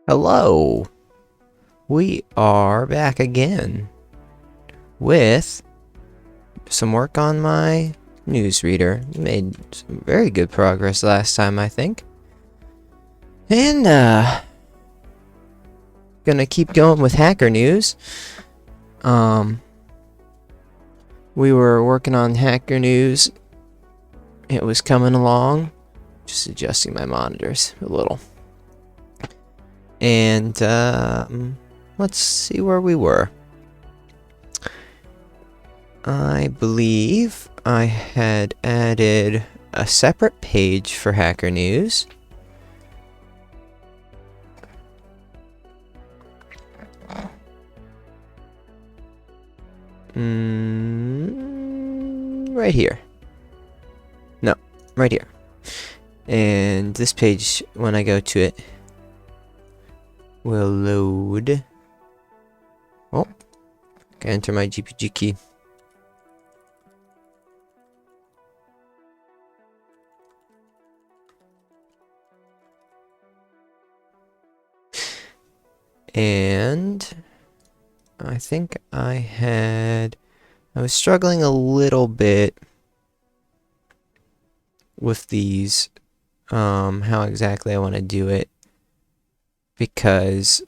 Hello! We are back again with some work on my newsreader. Made some very good progress last time, I think. And, gonna keep going with Hacker News. We were working on Hacker News. It was coming along. Just adjusting my monitors a little. And, let's see where we were. I believe I had added a separate page for Hacker News. Right here. No, right here. And this page, when I go to it, will load. Oh, can enter my GPG key. And I think I was struggling a little bit with these, how exactly I want to do it, because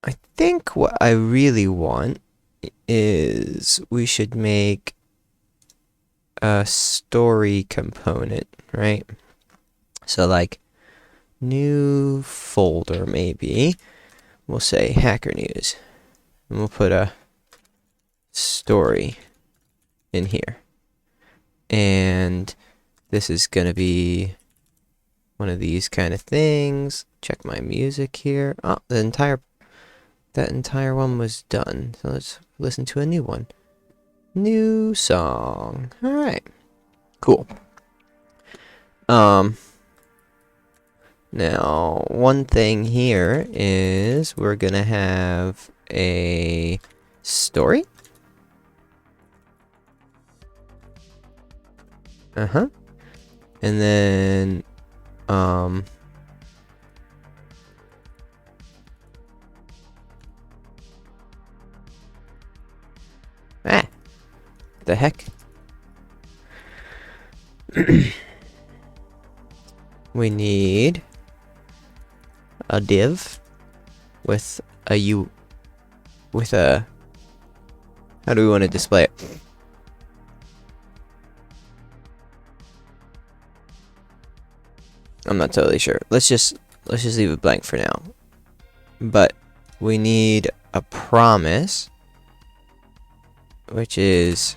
I think what I really want is we should make a story component, right? So like new folder, maybe we'll say Hacker News, and we'll put a story in here, and this is gonna be one of these kind of things. Check my music here. Oh, that entire one was done, so let's listen to a new one. New song. All right, cool. Now, one thing here is we're gonna have a story. And then, the heck? We need a div with a how do we want to display it? I'm not totally sure. Let's just leave it blank for now. But we need a promise, which is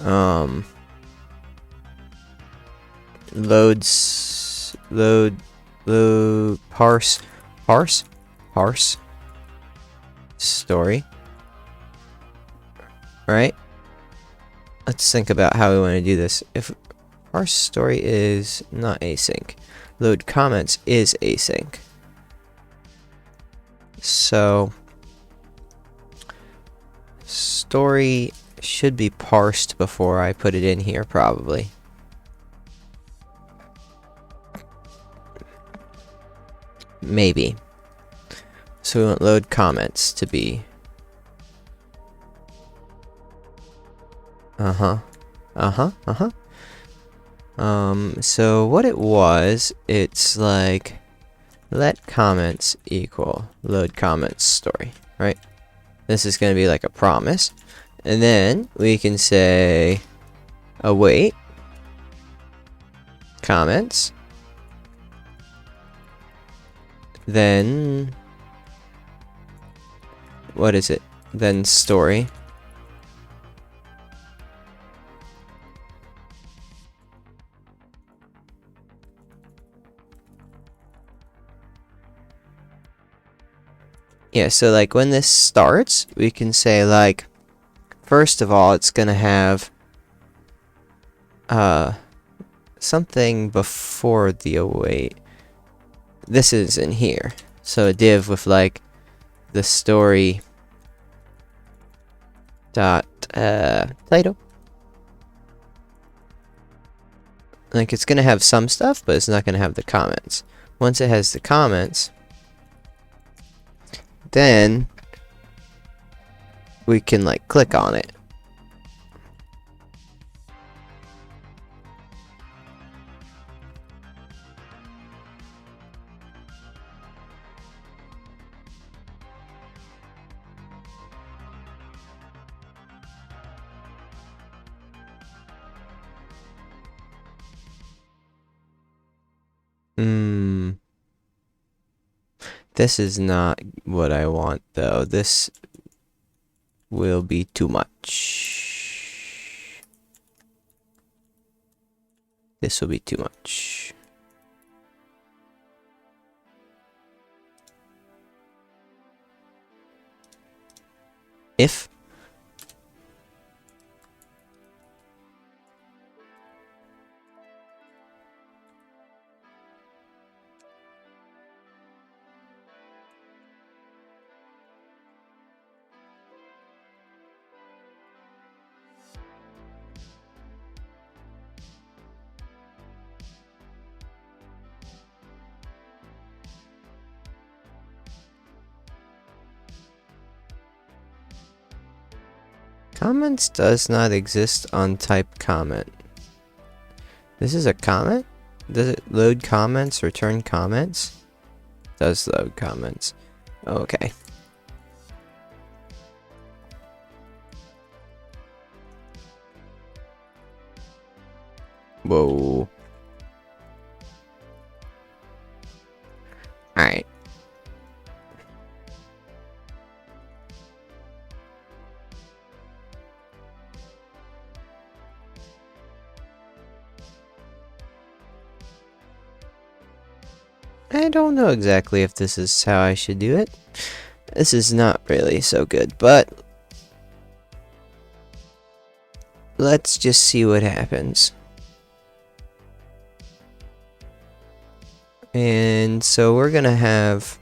load parse story. Right? Let's think about how we want to do this. If parse story is not async, load comments is async. So story should be parsed before I put it in here, probably. Maybe. So we want load comments to be so what it was, it's like let comments equal load comments story, right? This is going to be like a promise, and then we can say await comments, then what is it? Then story. Yeah, so like when this starts, we can say like, first of all, it's gonna have something before the await. This is in here. So a div with like the story dot title Like, it's gonna have some stuff, but it's not gonna have the comments. Once it has the comments, then we can like click on it. This is not what I want, though. This will be too much. This will be too much. If comments does not exist on type comment. This is a comment? Does it load comments, return comments? It does load comments. Okay. Whoa. Alright. I don't know exactly if this is how I should do it. This is not really so good, but let's just see what happens. And so we're gonna have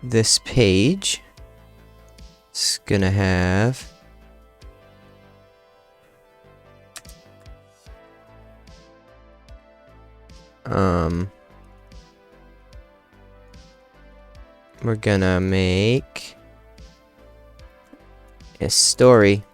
this page. It's gonna have we're gonna make a story.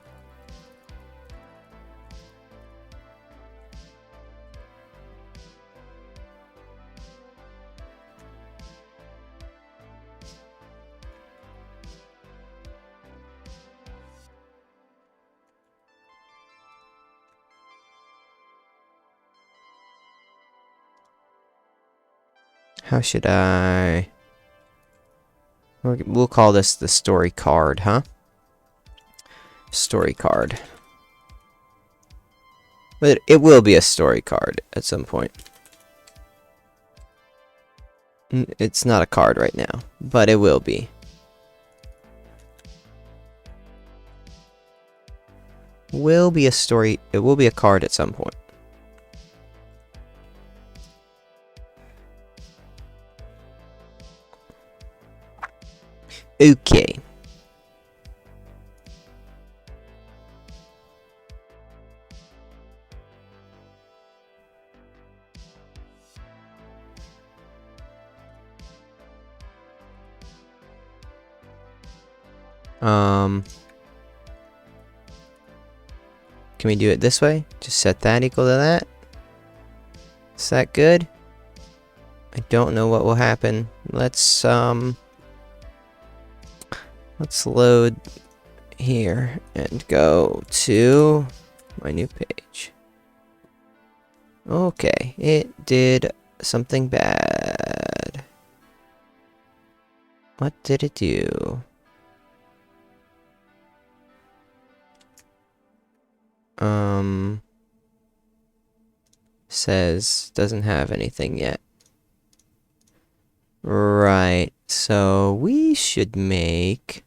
How should I? We'll call this the story card, huh? Story card. But it will be a story card at some point. It's not a card right now, but it will be. Will be a story. It will be a card at some point. Okay. Can we do it this way? Just set that equal to that. Is that good? I don't know what will happen. Let's load here and go to my new page. Okay, it did something bad. What did it do? Says doesn't have anything yet. Right, so we should make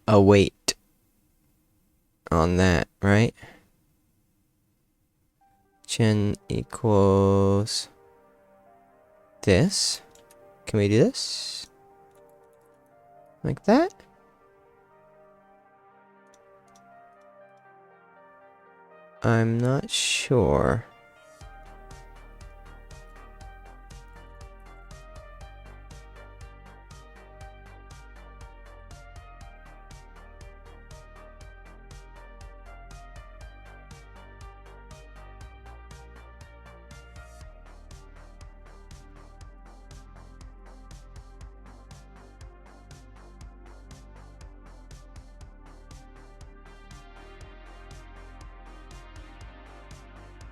a wait on that, right? Gen equals this. Can we do this? Like that? I'm not sure.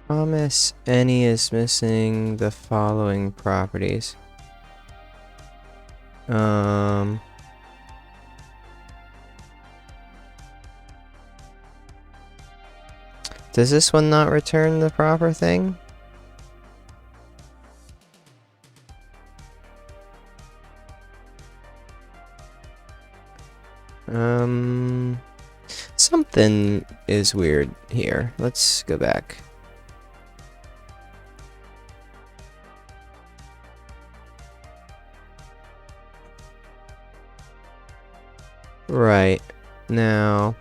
Promise any is missing the following properties. Does this one not return the proper thing? Something is weird here. Let's go back. Right. Now,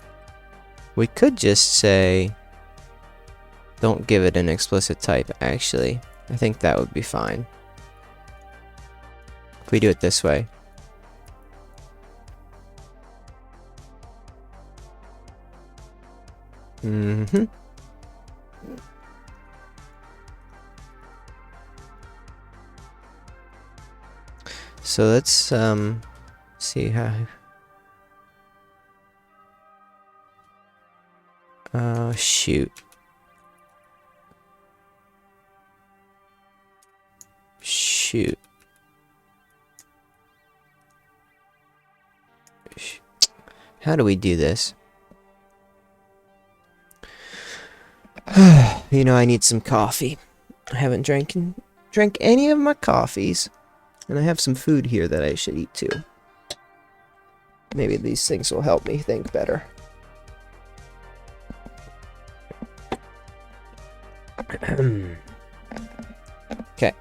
we could just say, don't give it an explicit type, actually. I think that would be fine. If we do it this way. So let's see how. Oh shoot. Shoot. How do we do this? You know, I need some coffee. I haven't drank any of my coffees. And I have some food here that I should eat too. Maybe these things will help me think better. Okay.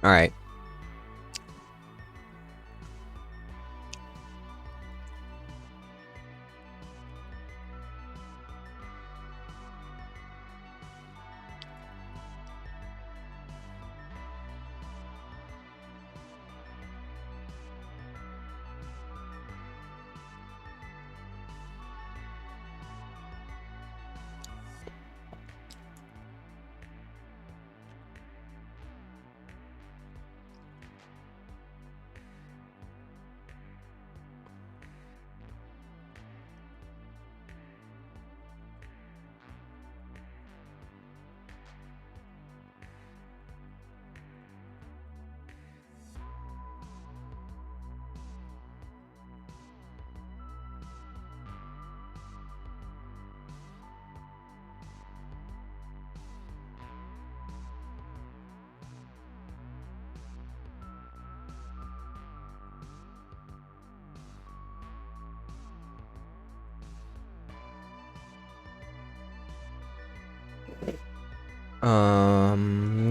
All right.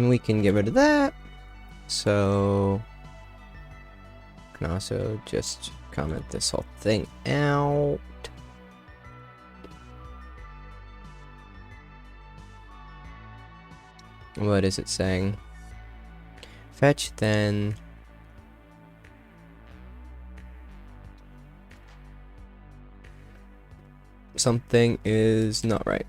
We can get rid of that. So, can also just comment this whole thing out. What is it saying? Fetch, then something is not right.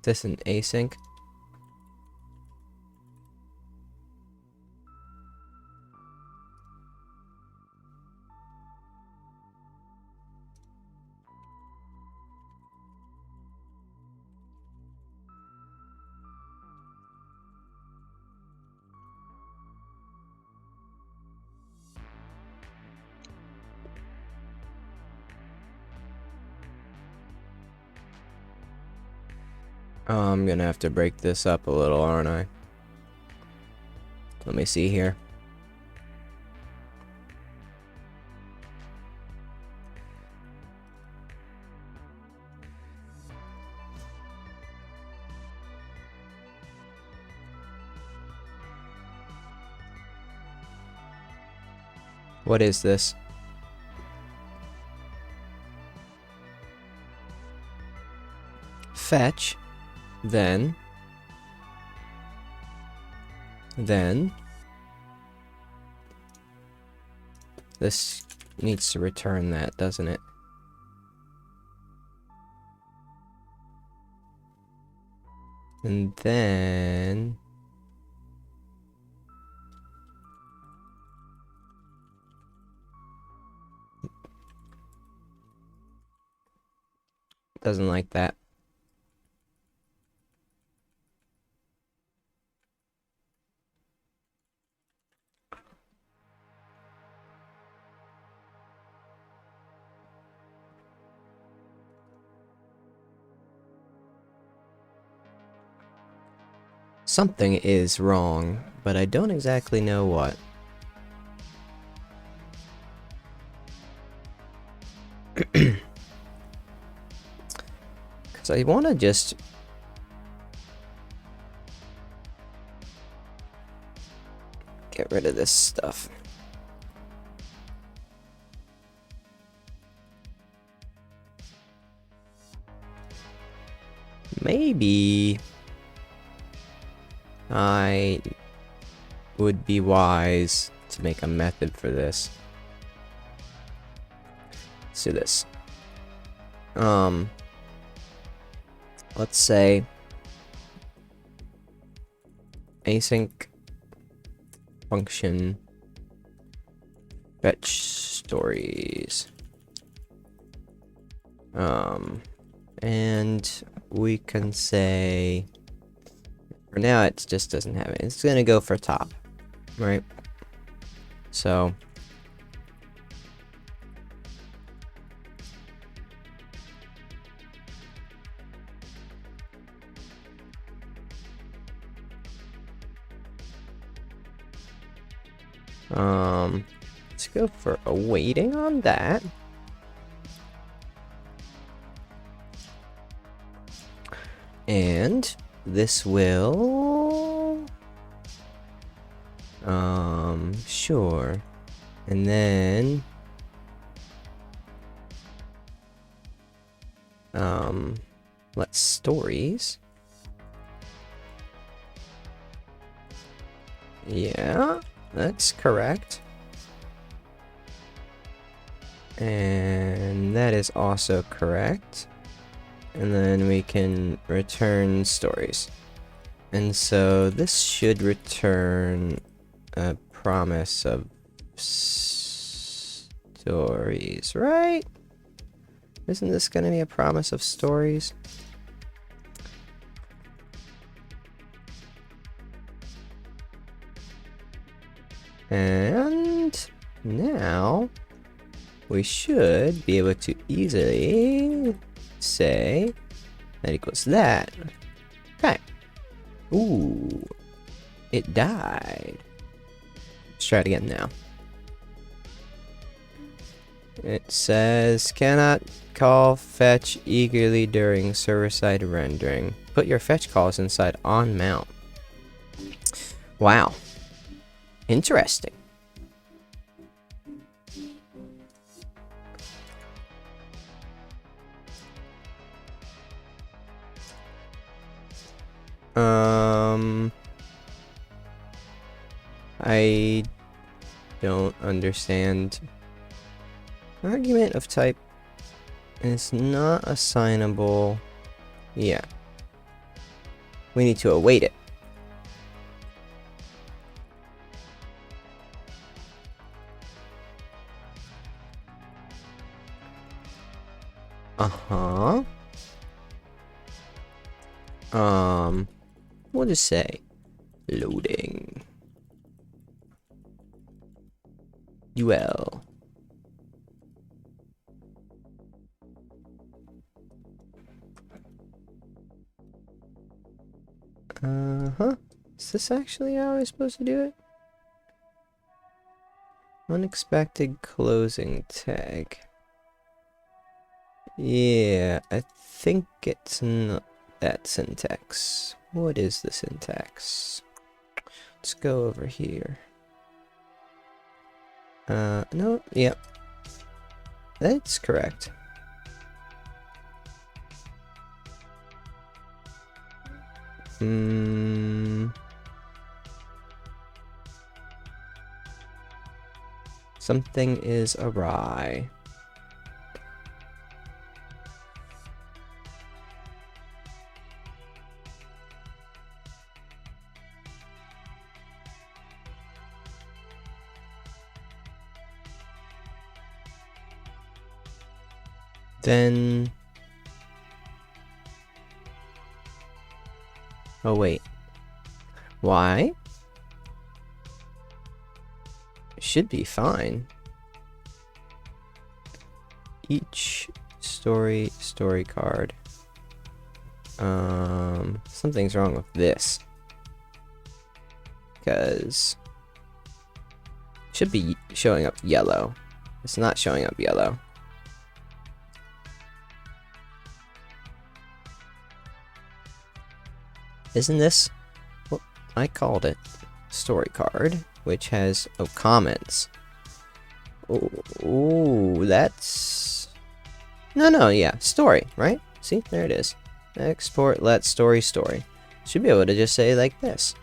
This an async? I'm gonna have to break this up a little, aren't I? Let me see here. What is this? Fetch, then this needs to return that, doesn't it? And then doesn't like that. Something is wrong, but I don't exactly know what. Because I want to just get rid of this stuff. Maybe I would be wise to make a method for this. Let's do this. Let's say async function fetch stories. And we can say, for now it just doesn't have it. It's gonna go for top, right? So let's go for awaiting on that. And this will sure. And then let's stories. Yeah, that's correct. And that is also correct. And then we can return stories. And so this should return a promise of stories, right? Isn't this going to be a promise of stories? And now we should be able to easily say that equals that. Okay. Ooh. It died. Let's try it again now. It says, cannot call fetch eagerly during server-side rendering. Put your fetch calls inside on mount. Wow. Interesting. I don't understand. Argument of type is not assignable. Yeah. We need to await it. Uh-huh. We'll just say loading. UL. Uh-huh. Is this actually how I was supposed to do it? Unexpected closing tag. Yeah, I think it's not that syntax. What is the syntax? Let's go over here. No, yep. That's correct. Something is awry. Then... oh wait. Why? It should be fine. Each story card. Something's wrong with this. Because it should be showing up yellow. It's not showing up yellow. Isn't this what I called it? Story card, which has comments. Ooh, that's no, yeah, story, right? See, there it is. Export let story. Should be able to just say like this.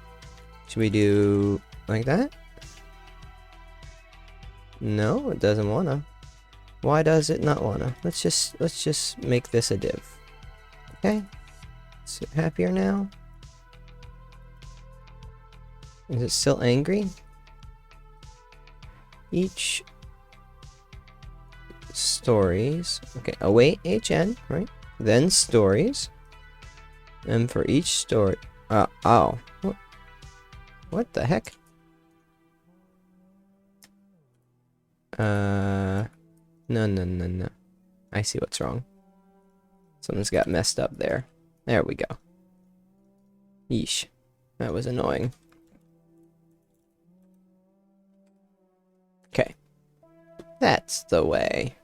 Should we do like that? No, it doesn't wanna. Why does it not wanna? Let's just make this a div. Okay. So happier now? Is it still angry? Each stories. Okay, await HN, right? Then stories. And for each story. Oh. What the heck? No. I see what's wrong. Something's got messed up there. There we go. Yeesh. That was annoying. Okay. That's the way.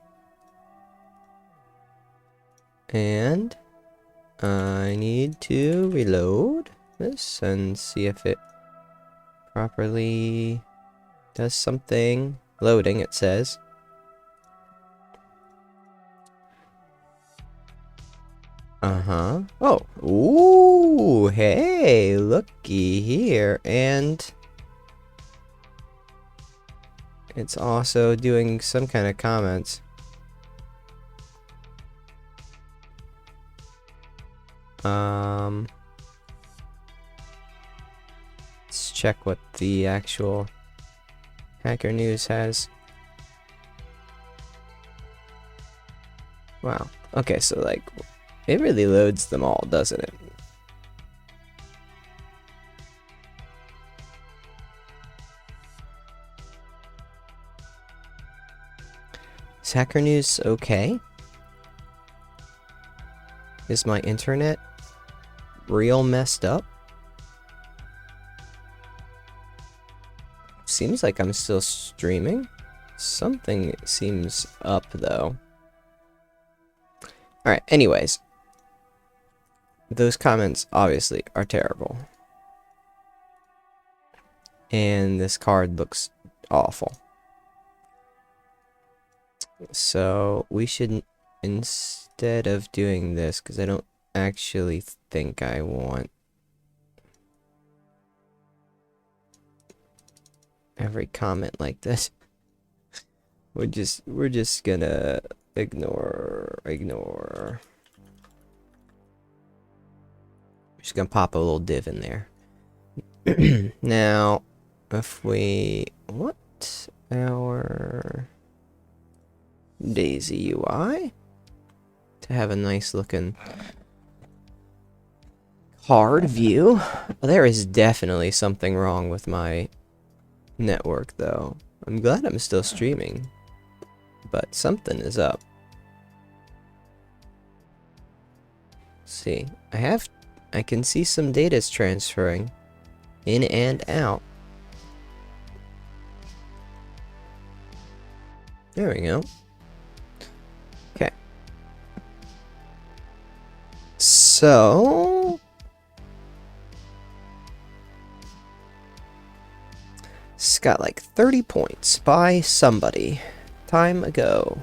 And I need to reload this and see if it properly does something. Loading, it says. Uh-huh. Oh. Ooh, hey, looky here. And it's also doing some kind of comments. Let's check what the actual Hacker News has. Wow. Okay, so like, it really loads them all, doesn't it? Is Hacker News okay? Is my internet real messed up? seems like I'm still streaming. Something seems up, though. Alright, anyways. Those comments, obviously, are terrible. And this card looks awful. So, we should, instead of doing this, because I don't actually think I want every comment like this. We're just gonna ignore. We're just gonna pop a little div in there. Now, if we want our Daisy UI to have a nice looking card view, well, there is definitely something wrong with my network, though. I'm glad I'm still streaming, but something is up. Let's see, I can see some data's transferring in and out. There we go. Okay. So it's got like 30 points by somebody time ago.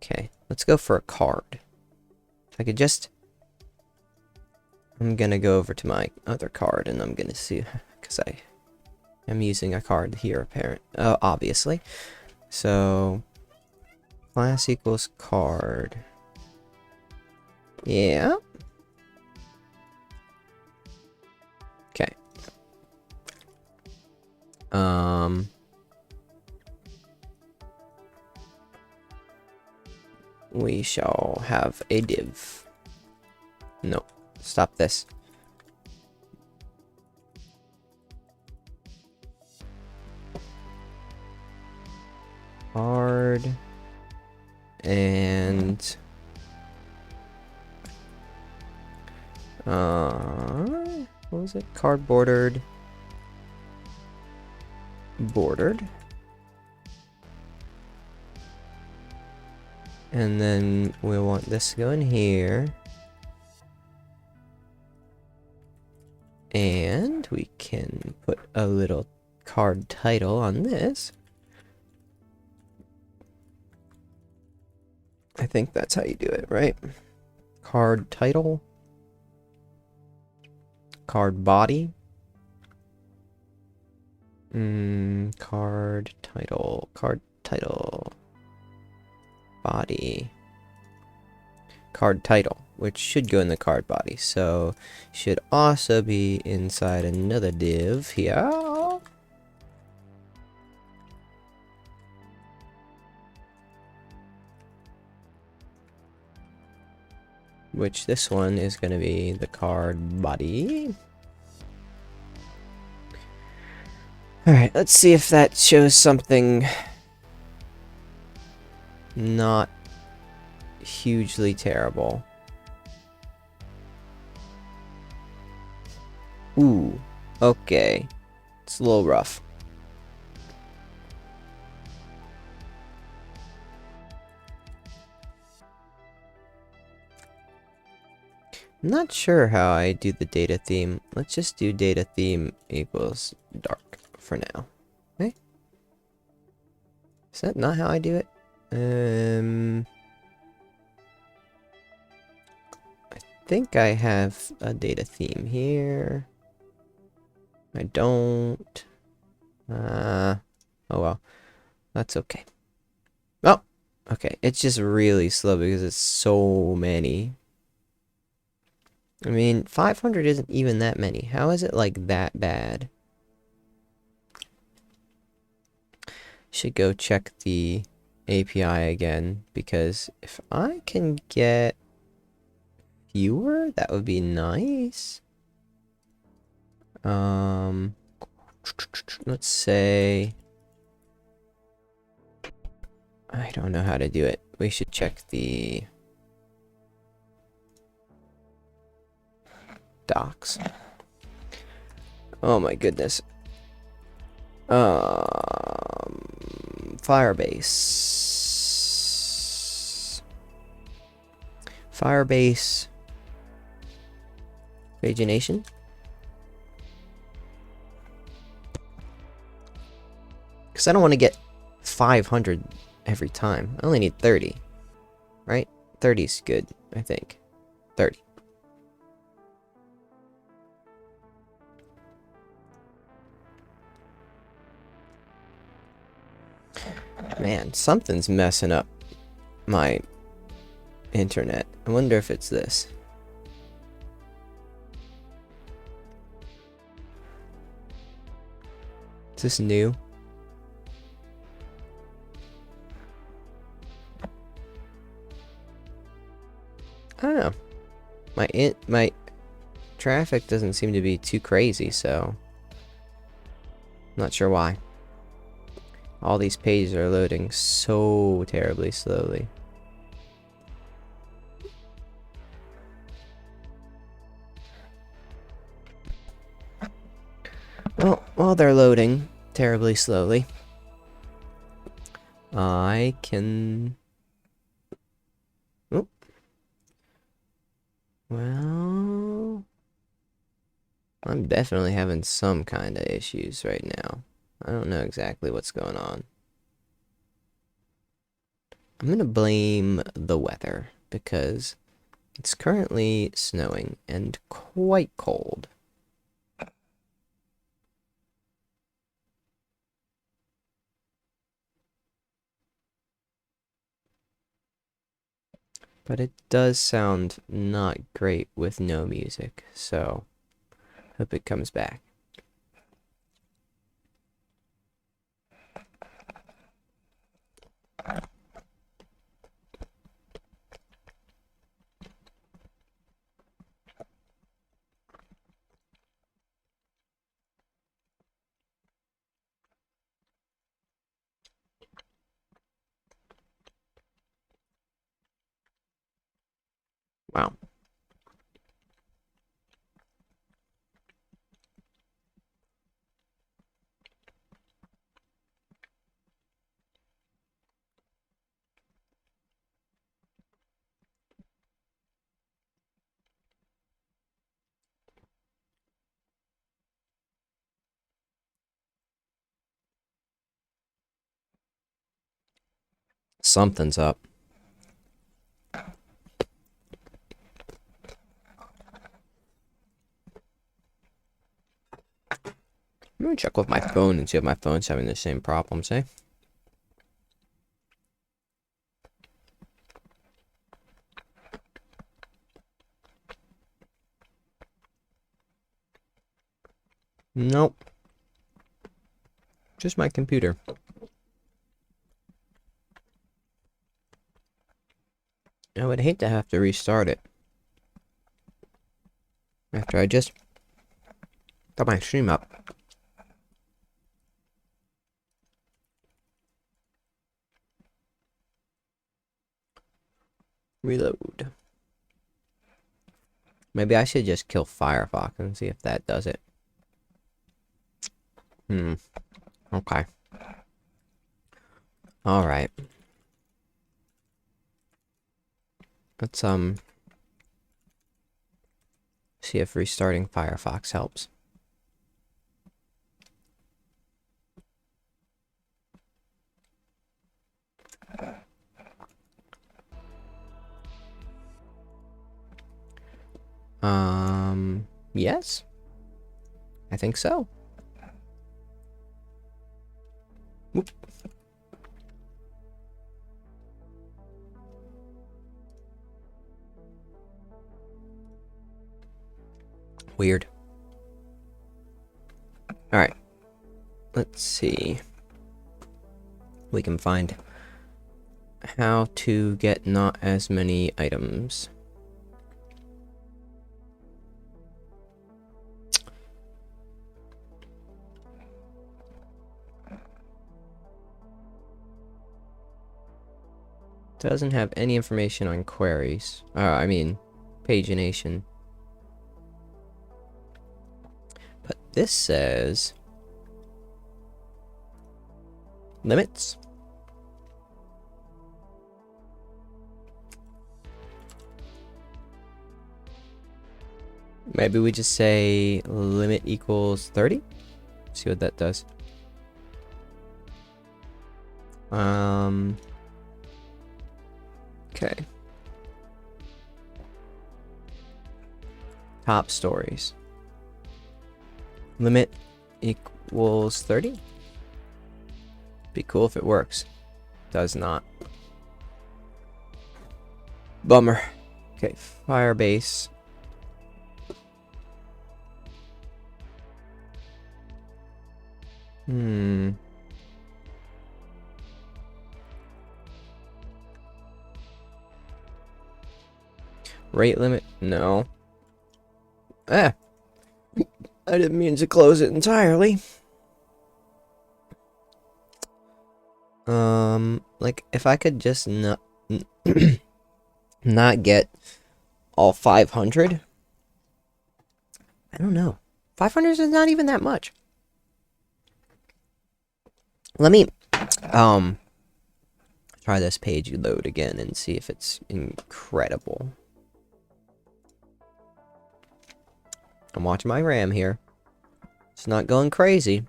Okay, let's go for a card. If I could just, I'm gonna go over to my other card and I'm gonna see, because I am using a card here, obviously. So class equals card. Yeah. Okay. We shall have a div. No, stop this. Card and what was it? Card bordered. And then we want this to go in here. And we can put a little card title on this. I think that's how you do it, right? Card title. Card body. Card title. Body. Card title, which should go in the card body. So, should also be inside another div here. Which this one is going to be the card body. Alright, let's see if that shows something not hugely terrible. Ooh, okay. It's a little rough. I'm not sure how I do the data theme. Let's just do data theme equals dark for now. Okay? Is that not how I do it? I think I have a data theme here. I don't. Oh well. That's okay. Oh! Okay, it's just really slow because it's so many. I mean, 500 isn't even that many. How is it like that bad? Should go check the API again, because if I can get fewer, that would be nice. Let's say I don't know how to do it. We should check the docs. Oh my goodness. Firebase. Firebase. Pagination. Because I don't want to get 500 every time. I only need 30. Right? 30 is good, I think. 30. Man, something's messing up my internet. I wonder if it's this. Is this new? I don't know. My traffic doesn't seem to be too crazy, so not sure why. All these pages are loading so terribly slowly. Well, while they're loading terribly slowly, I can... Oh. Well... I'm definitely having some kind of issues right now. I don't know exactly what's going on. I'm gonna blame the weather, because it's currently snowing and quite cold. But it does sound not great with no music, so hope it comes back. Wow. Something's up. I'm gonna check with my phone and see if my phone's having the same problems, eh? Nope. Just my computer. I would hate to have to restart it after I just got my stream up. Reload. Maybe I should just kill Firefox and see if that does it. Okay. Alright. Let's, see if restarting Firefox helps. Yes? I think so. Whoop. Weird. Alright. Let's see. We can find how to get not as many items. Doesn't have any information on queries. I mean, pagination. But this says limits. Maybe we just say limit equals 30. See what that does. Okay. Top stories. Limit equals 30. Be cool if it works. Does not. Bummer. Okay, Firebase. Rate limit? No. I didn't mean to close it entirely. Like, if I could just not get all 500. I don't know. 500 is not even that much. Let me try this page load again and see if it's incredible. I'm watching my RAM here. It's not going crazy.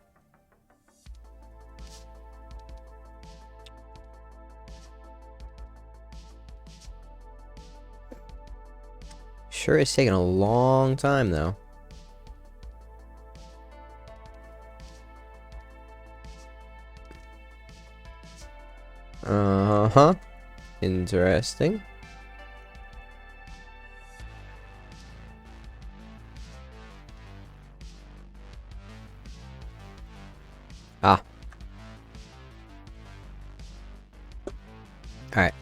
Sure is taking a long time though. Uh-huh. Interesting. Ah. Alright.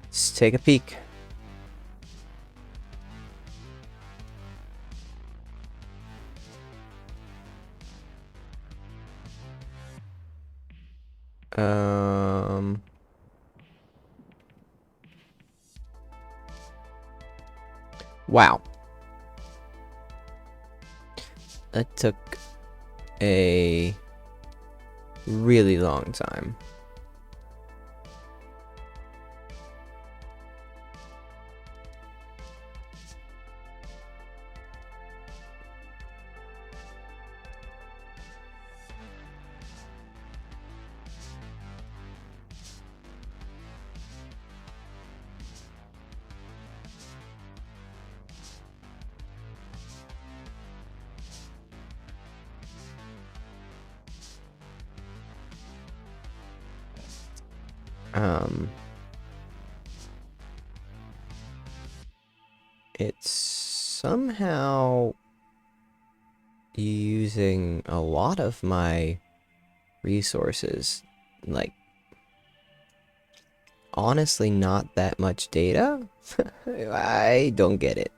Let's take a peek. Wow. That took a really long time. It's somehow using a lot of my resources. Like, honestly, not that much data? I don't get it.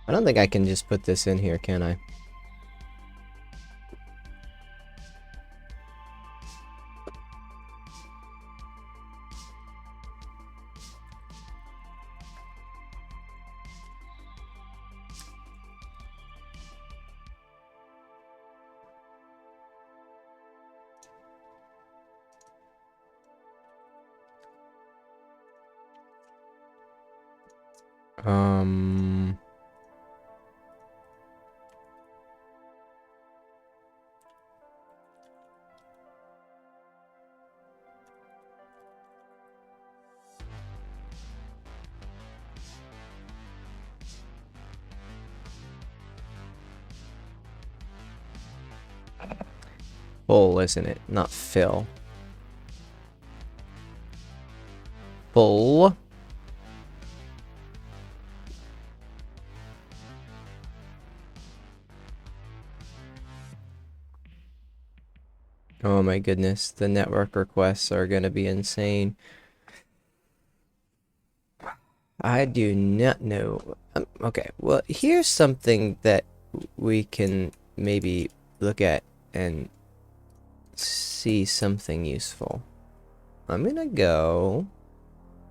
I don't think I can just put this in here, can I? Full, isn't it? Not fill. Full. Oh my goodness, the network requests are gonna be insane. I do not know. Okay, well, here's something that we can maybe look at and see something useful. I'm gonna go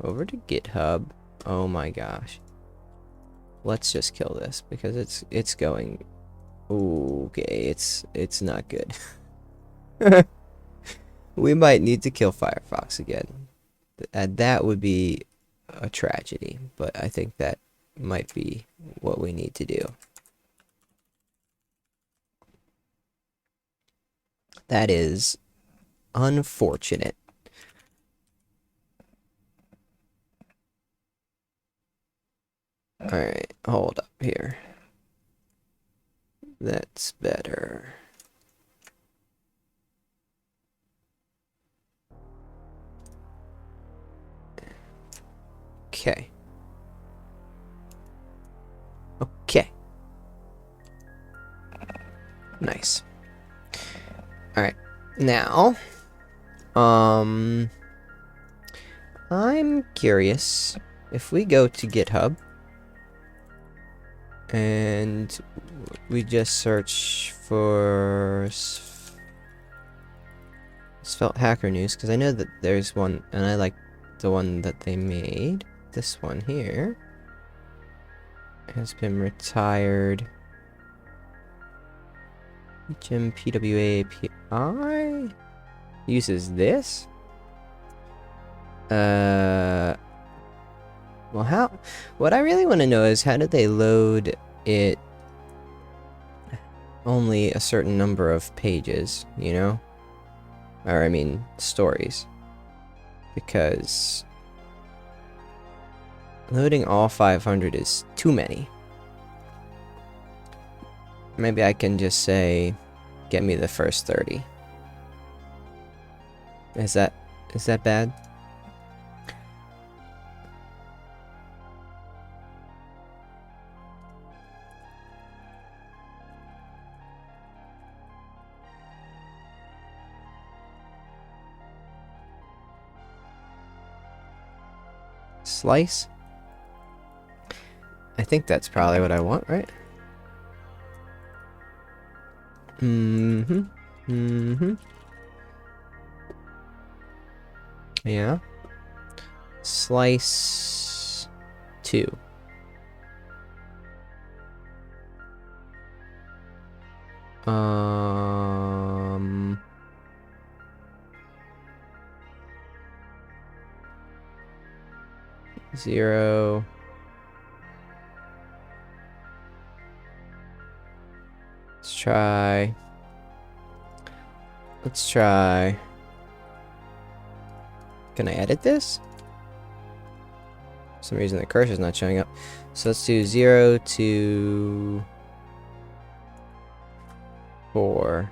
over to GitHub. Oh my gosh. Let's just kill this because it's going okay, it's not good. We might need to kill Firefox again. That would be a tragedy, but I think that might be what we need to do. That is unfortunate. Alright, hold up here. That's better. Okay. Okay. Nice. Alright. Now, I'm curious if we go to GitHub and we just search for Svelte Hacker News, because I know that there's one, and I like the one that they made. This one here has been retired. HMPWA API uses this. Well, what I really want to know is how did they load it only a certain number of pages, you know? Or, I mean, stories. Because loading all 500 is too many. Maybe I can just say, get me the first 30. Is that bad? Slice? I think that's probably what I want, right? Yeah. Slice 2. Zero. Let's try. Can I edit this? For some reason the cursor's not showing up. So let's do 0 to 4.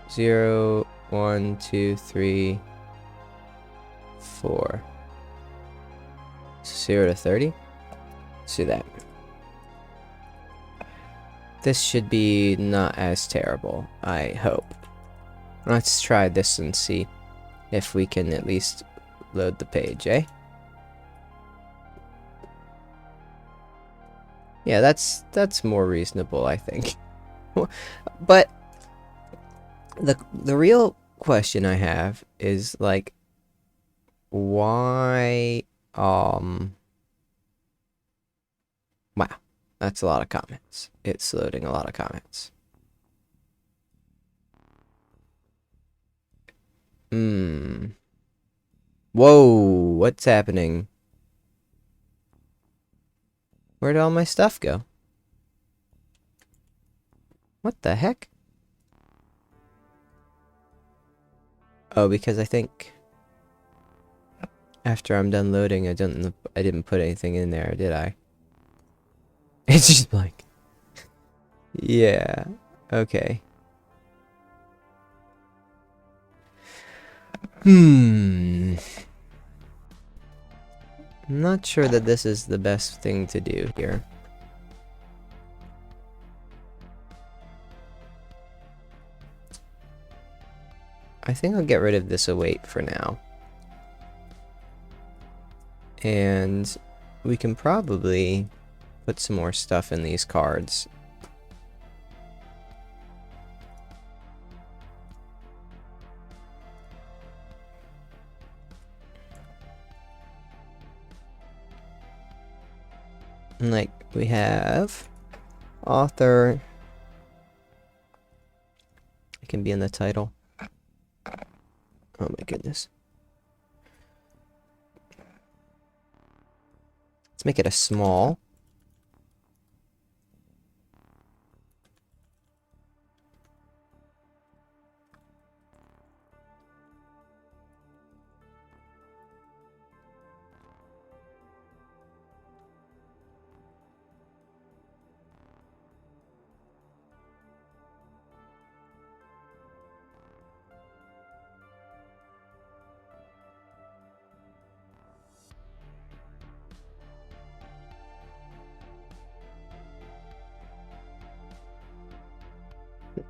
0, 1, 2, 3, 4. 0 to 30. Let's do that. This should be not as terrible, I hope. Let's try this and see if we can at least load the page, eh? Yeah, that's more reasonable, I think. But the real question I have is like, why wow, that's a lot of comments. It's loading a lot of comments. Whoa, what's happening? Where'd all my stuff go? What the heck? Oh, because I think after I'm done loading, I didn't put anything in there, did I? It's just blank. Yeah. Okay. I'm not sure that this is the best thing to do here. I think I'll get rid of this await for now. And we can probably put some more stuff in these cards. Like, we have author. It can be in the title. Oh my goodness. Let's make it a small.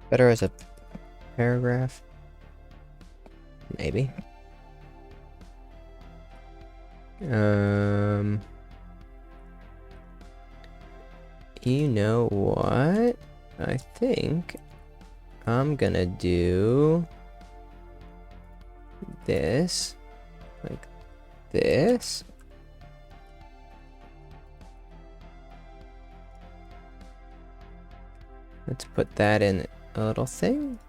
Better as a paragraph? Maybe. You know what? I think I'm gonna do this, like this. Let's put that in a little thing.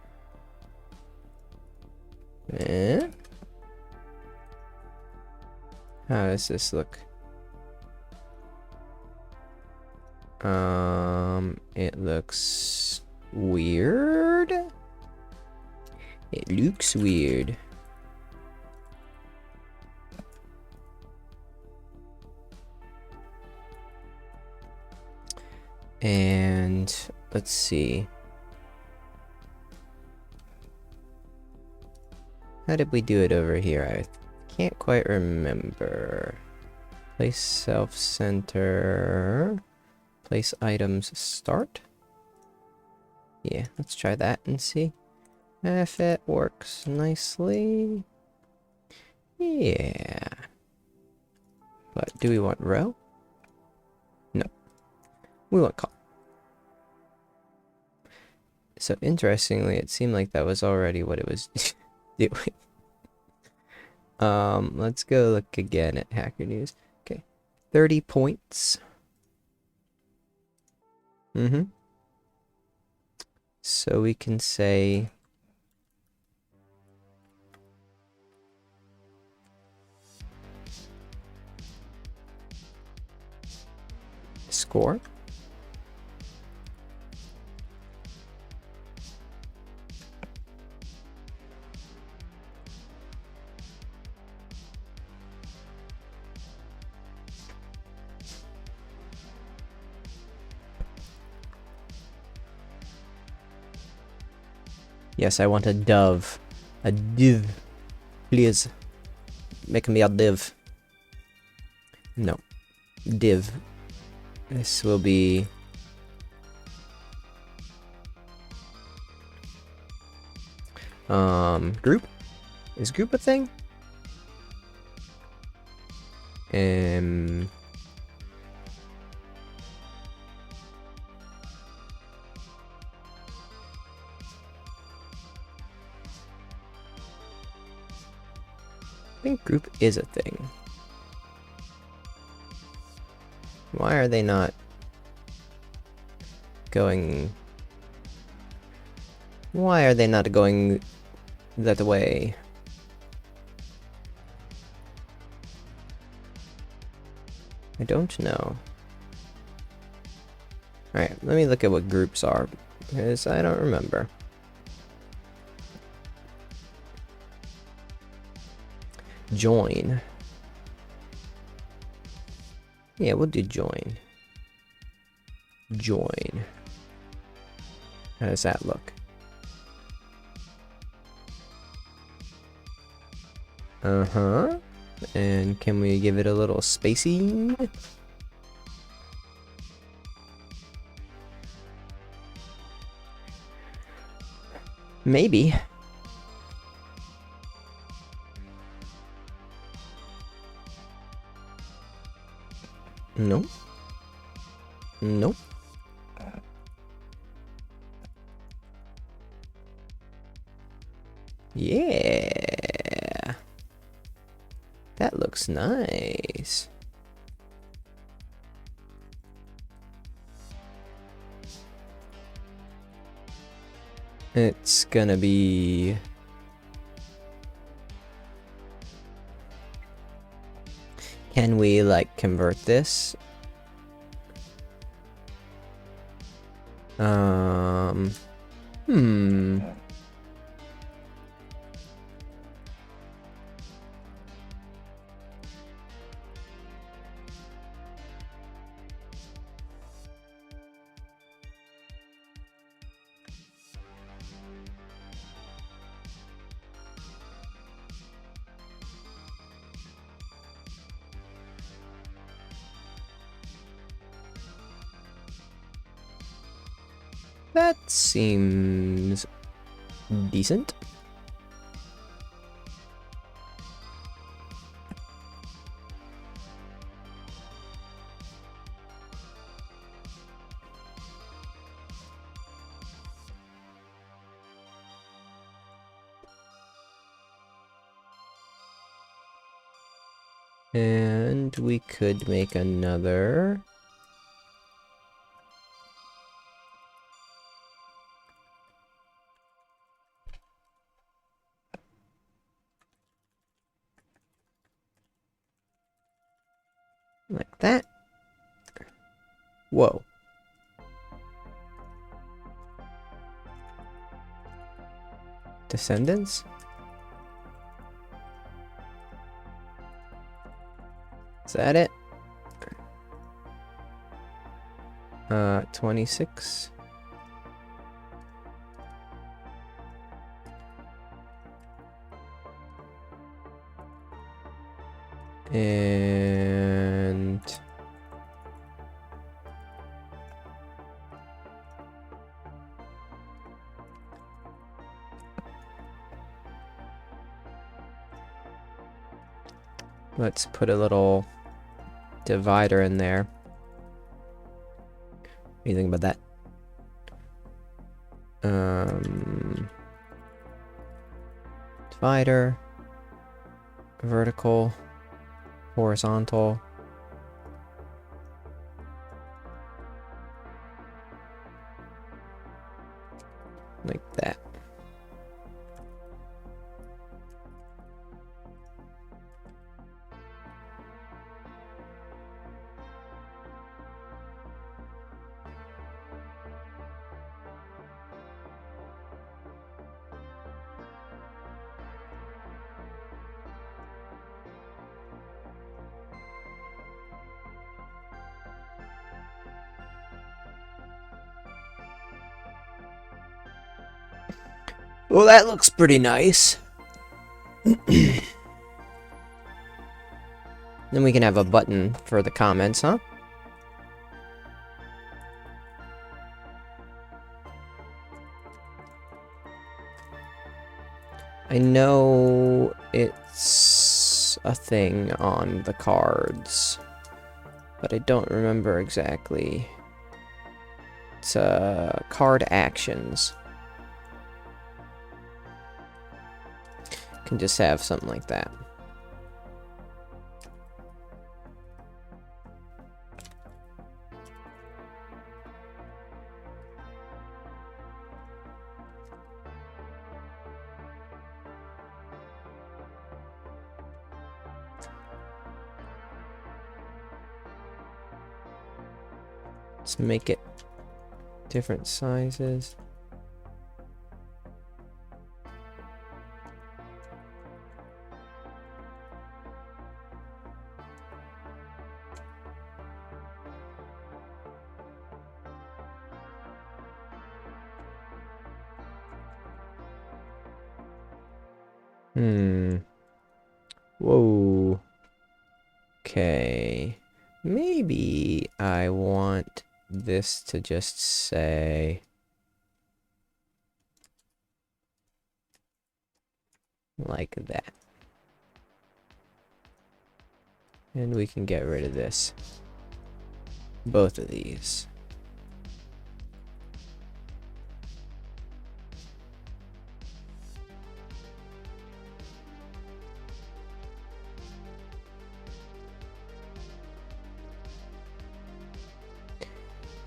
How does this look? It looks weird. It looks weird. And let's see. How did we do it over here? I can't quite remember. Place self-center. Place items start. Yeah, let's try that and see if it works nicely. Yeah. But do we want row? No. We want column. So interestingly, it seemed like that was already what it was doing. Let's go look again at Hacker News. Okay. 30 points. So we can say score. Yes, I want a dove. A div. Please. Make me a div. No. Div. This will be... group? Is group a thing? I think group is a thing. Why are they not going... Why are they not going that way? I don't know. Alright, let me look at what groups are, because I don't remember. Join. Yeah, we'll do join. Join. How does that look? Uh-huh. And can we give it a little spacing? Maybe. Nope. Nope. Yeah. That looks nice. It's gonna be... Can we, like, convert this? That seems decent. And we could make another. Like that. Whoa. Descendants? Is that it? 26. And let's put a little divider in there. What do you think about that? Divider, vertical, horizontal. Like that. Well, that looks pretty nice. Then we can have a button for the comments, huh? I know it's a thing on the cards, but I don't remember exactly. It's card actions. Can just have something like that. Let's make it different sizes. Whoa. Okay. Maybe I want this to just say like that. And we can get rid of this. Both of these.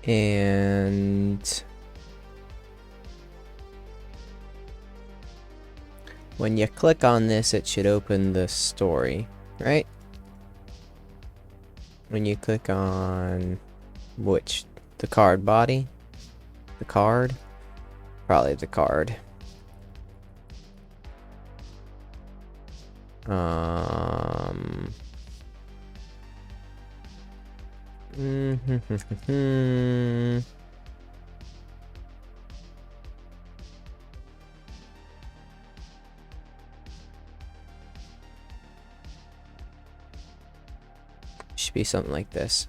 And when you click on this, it should open the story, right? When you click on which? The card body? The card? Probably the card. Should be something like this.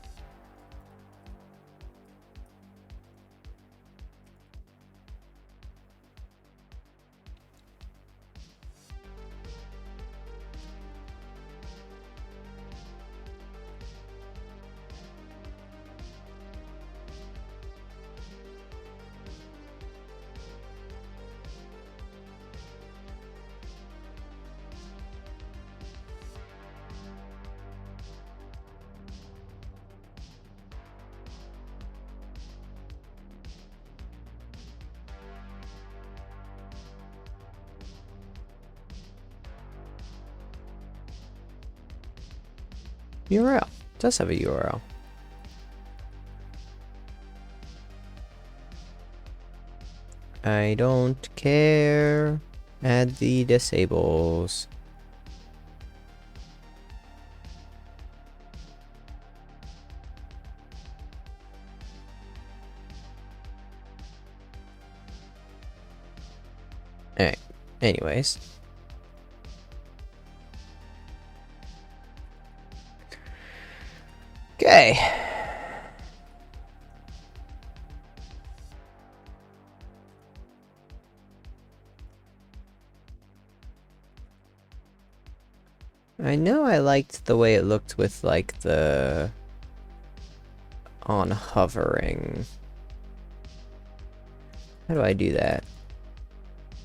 URL. It does have a URL. I don't care. Add the disables. Alright. Anyways. Okay. I know I liked the way it looked with like the on hovering. How do I do that?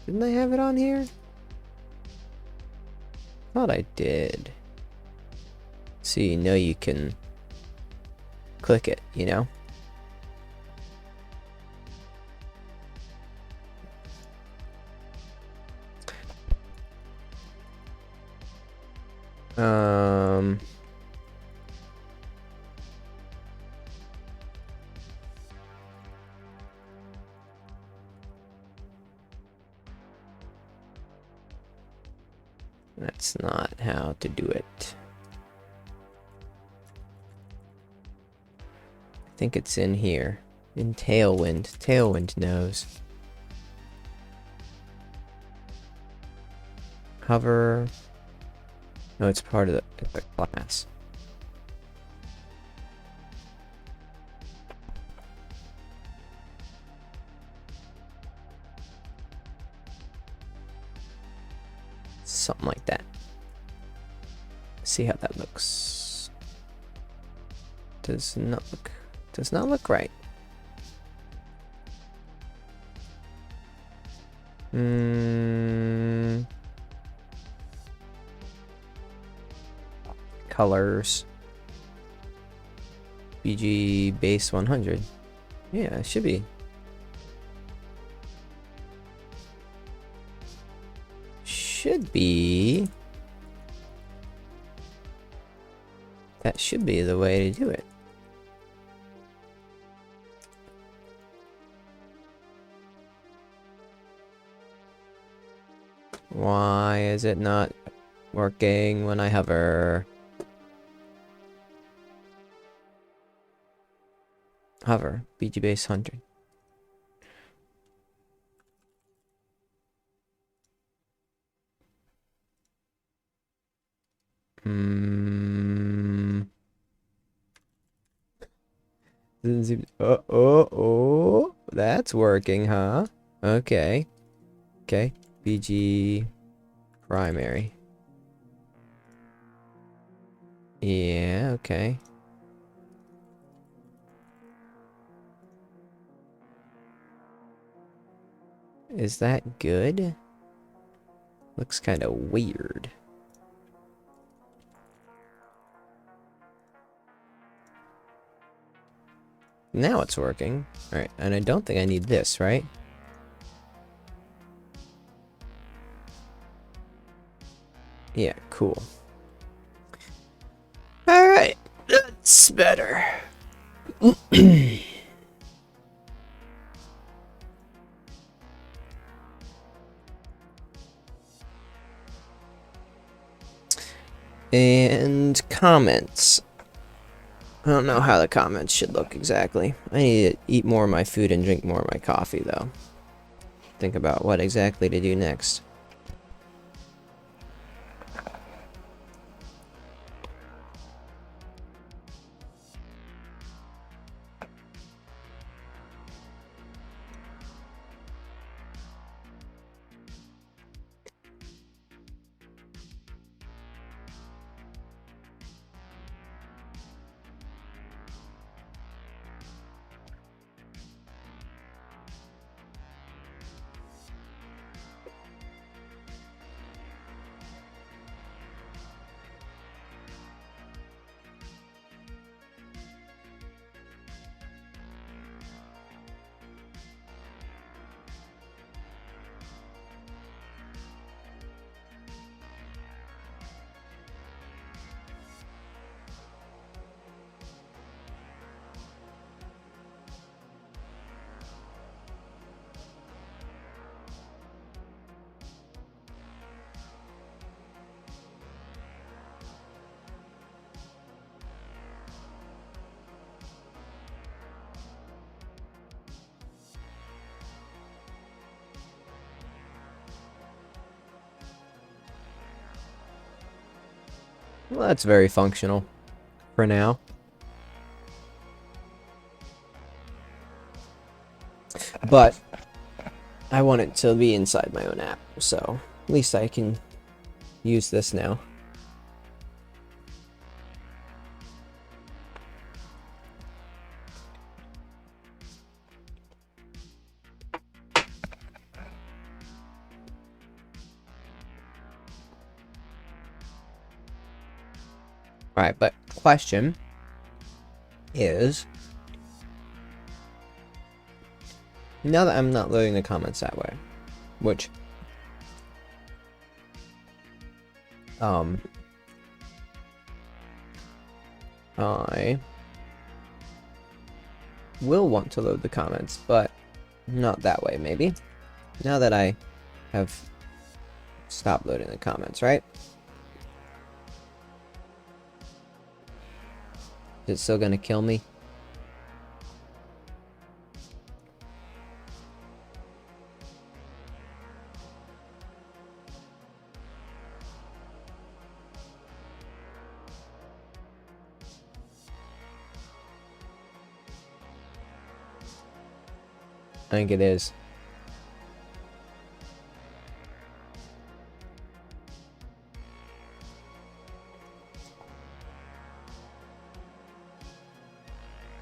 Didn't I have it on here? Thought I did. So you know you can click it, you know? That's not how to do it. I think it's in here. In Tailwind. Tailwind knows. Hover. No, it's part of the class. Something like that. See how that looks. Does not look right. Colors. BG base 100. Yeah, it should be. Should be. That should be the way to do it. Why is it not working when I hover? Hover, BG base 100. Hmm. Doesn't seem. Oh, that's working, huh? Okay. Okay. BG primary. Yeah, okay. Is that good? Looks kind of weird. Now it's working. Alright, and I don't think I need this, right? Yeah, cool. Alright, that's better. And comments. I don't know how the comments should look exactly. I need to eat more of my food and drink more of my coffee, though. Think about what exactly to do next. Well, that's very functional for now. But I want it to be inside my own app, so at least I can use this now. Alright, but question is, now that I'm not loading the comments that way, which I will want to load the comments, but not that way, maybe. Now that I have stopped loading the comments, right? Is it still gonna kill me? I think it is.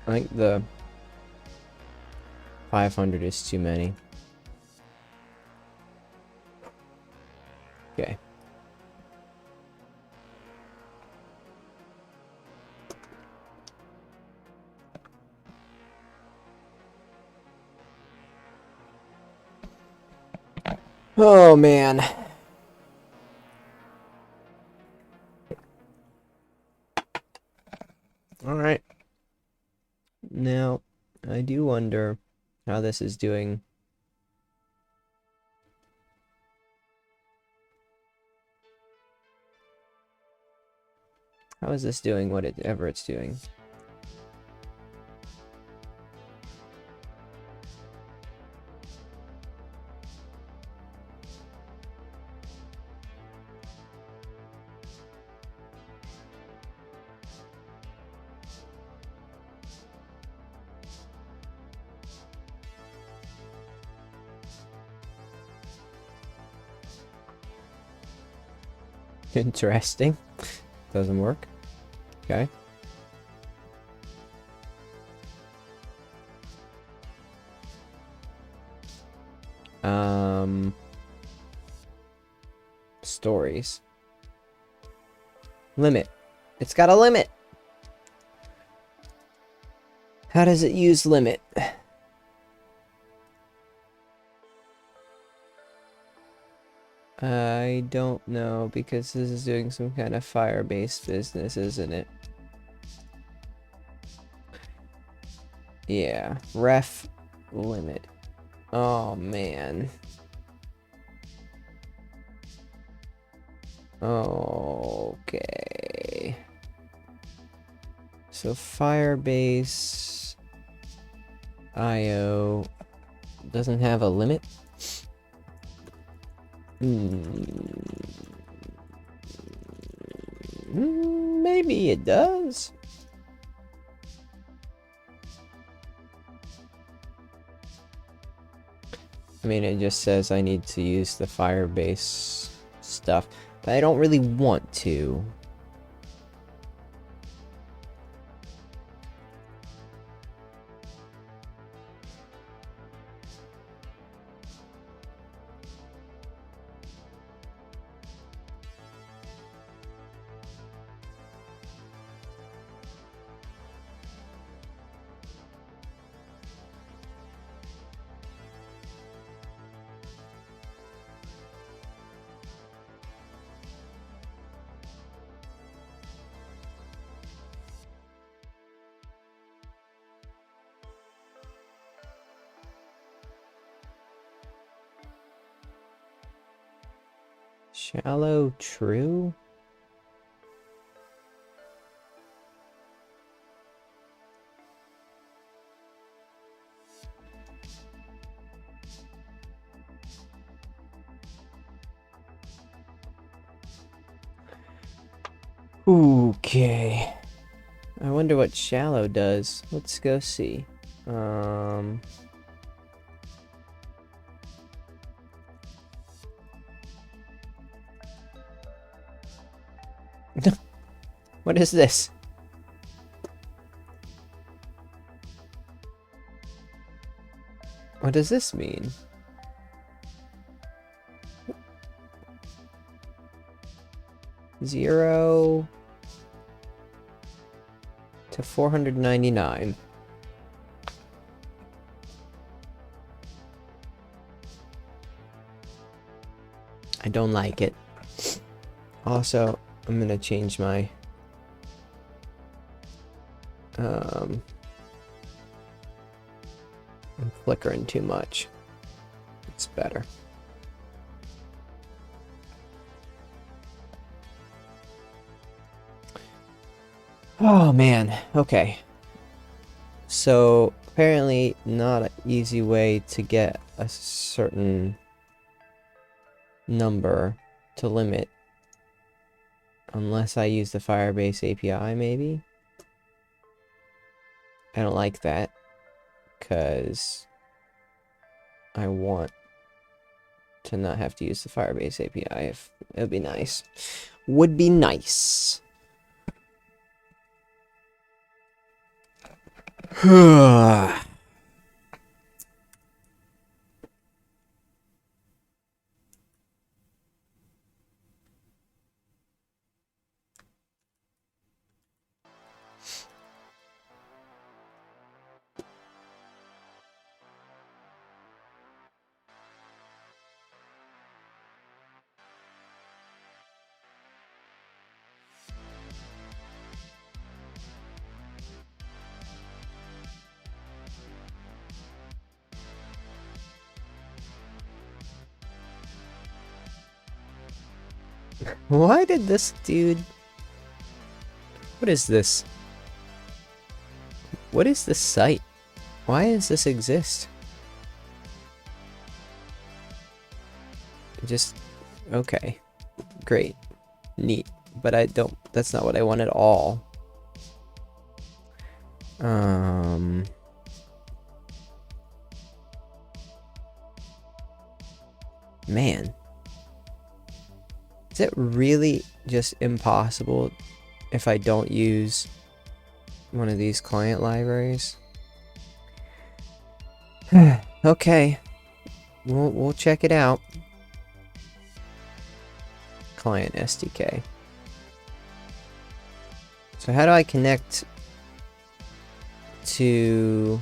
I think the 500 is too many. Okay. Oh man. Alright. Now, I do wonder how this is doing. How is this doing whatever it's doing? Interesting. Doesn't work. Okay. Stories. Limit. It's got a limit. How does it use limit? I don't know, because this is doing some kind of Firebase business, isn't it? Yeah, ref limit. Oh, man. Okay. So Firebase IO doesn't have a limit? Maybe it does. I mean, it just says I need to use the Firebase stuff, but I don't really want to. Shallow true? Okay. I wonder what shallow does. Let's go see. What is this? What does this mean? Zero to 499. I don't like it. Also, I'm gonna change my I'm flickering too much. It's better. Oh man, okay. So apparently not an easy way to get a certain number to limit unless I use the Firebase API, maybe? I don't like that, because I want to not have to use the Firebase API. If it would be nice. Would be nice. Why did this dude... What is this? What is this site? Why does this exist? Just... Okay. Great. Neat. But I don't... That's not what I want at all. Man. Is it really just impossible if I don't use one of these client libraries? Okay, we'll check it out. Client SDK. So how do I connect to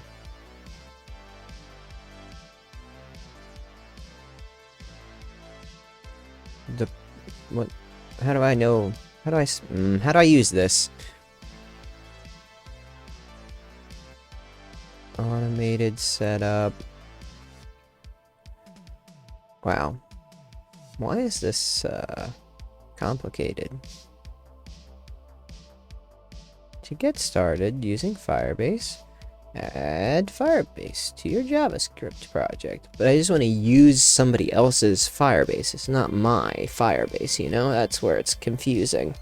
the what? How do I know? How do I use this? Automated setup. Wow. Why is this complicated? To get started using Firebase, add Firebase to your JavaScript project. But I just want to use somebody else's Firebase. It's not my Firebase, you know? That's where it's confusing.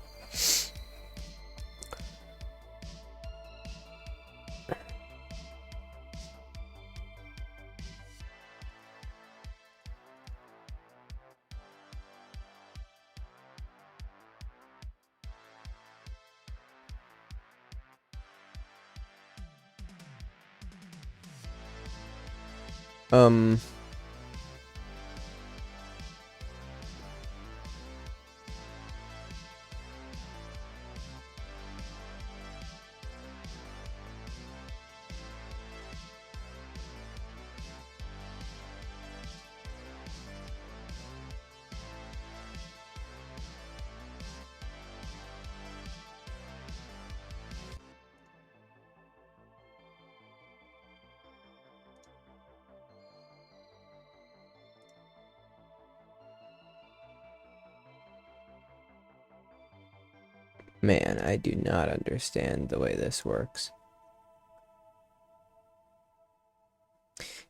Man, I do not understand the way this works.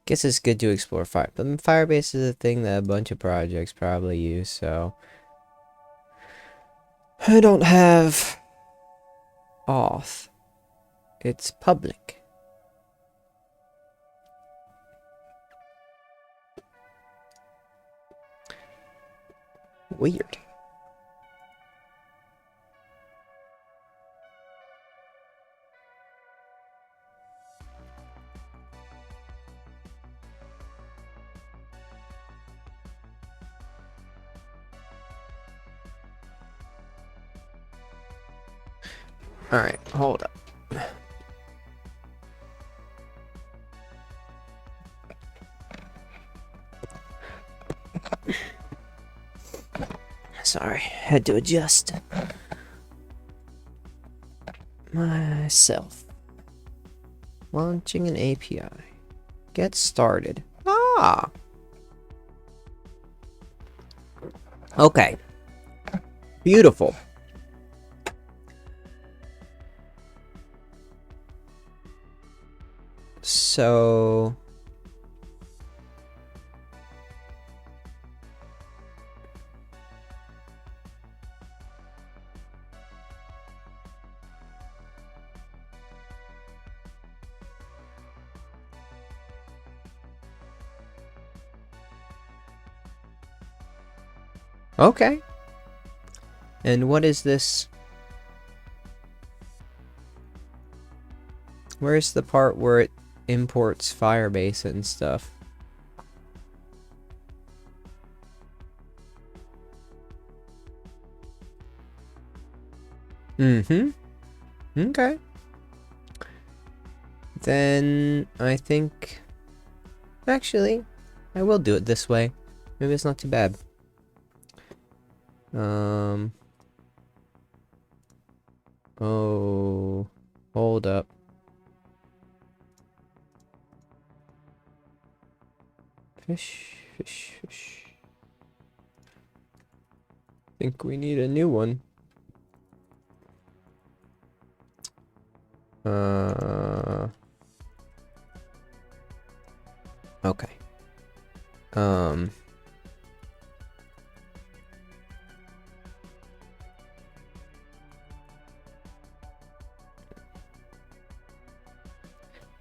Guess it's good to explore but Firebase is a thing that a bunch of projects probably use, so I don't have auth. It's public. Weird. Alright, hold up. Sorry, had to adjust myself. Launching an API. Get started. Ah! Okay. Beautiful. So okay. And what is this? Where's the part where it imports Firebase and stuff? Okay. Then I think actually I will do it this way. Maybe it's not too bad. Oh, hold up. Fish. Think we need a new one. Okay.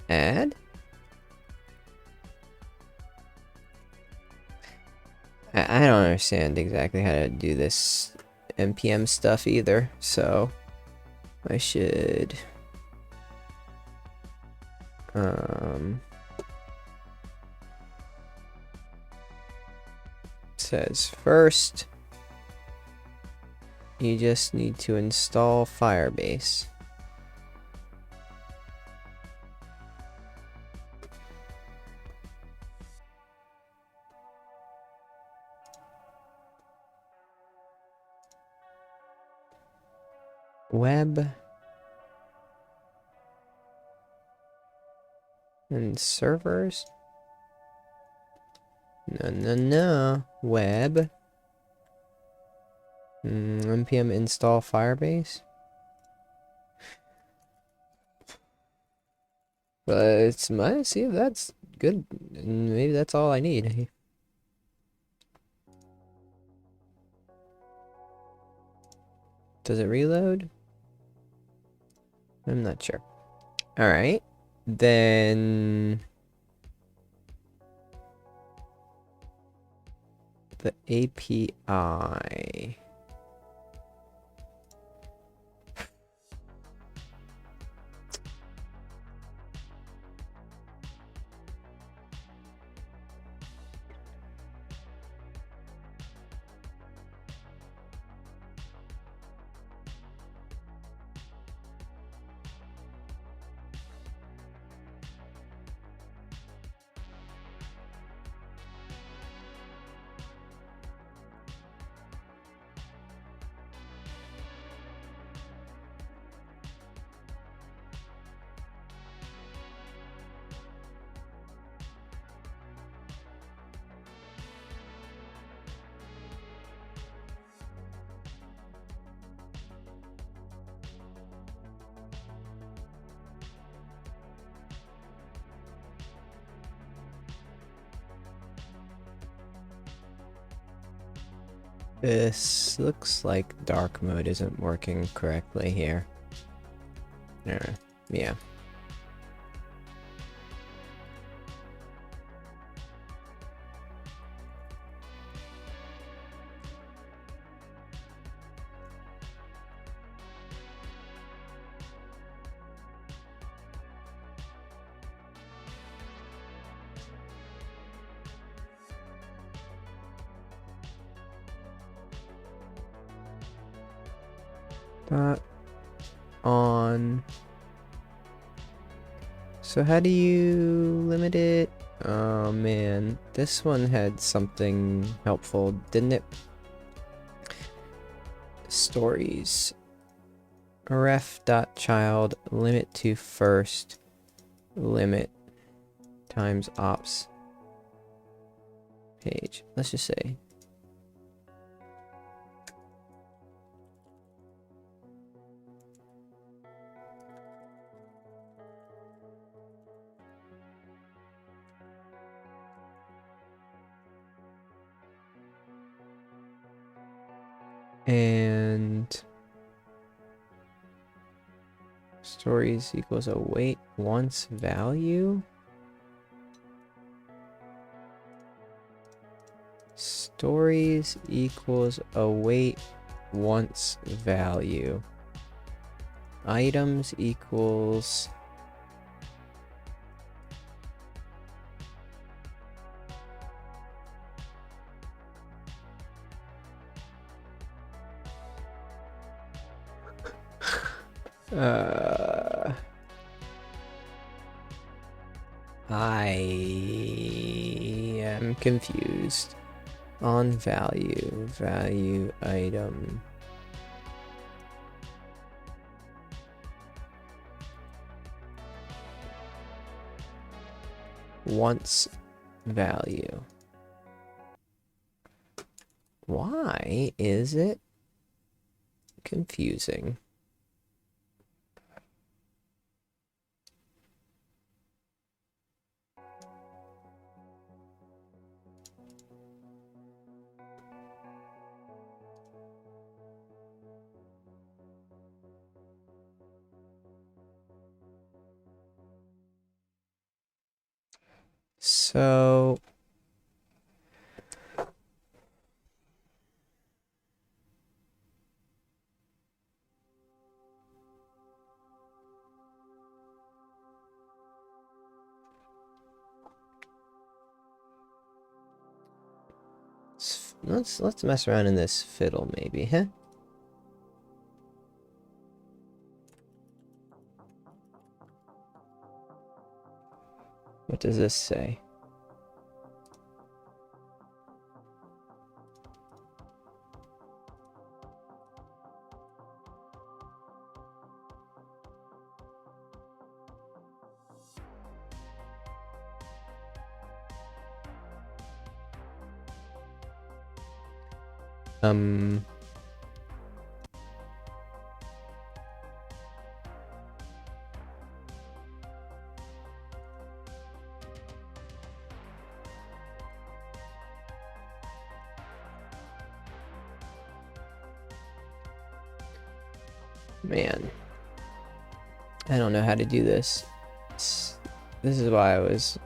Add. I don't understand exactly how to do this npm stuff either, so I should says first you just need to install Firebase. Web and servers. No. Web. npm install Firebase. Let's see if that's good. Maybe that's all I need. Does it reload? I'm not sure. Alright. Then the API. This looks like dark mode isn't working correctly here. Yeah. Dot on. So how do you limit it? Oh man, this one had something helpful, didn't it? Stories. ref.child limit to first limit times ops page. Let's just say and stories equals await once value. Stories equals await once value. Items equals I am confused. On value item. Once value. Why is it confusing? So let's mess around in this fiddle maybe, huh? What does this say? Man, I don't know how to do this. This is why I was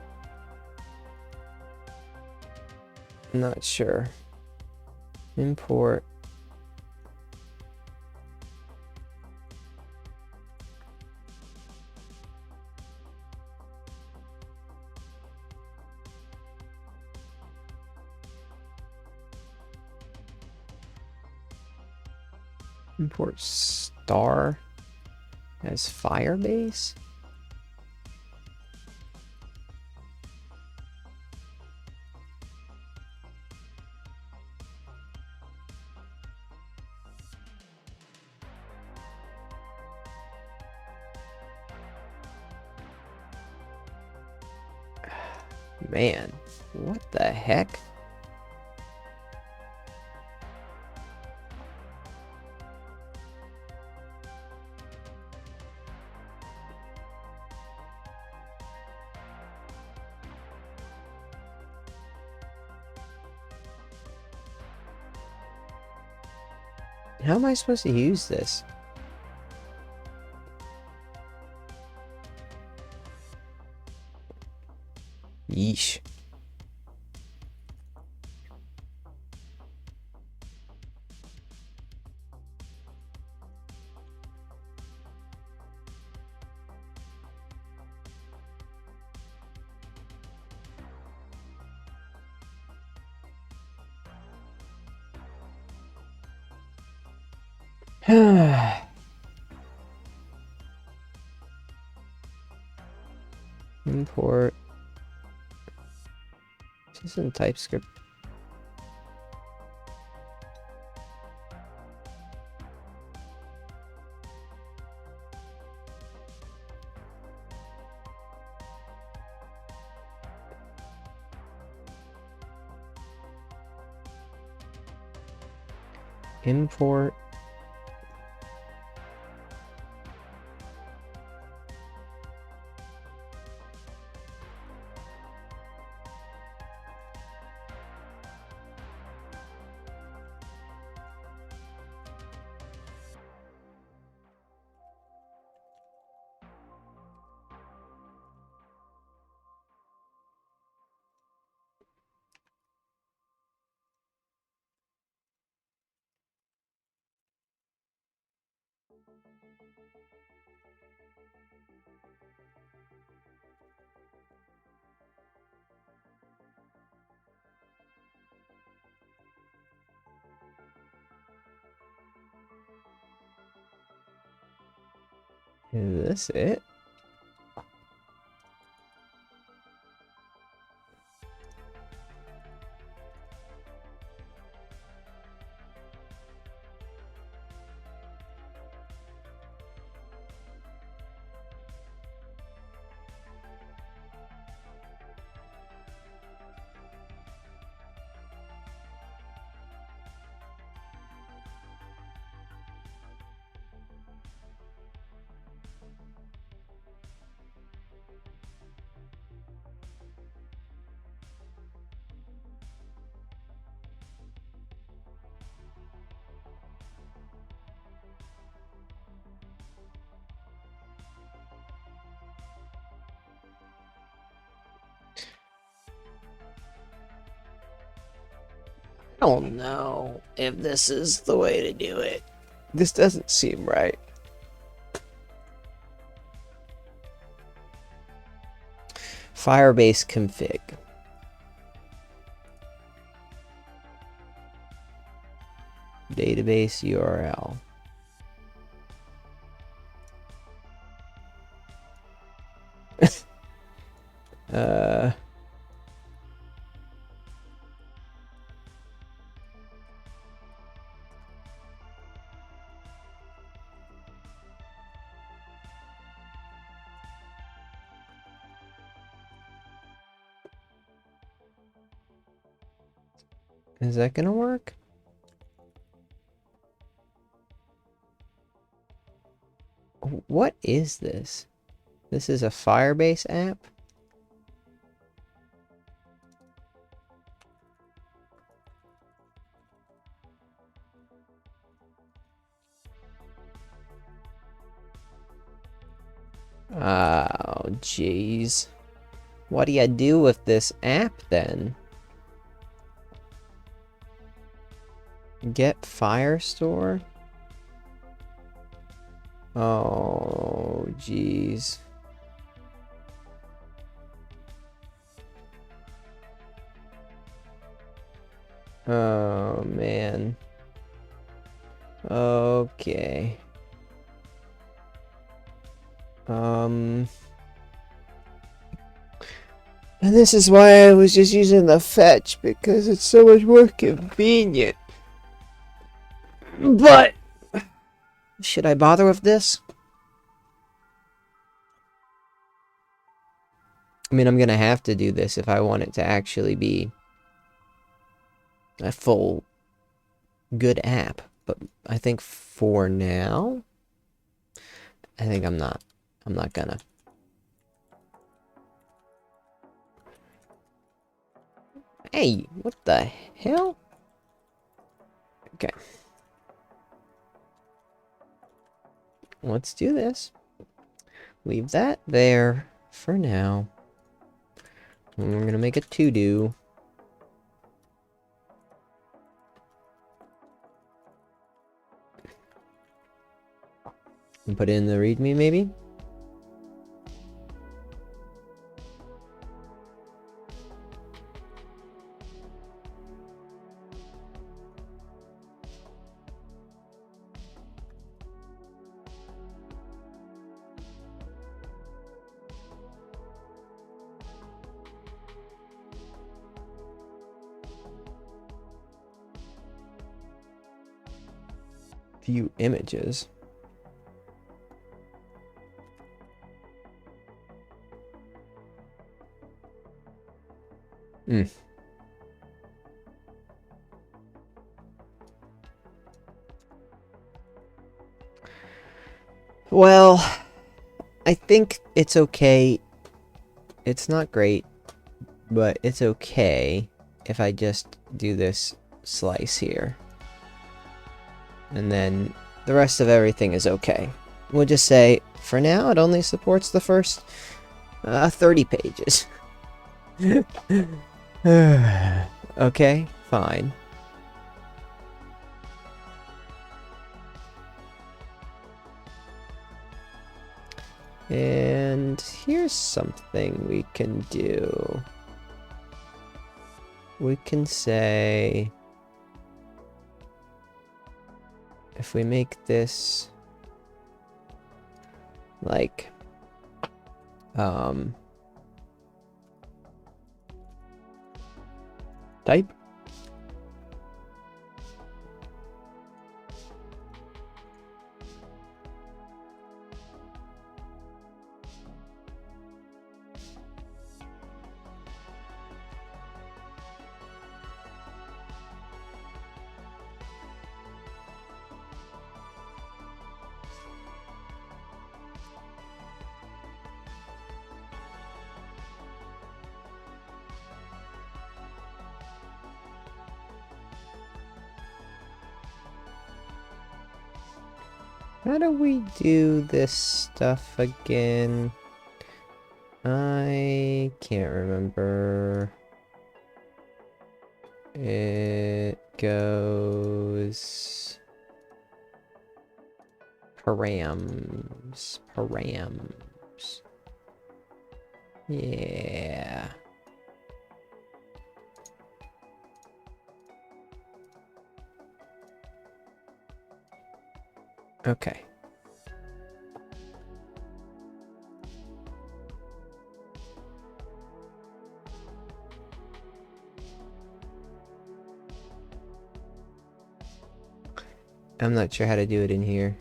not sure. Import. Import star as Firebase. Man, what the heck? How am I supposed to use this? Yeesh. Import. Is this in Typescript? Import. Is this it? I don't know if this is the way to do it. This doesn't seem right. Firebase config. database URL. Is that gonna work? What is this? This is a Firebase app? Oh, jeez. What do you do with this app, then? Get Firestore? Oh, jeez. Oh, man. Okay. And this is why I was just using the fetch, because it's so much more convenient. But should I bother with this? I mean, I'm gonna have to do this if I want it to actually be a full good app. But I think for now, I think I'm not gonna. Hey, what the hell? Okay. Let's do this. Leave that there for now. And we're gonna make a to-do. And put it in the README, maybe? View images. Well, I think it's okay. It's not great, but it's okay if I just do this slice here. And then the rest of everything is okay. We'll just say, for now, it only supports the first 30 pages. Okay, fine. And here's something we can do. We can say, if we make this like type, how do we do this stuff again? I can't remember. It goes params. Yeah. Okay. I'm not sure how to do it in here.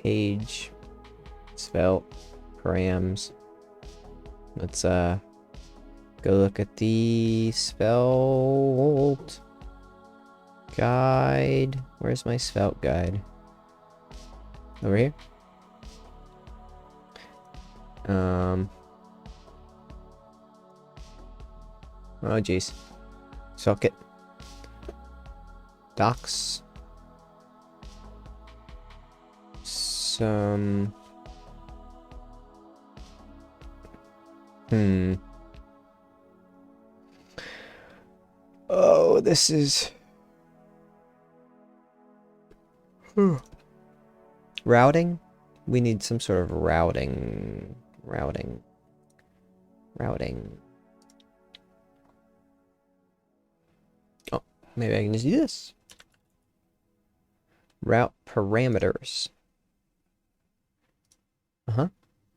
Page, Svelte, params. Let's go look at the Svelte guide. Where's my Svelte guide? Over here? Oh jeez. Socket. Docs. Some... Oh, this is... Routing? We need some sort of routing. Routing. Oh, maybe I can just do this. Route parameters.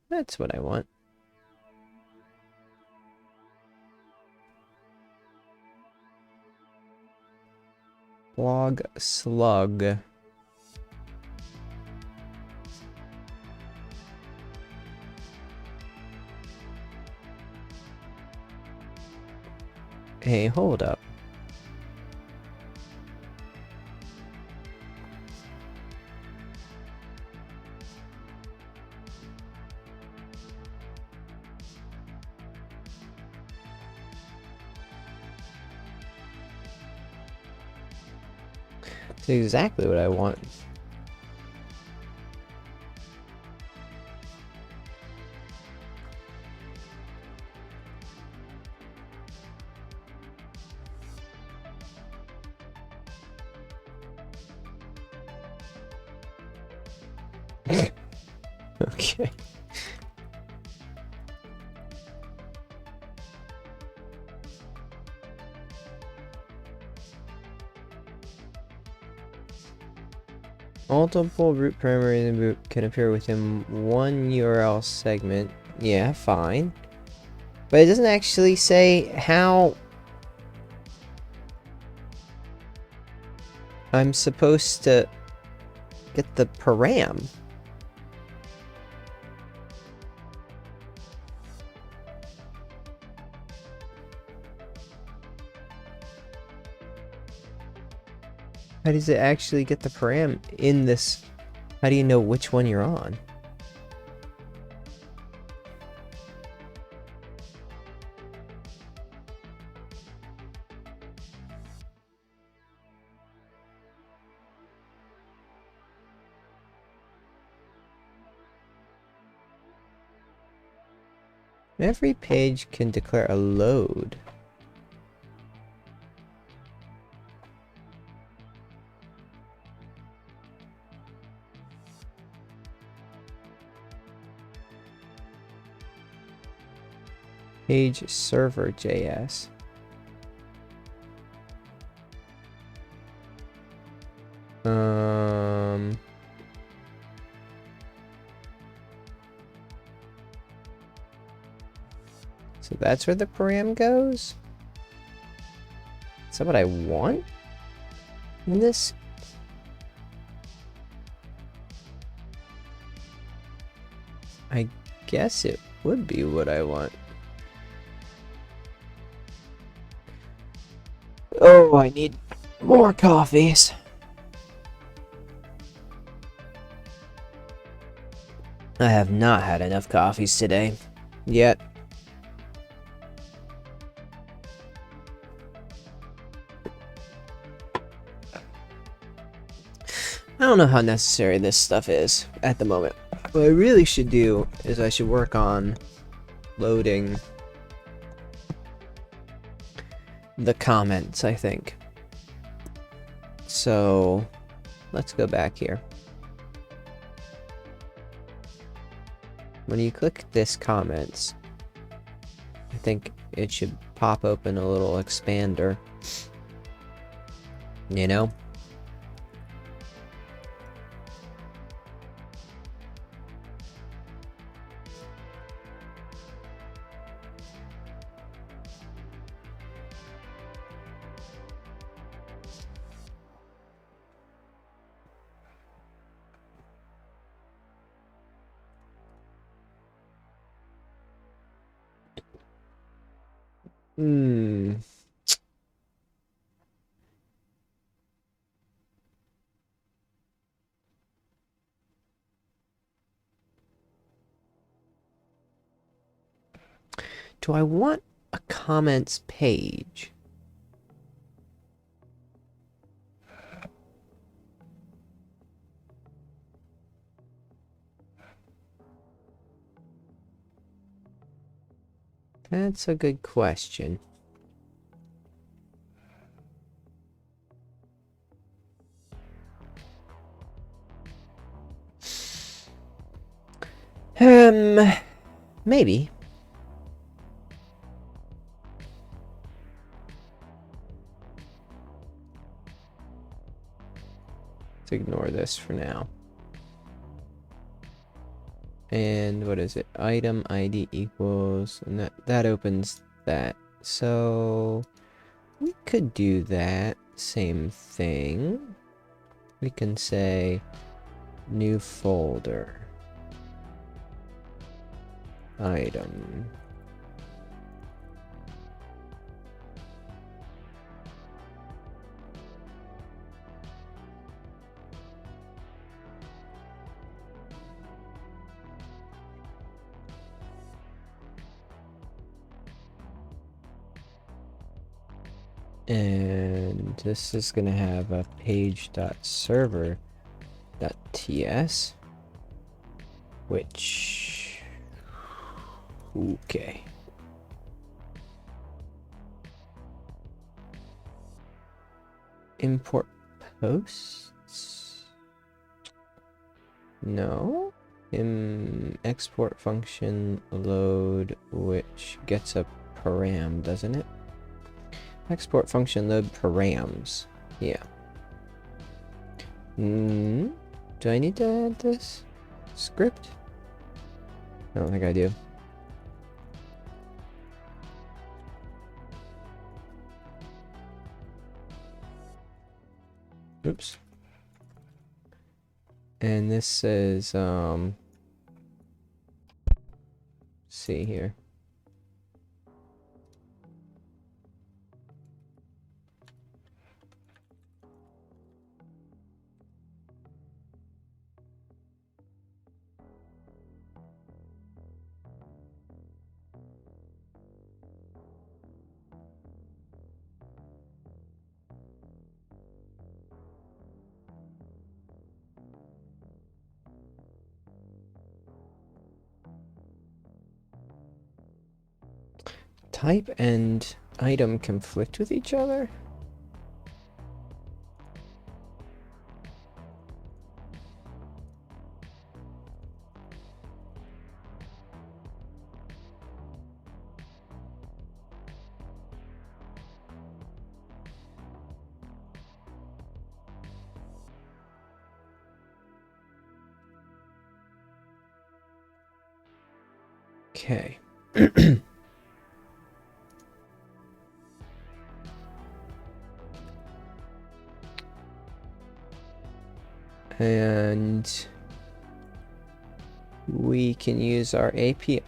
That's what I want. Log slug. Hey, hold up. That's exactly what I want. Okay. Multiple root parameters in root can appear within one URL segment. Yeah, fine. But it doesn't actually say how I'm supposed to get the param. How does it actually get the param in this? How do you know which one you're on? Every page can declare a load. Page server JS. So that's where the param goes? Is that what I want in this? I guess it would be what I want. Oh, I need more coffees. I have not had enough coffees today. Yet. I don't know how necessary this stuff is at the moment. What I really should do is I should work on loading the comments, I think. So let's go back here. When you click this comments, I think it should pop open a little expander. You know? Hmm. Do I want a comments page? That's a good question. Maybe. Let's ignore this for now. And what is it? Item ID equals, and that opens that. So we could do that same thing. We can say new folder. Item. And this is going to have a page.server.ts, which, okay. Import posts? No. Export function load, which gets a param, doesn't it? Export function load params. Yeah. Do I need to add this script? I don't think I do. Oops. And this says, see here. Type and item conflict with each other? Okay. And we can use our API.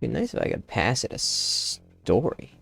Be nice if I could pass it a story.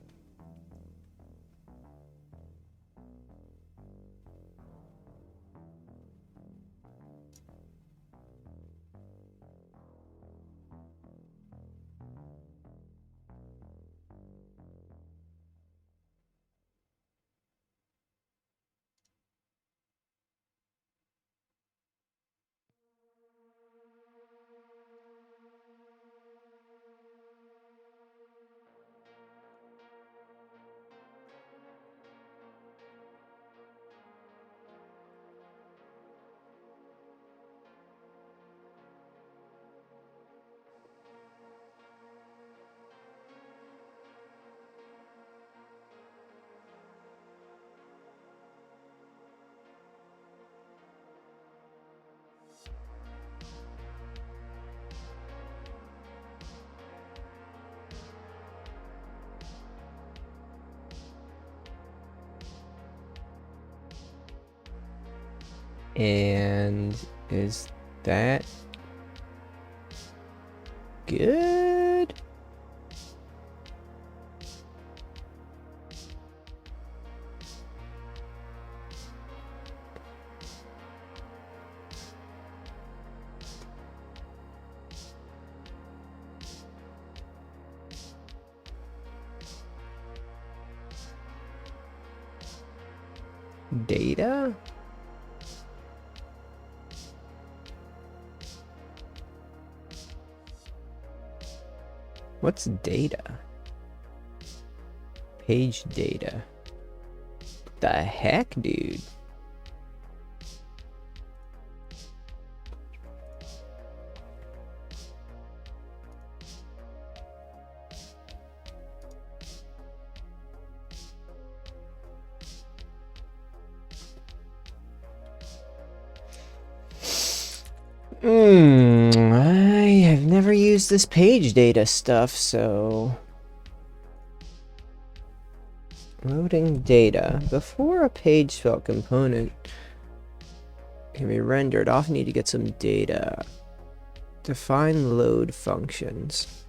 And is that good? Data? What's data? Page data. The heck, dude? I have never used this page data stuff, so... Loading data. Before a page Svelte component can be rendered, often need to get some data. Define load functions.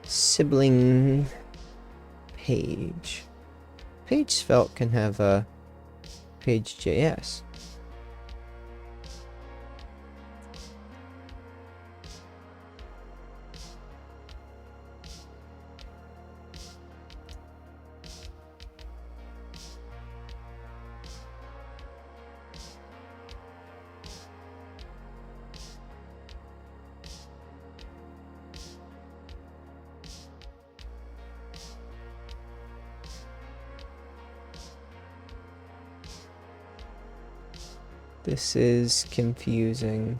Sibling page. Page Svelte can have a page.js. This is confusing.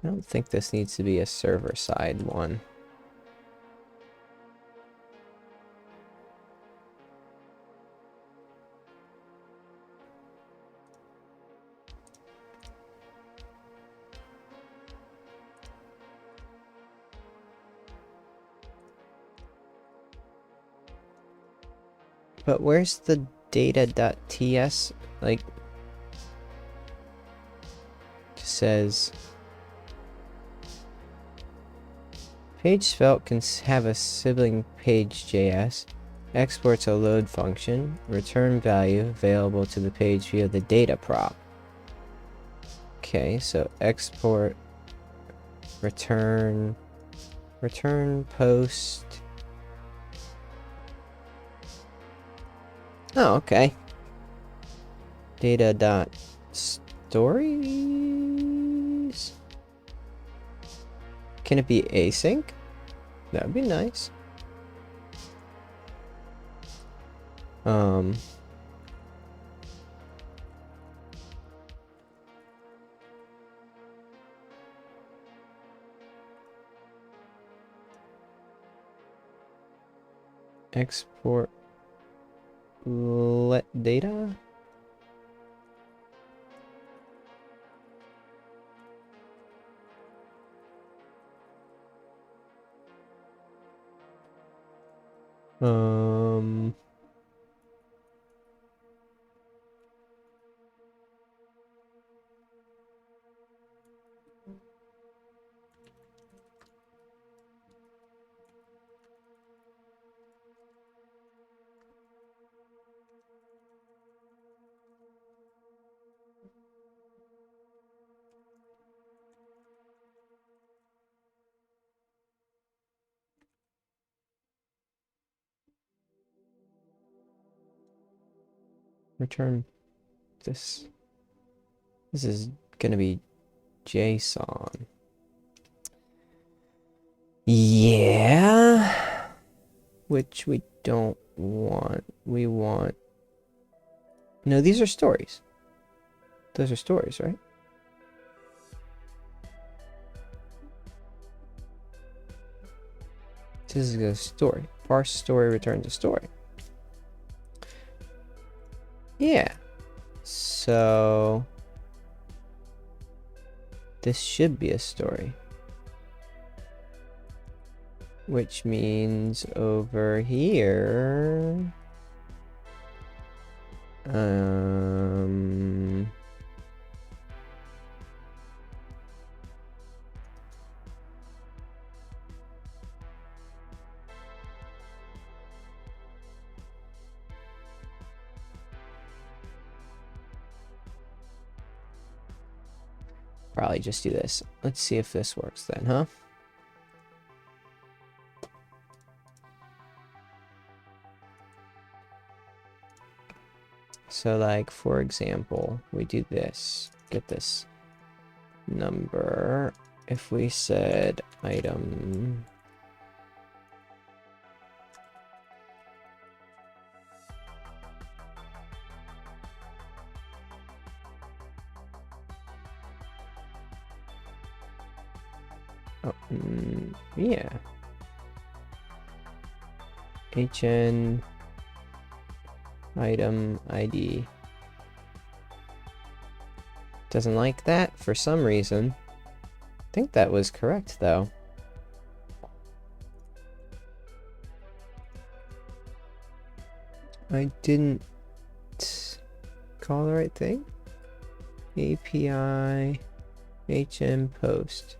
I don't think this needs to be a server-side one. But where's the data.ts? Like, just says page Svelte can have a sibling page.js, exports a load function, return value available to the page via the data prop. Okay, so export, return post. Oh, okay. Data.stories. Can it be async? That would be nice. Export let data. return this. This is gonna be JSON. Yeah. Which we don't want. We want... No, these are stories. Those are stories, right? This is a story. Parse story returns a story. Yeah. So this should be a story. Which means over here... Probably just do this. Let's see if this works then, huh? So like, for example, we do this, get this number. If we said item, oh, yeah, HN item ID. Doesn't like that for some reason. I think that was correct though. I didn't call the right thing. API HN post.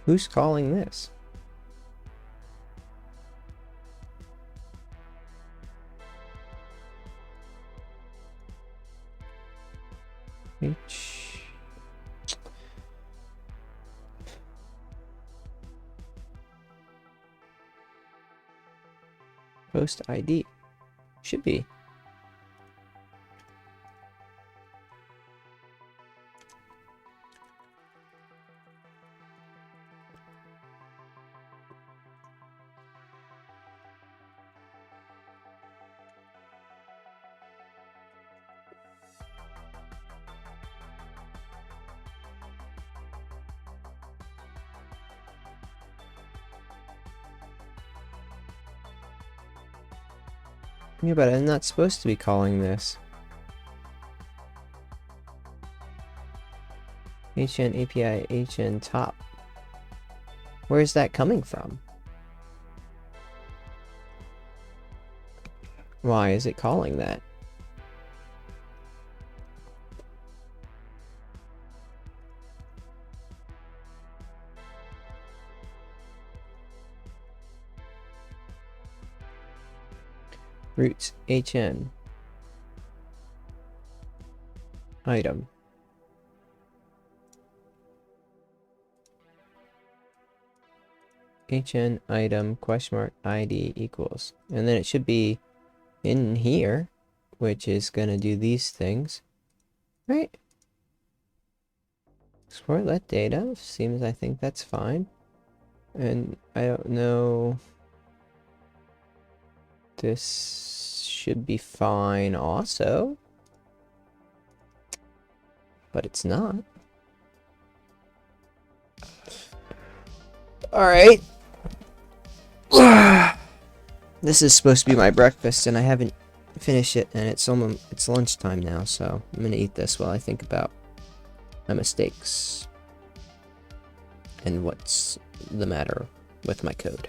Who's calling this? Post ID. Should be. Yeah, but I'm not supposed to be calling this. HN API HN top. Where is that coming from? Why is it calling that? Roots HN item. HN item question mark ID equals. And then it should be in here, which is going to do these things. Right? Export let data. Seems I think that's fine. And I don't know. This should be fine also. But it's not. Alright. This is supposed to be my breakfast and I haven't finished it, and it's lunchtime now, so I'm gonna eat this while I think about my mistakes and what's the matter with my code.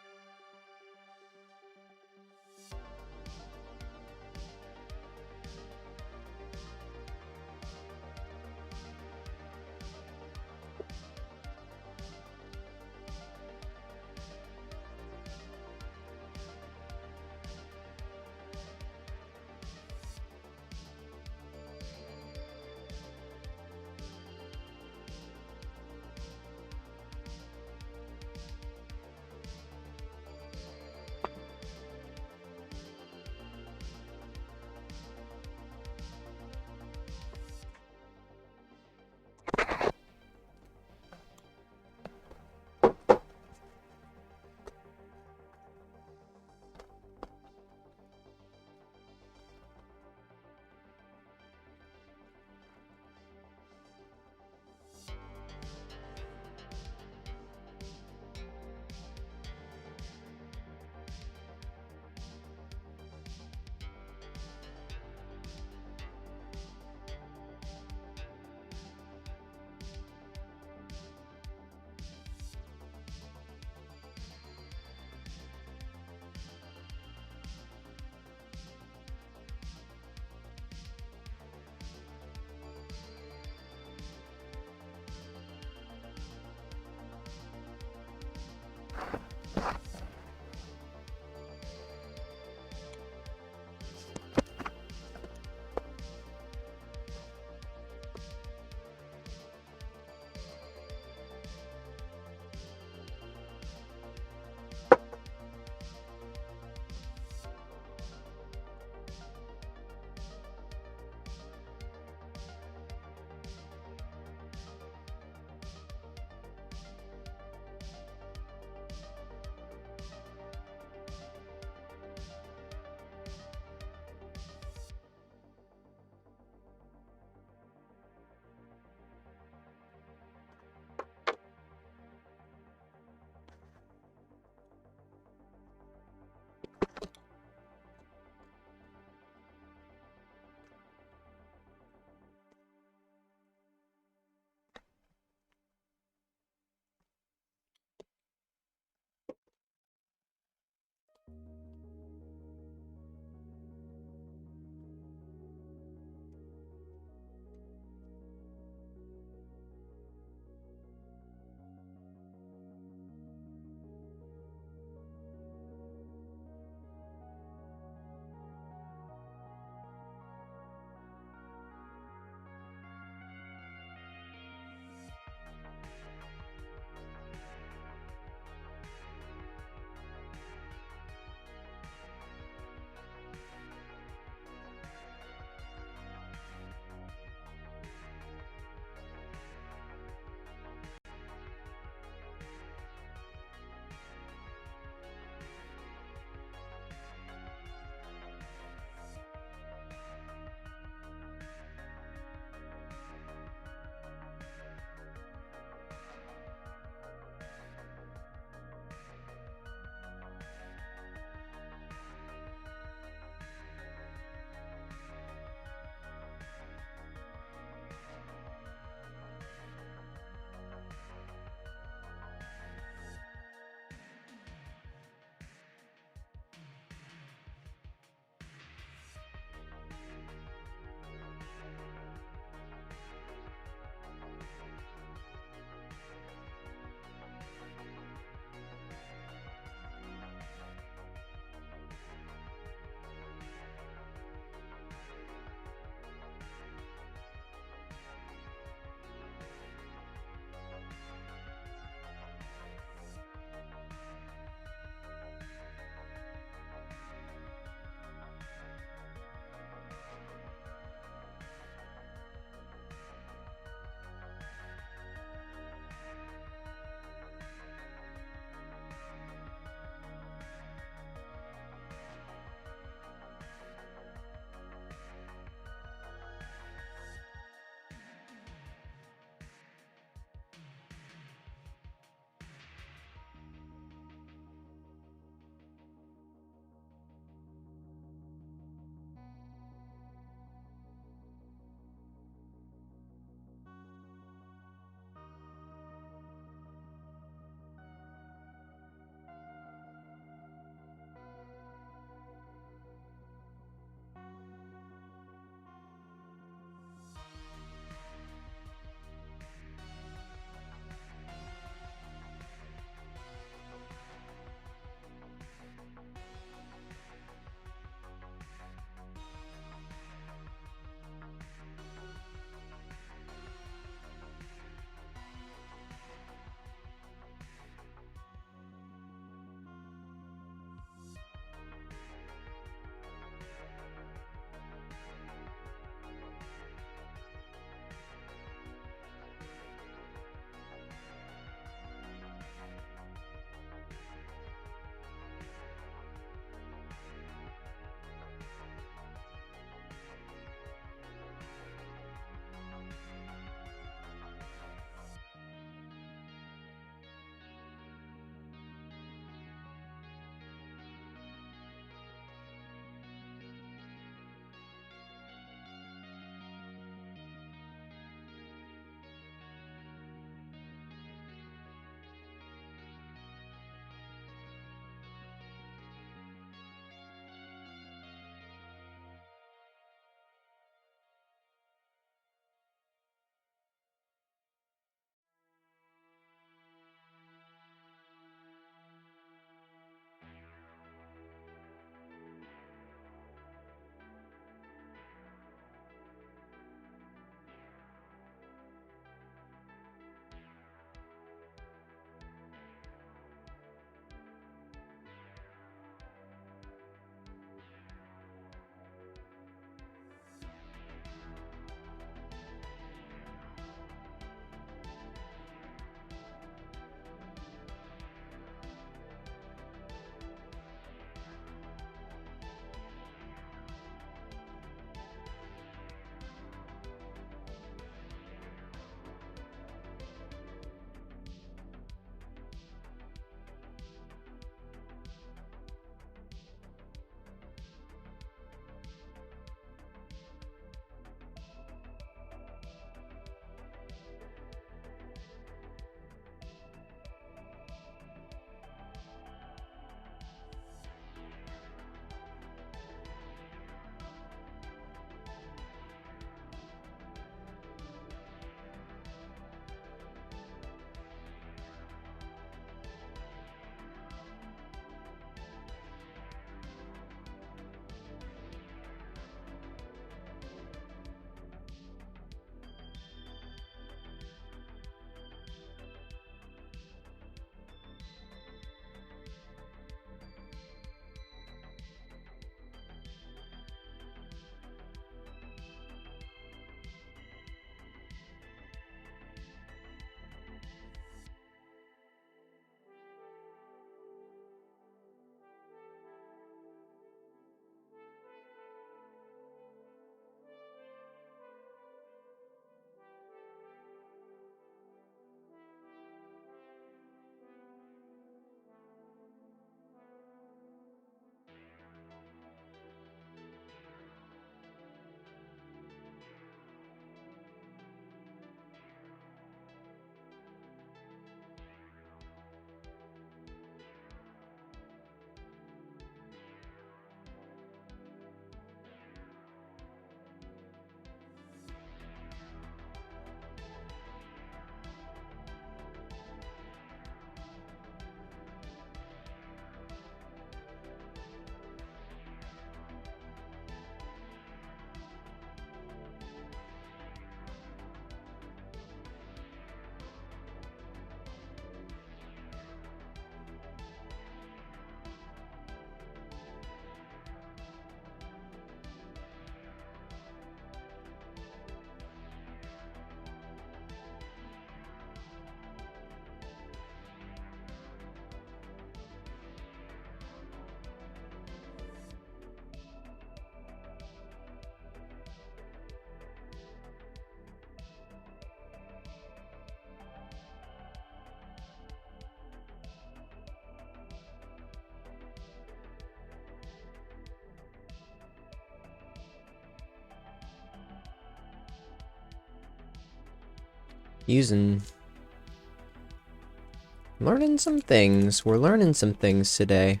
learning some things. We're learning some things today.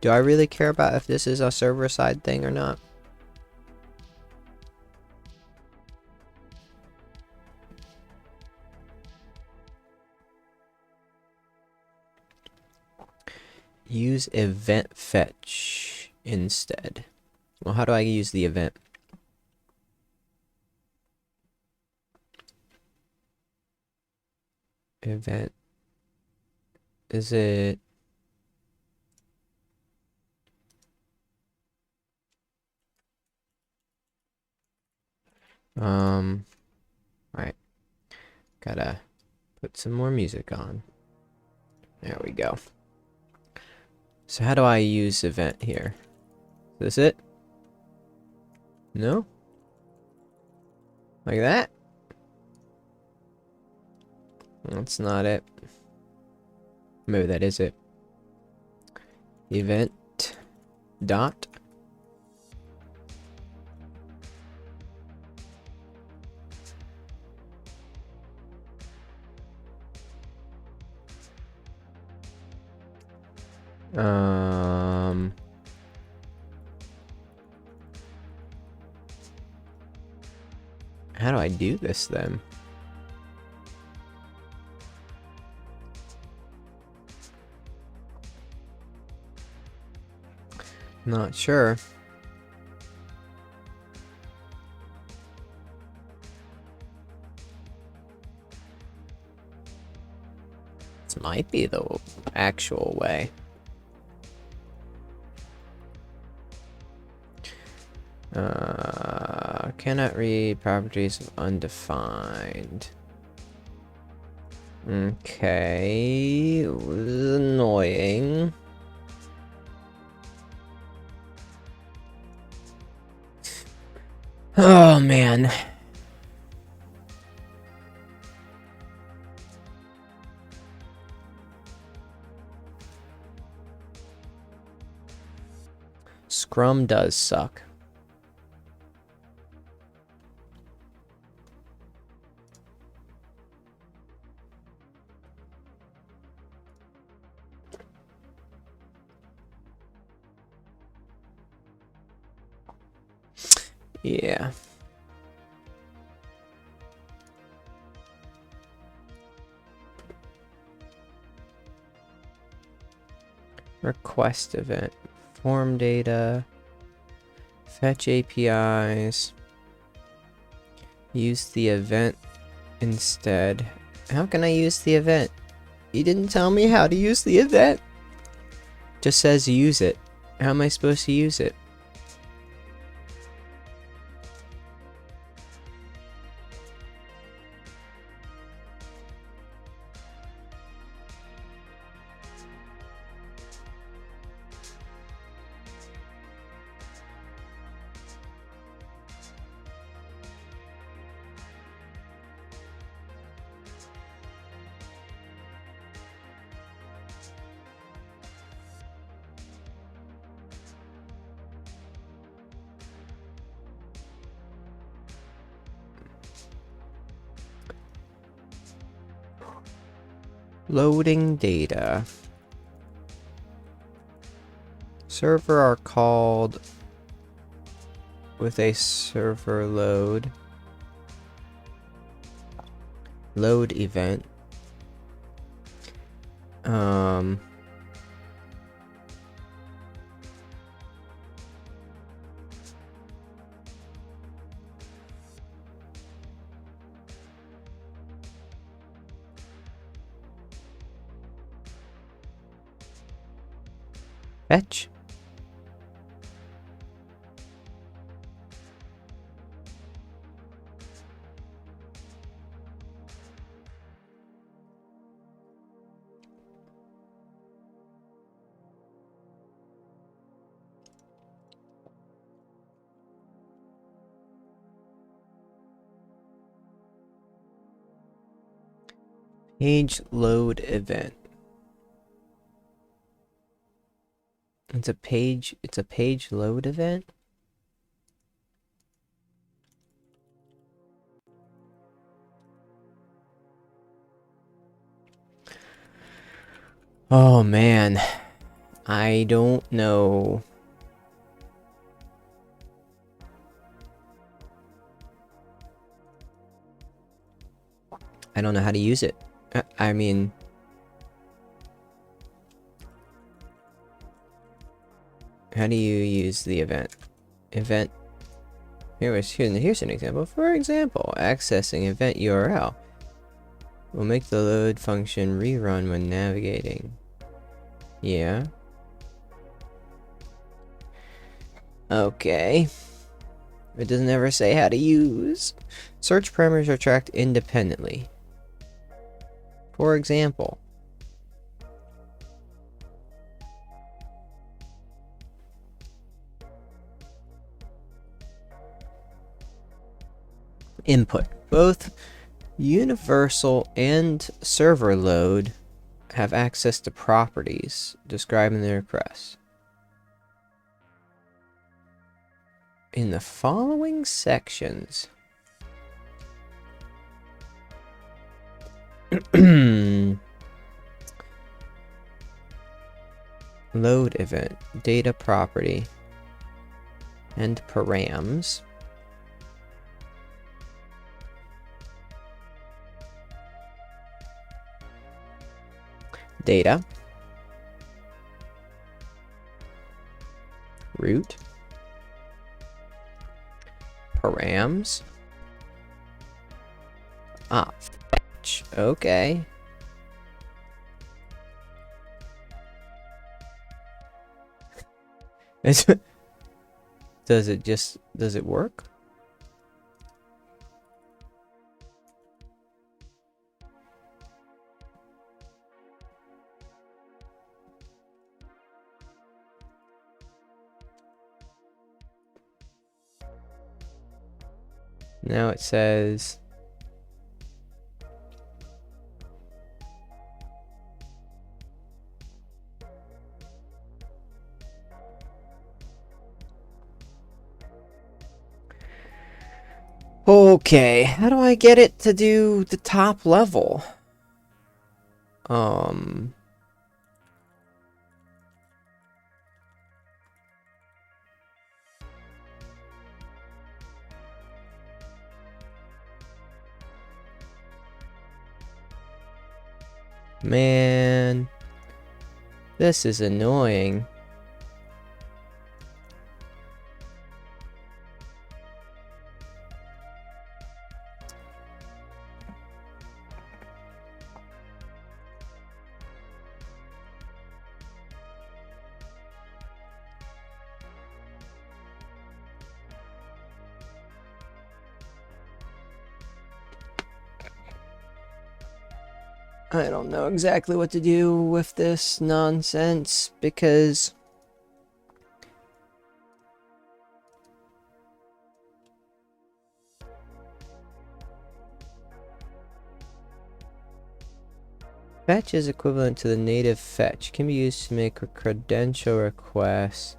Do I really care about if this is a server-side thing or not? Use event fetch instead. Well, how do I use the event? Event. Is it... Alright. Gotta put some more music on. There we go. So how do I use event here? Is this it? No? Like that? That's not it. Maybe that is it. Event dot how do I do this then? Not sure. This might be the actual way. Cannot read properties of undefined. Okay, it was annoying. Oh man. Scrum does suck. Yeah. Request event. Form data. Fetch APIs. Use the event instead. How can I use the event? You didn't tell me how to use the event. Just says use it. How am I supposed to use it? Loading data. Server are called with a server load. Load event. Fetch. Page load event. It's a page load event. Oh man, I don't know. I don't know how to use it. I mean, how do you use the event? Event. Here's an example. For example, accessing event URL will make the load function rerun when navigating. Yeah. Okay. It doesn't ever say how to use. Search parameters are tracked independently. For example, input. Both universal and server load have access to properties describing the request. In the following sections, load event, data property, and params. Data, root, params, fetch, okay. Does it work? Now it says okay, how do I get it to do the top level? Man, this is annoying. I don't know exactly what to do with this nonsense because fetch is equivalent to the native fetch. Can be used to make a credential request.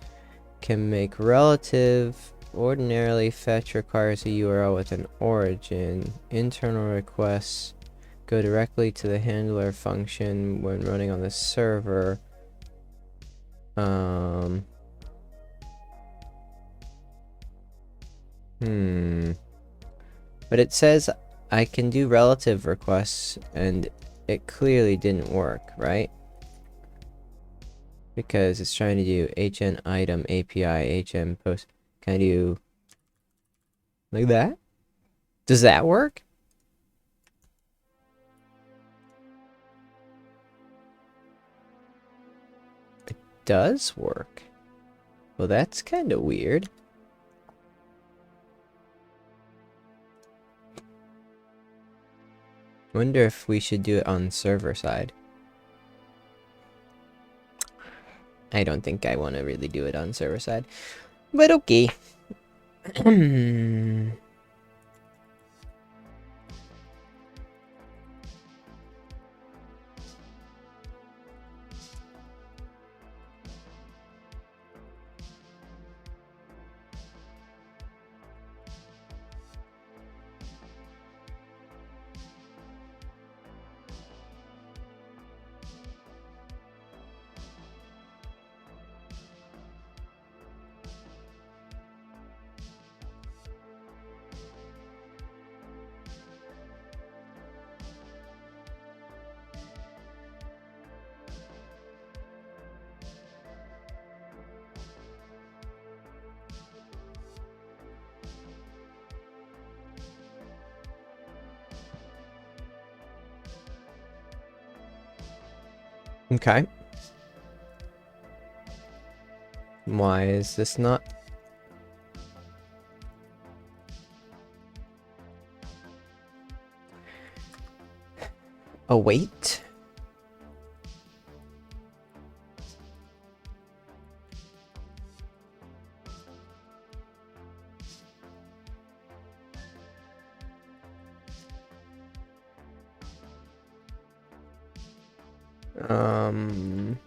Can make relative. Ordinarily, fetch requires a URL with an origin. Internal requests go directly to the handler function when running on the server. But it says I can do relative requests, and it clearly didn't work, right? Because it's trying to do HN item API HN post. Can I do like that? Does that work? It does work. Well, that's kind of weird. Wonder if we should do it on server side. I don't think I want to really do it on server side, but okay. Okay. Why is this not? Await. Um.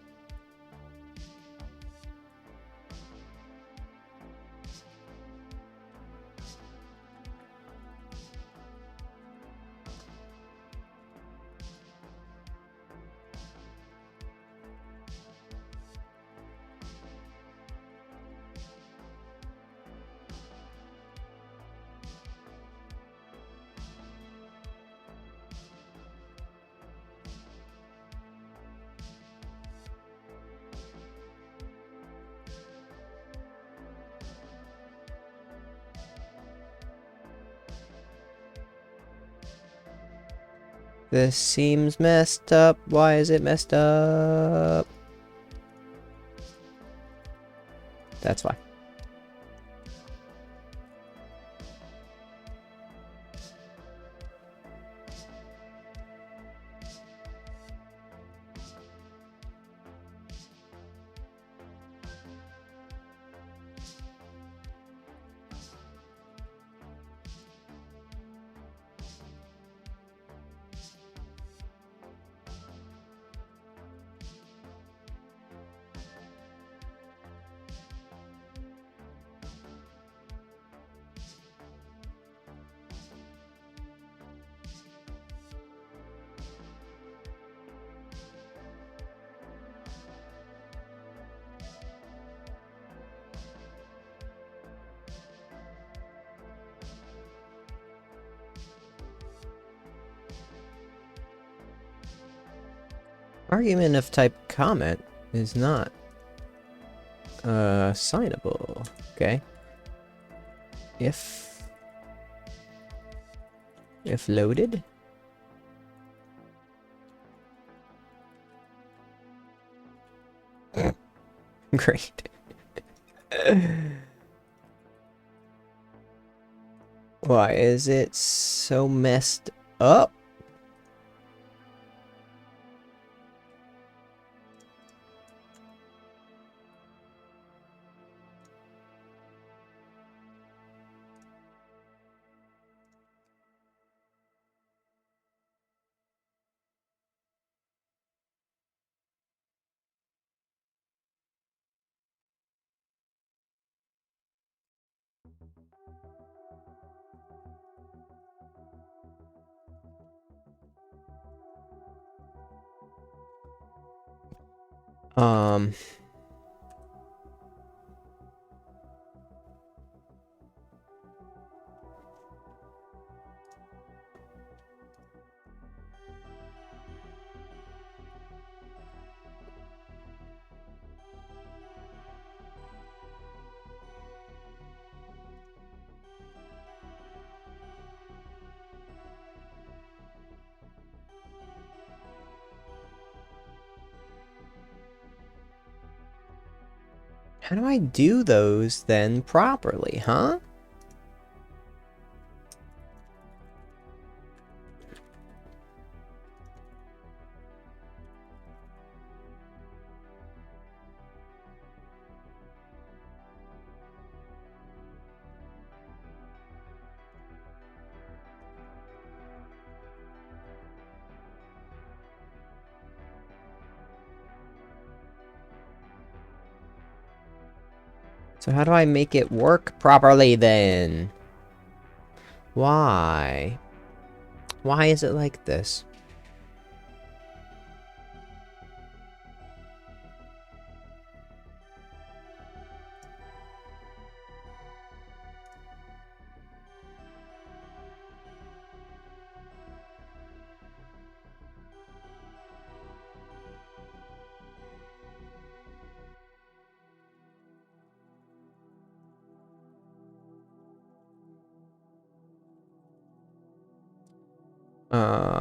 This seems messed up. Why is it messed up? That's why. Argument of type comment is not signable. Okay. If loaded. Great. Why is it so messed up? Um. How do I do those then properly, huh? So how do I make it work properly then? Why? Why is it like this? Uh...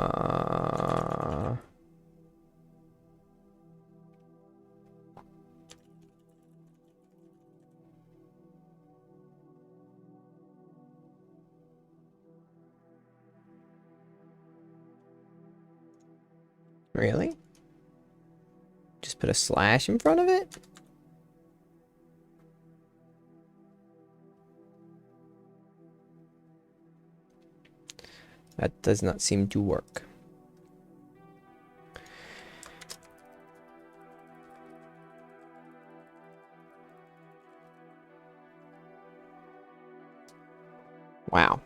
Really? Just put a slash in front of it? That does not seem to work. Wow.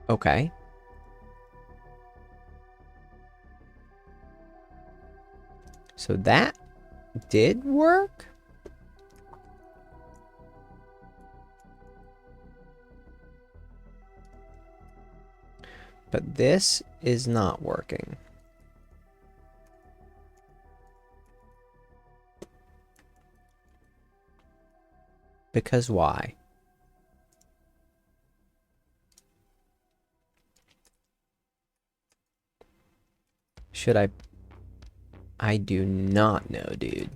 Okay. So that did work? But this is not working. Because why? Should I do not know, dude.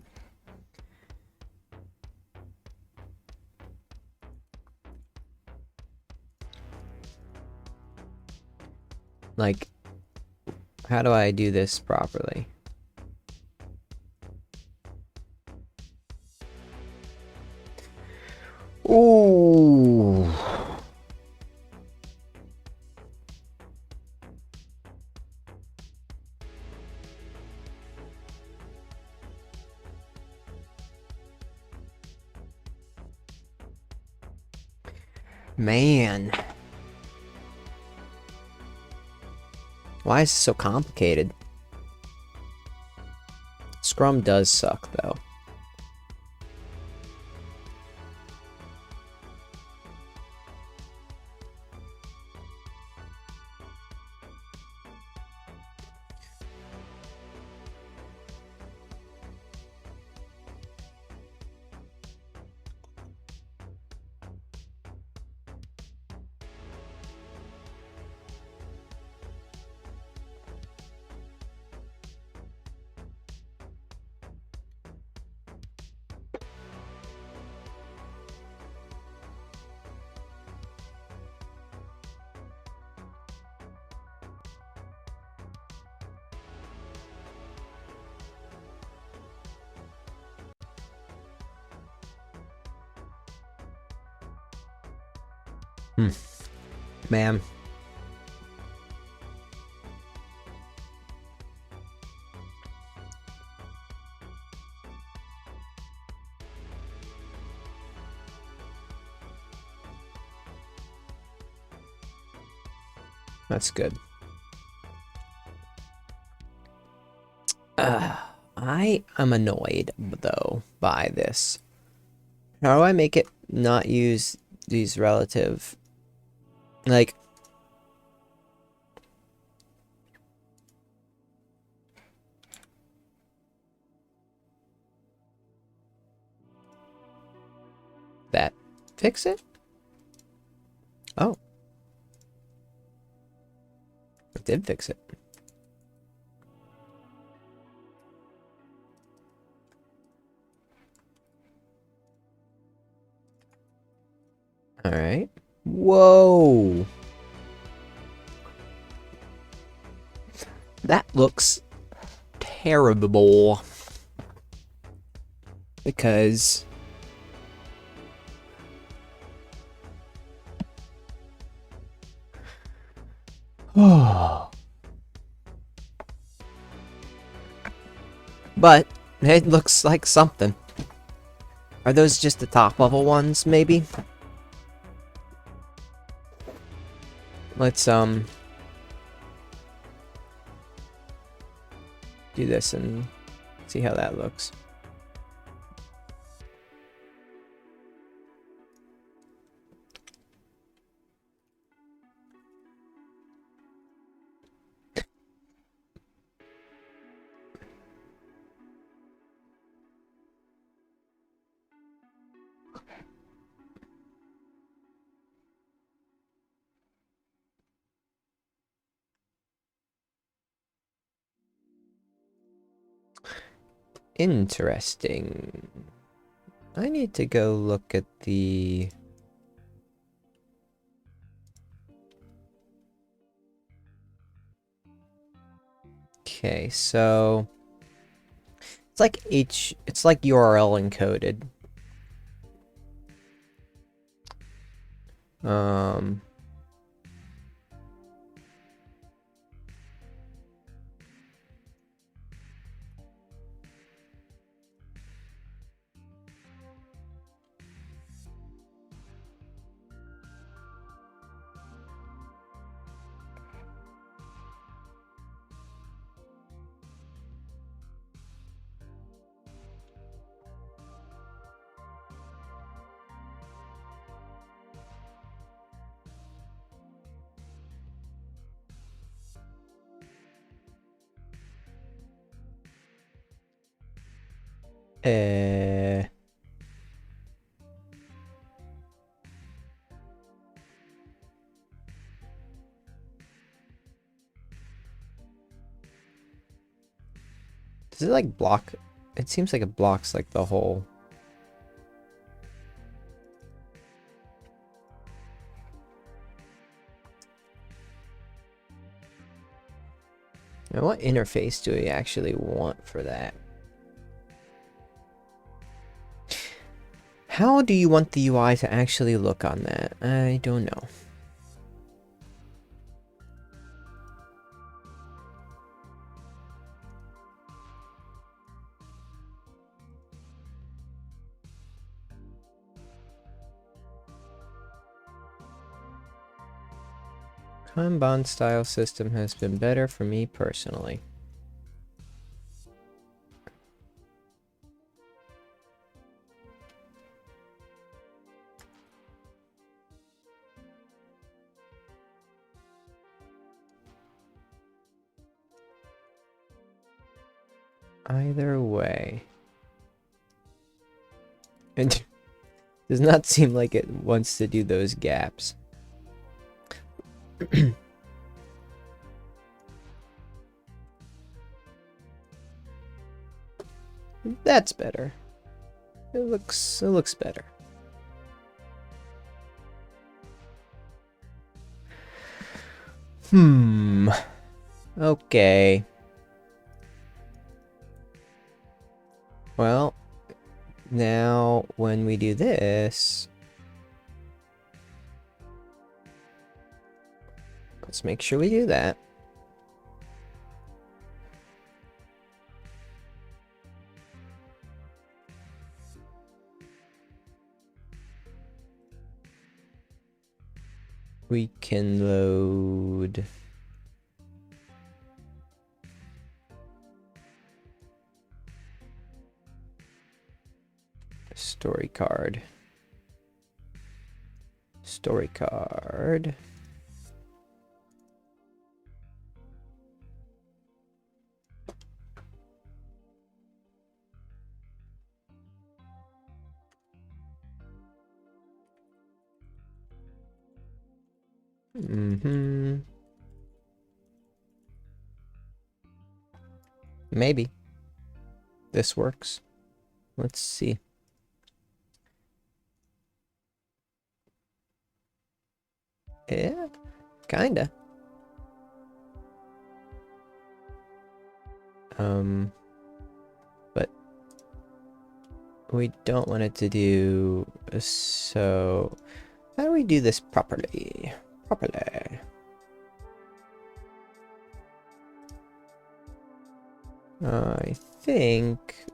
Like, how do I do this properly? Ooh. Man. Why is it so complicated? Scrum does suck, though. Man. That's good. I am annoyed, though, by this. How do I make it not use these relative... Like... That fix it? Oh. It did fix it. Alright. Whoa! That looks terrible. Because... Oh. But it looks like something. Are those just the top level ones, maybe? Let's do this and see how that looks. Interesting. I need to go look at the... Okay, so it's like URL encoded. Um uh does it like block? It seems like it blocks like the whole... Now, what interface do we actually want for that? How do you want the UI to actually look on that? I don't know. Kanban style system has been better for me personally. Either way. It does not seem like it wants to do those gaps. That's better. It looks better. Okay. Well, now when we do this, let's make sure we do that. We can load story card. Story card. Maybe this works. Let's see. Yeah, kinda. But we don't want it to do so. How do we do this properly? I think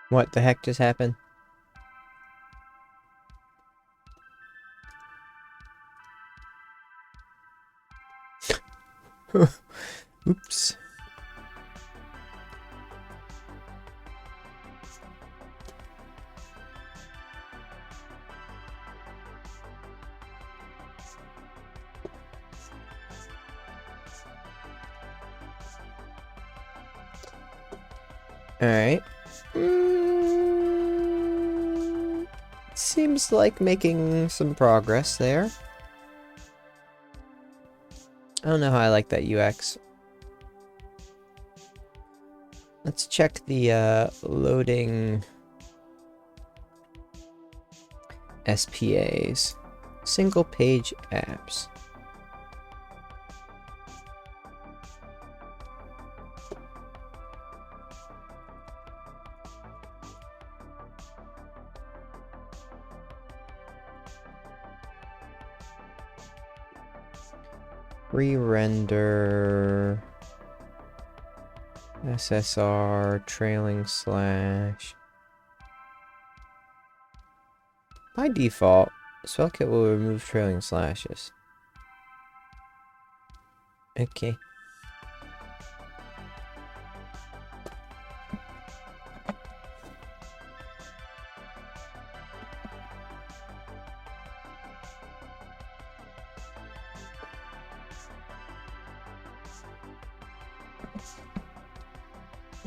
what the heck just happened? Oops. Alright. Seems like making some progress there. I don't know how I like that UX. Let's check the loading SPAs. Single page apps. Re-render SSR trailing slash. By default, Svelte will remove trailing slashes. Okay.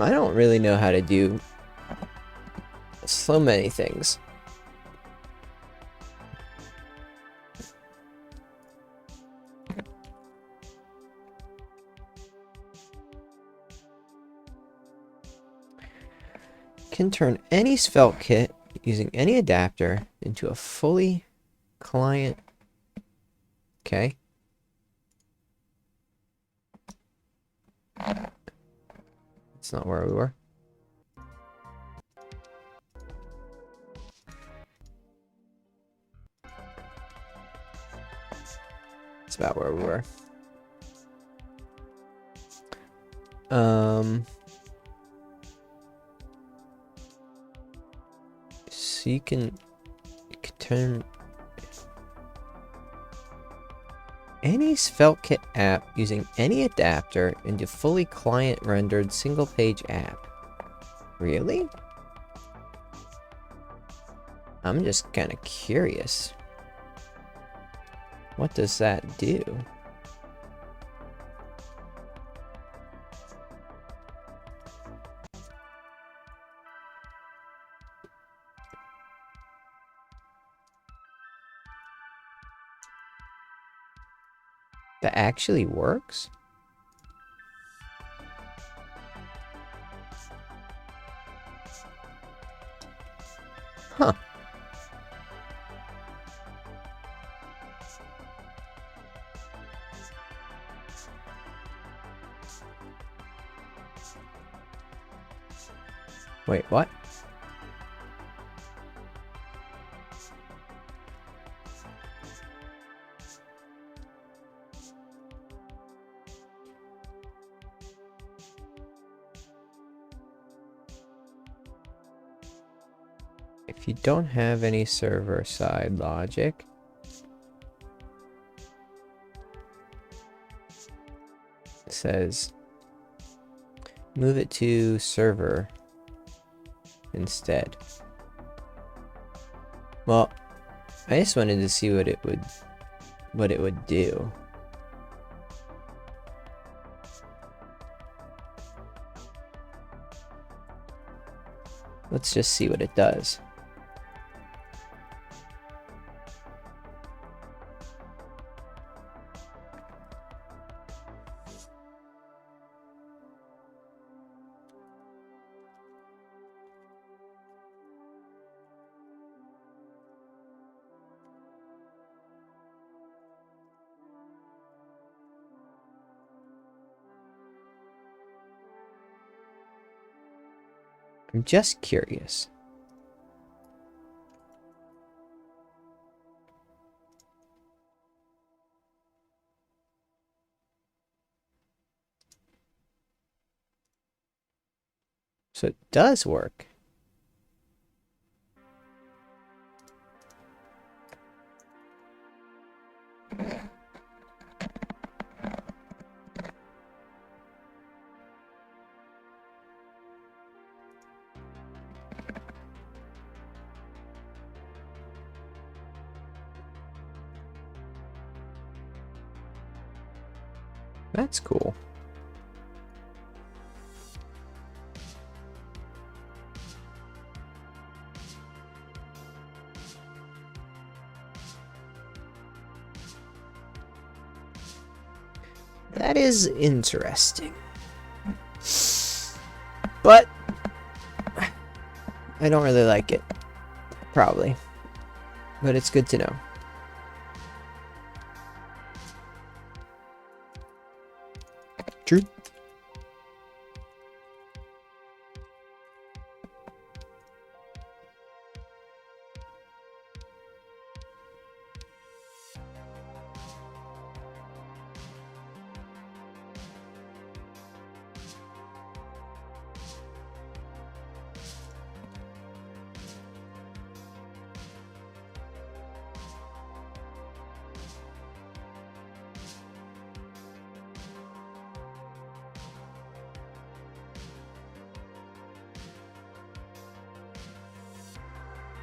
I don't really know how to do so many things. Can turn any Svelte kit using any adapter into a fully client. Okay. That's not where we were. It's about where we were. So you can turn any Svelte kit app using any adapter into fully client rendered single page app. Really? I'm just kind of curious. What does that do? That actually works? Huh. Wait, what? If you don't have any server-side logic, it says move it to server instead. Well, I just wanted to see what it would do. Let's just see what it does. I'm just curious. So it does work. That's cool. That is interesting. But I don't really like it. Probably. But it's good to know. True.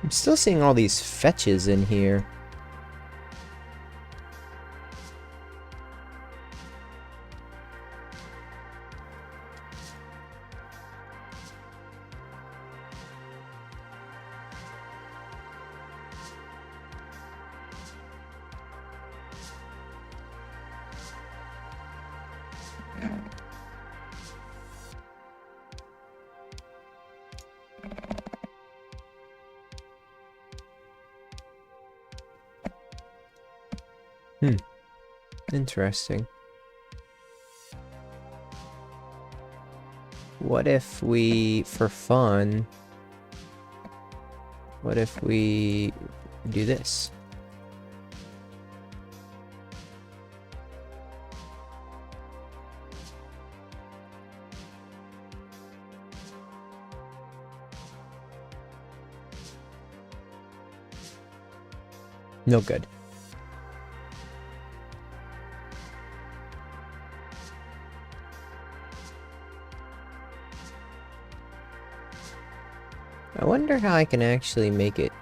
I'm still seeing all these fetches in here. Interesting. What if we, for fun, what if we do this? No good. I wonder how I can actually make it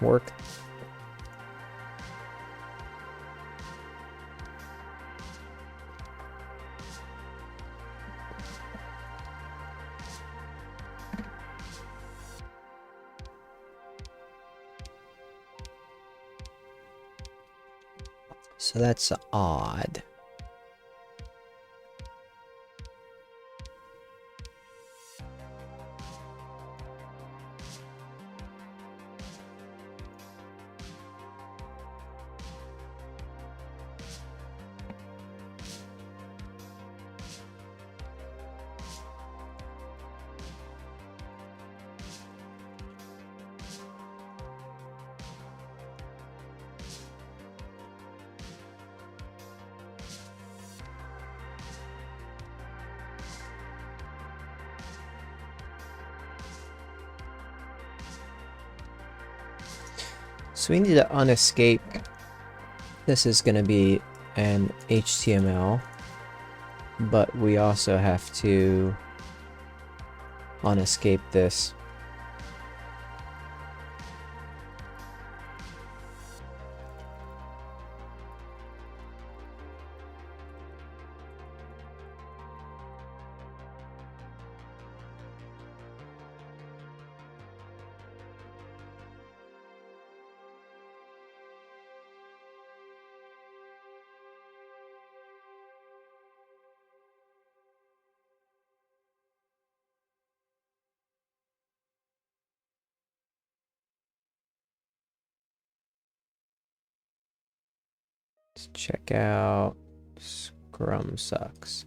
work. So that's odd. So we need to unescape. This is going to be an HTML, but we also have to unescape this. Let's check out Scrum Sucks.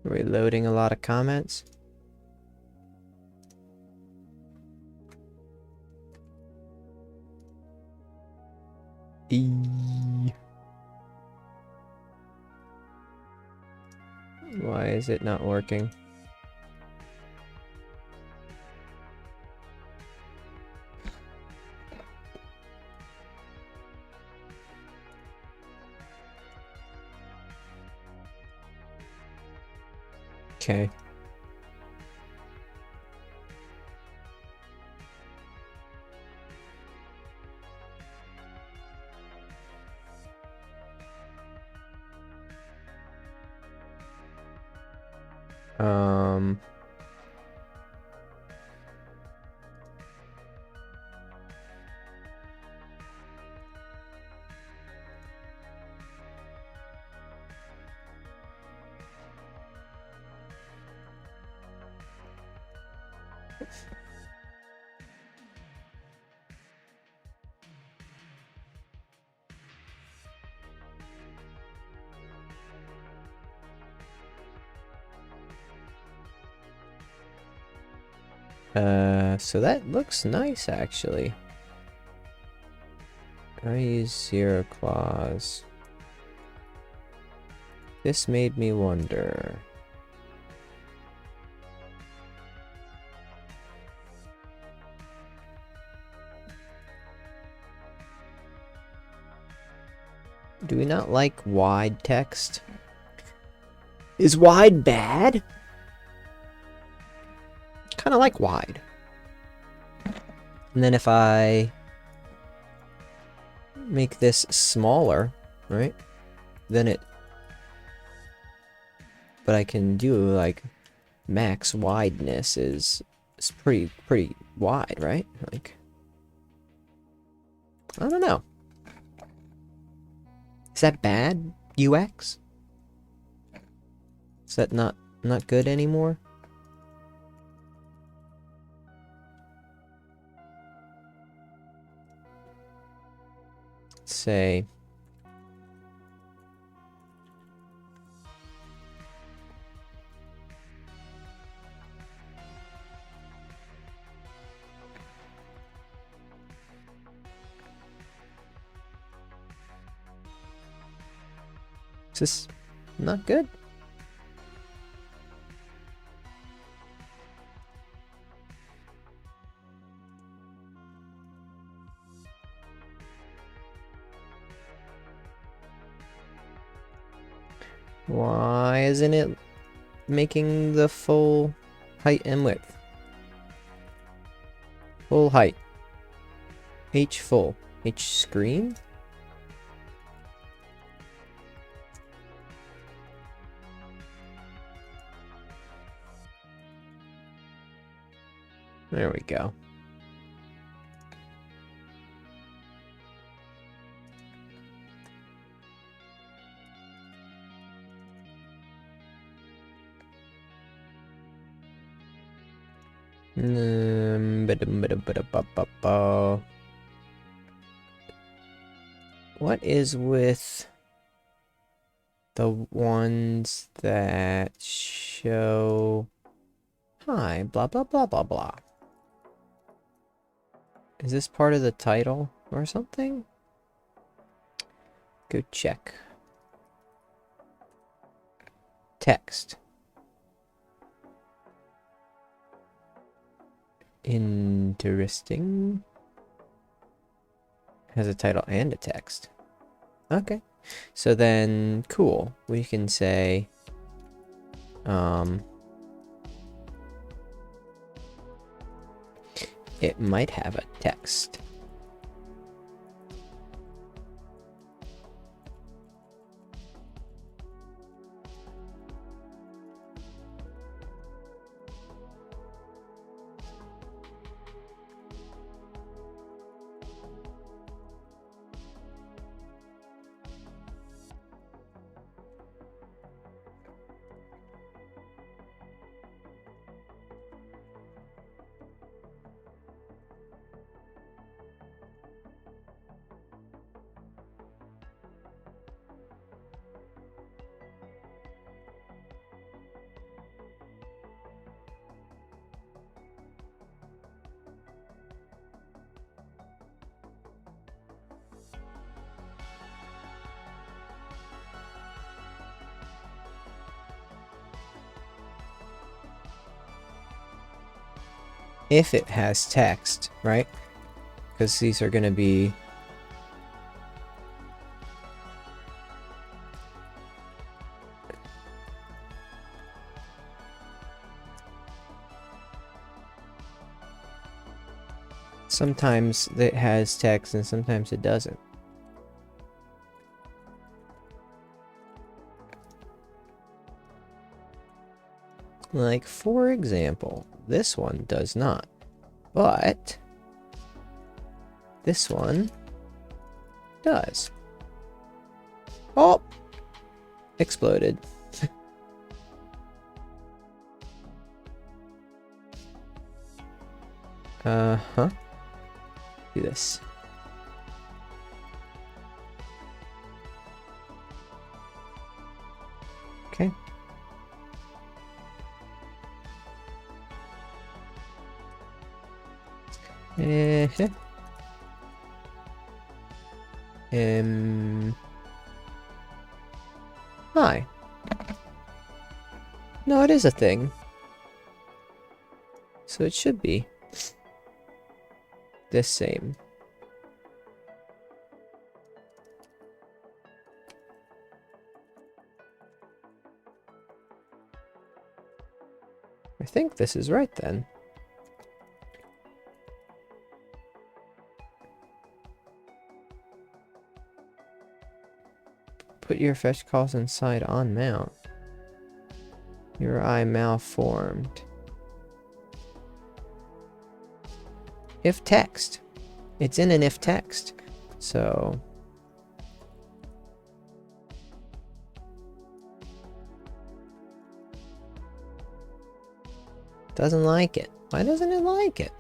Are we loading a lot of comments? Why is it not working? Okay. So that looks nice, actually. I use zero clause. This made me wonder. Do we not like wide text? Is wide bad? Kind of like wide. And then if I make this smaller, right? Then it... But I can do, like, max wideness is pretty wide, right? Like, I don't know. Is that bad, UX? Is that not good anymore? Let's say is this not good? Why isn't it making the full height and width? Full height. H full. H screen? There we go. What is with the ones that show hi, blah blah blah blah blah? Is this part of the title or something? Go check. Text. Interesting. Has a title and a text. Okay. So then, cool. We can say, it might have a text. If it has text, right? Because these are going to be sometimes it has text and sometimes it doesn't. Like, for example, this one does not, but this one does. Oh! Exploded. Uh-huh. Do this. Okay. Uh-huh. Hi. No, it is a thing. So it should be this same. I think this is right then. Put your fetch calls inside on mount. URI malformed. If text. It's in an if text. So doesn't like it. Why doesn't it like it?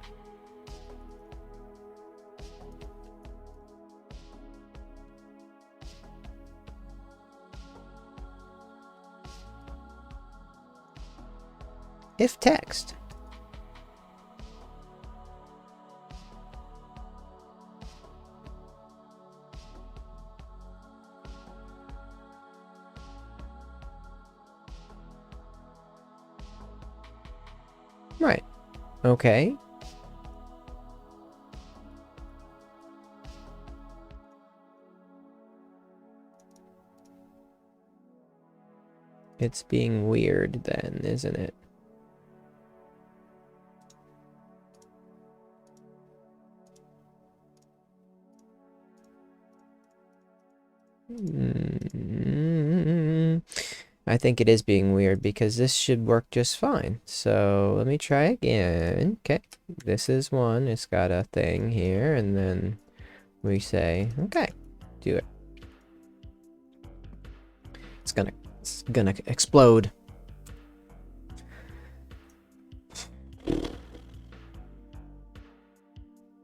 If text. Right. Okay. It's being weird then, isn't it? I think it is being weird because this should work just fine. So let me try again. Okay, this is one. It's got a thing here, and then we say, okay, do it. It's gonna explode.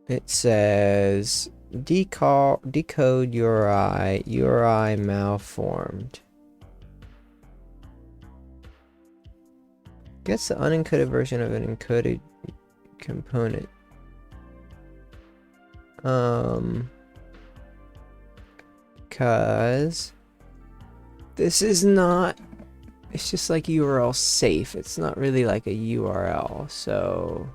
It says decode URI malformed. Gets the unencoded version of an encoded component. Because this is not, it's just like URL safe. It's not really like a URL, so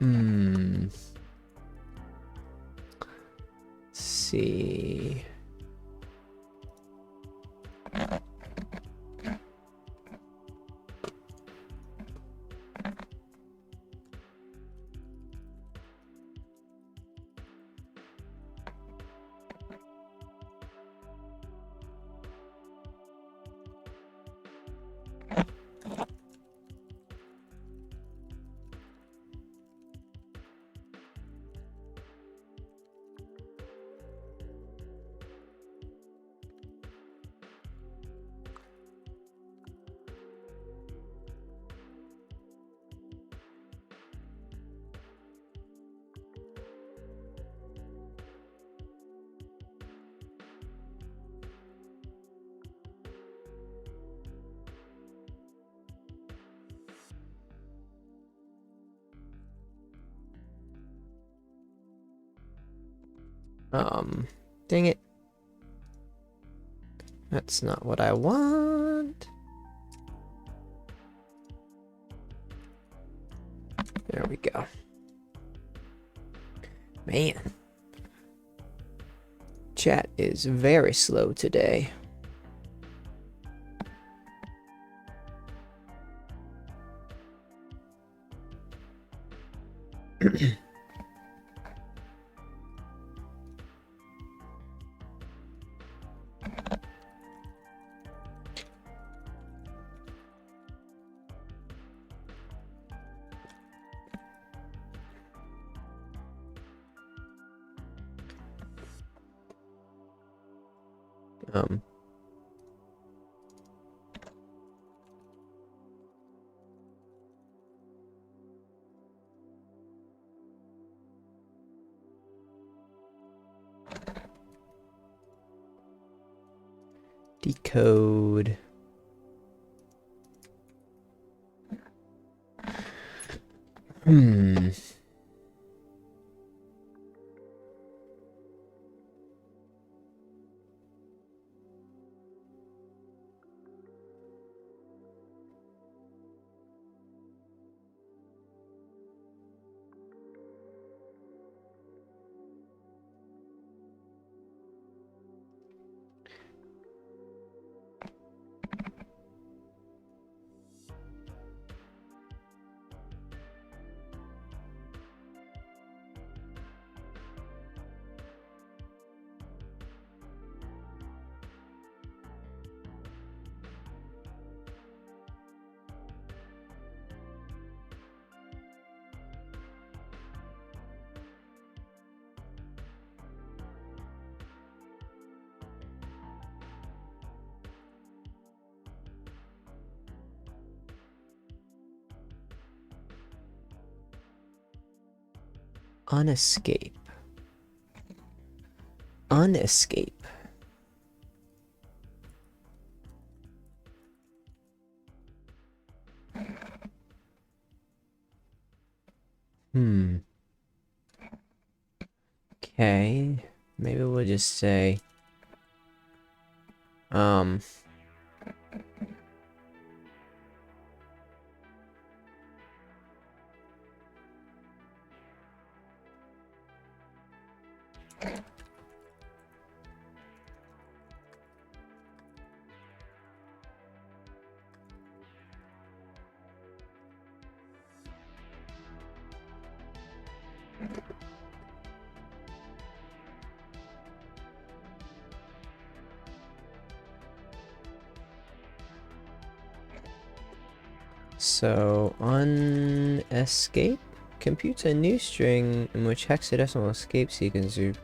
let's see. Dang it. That's not what I want. There we go. Man. Chat is very slow today. Decode. Unescape. Unescape. Okay. Maybe we'll just say so unescape computes a new string in which hexadecimal escape sequence is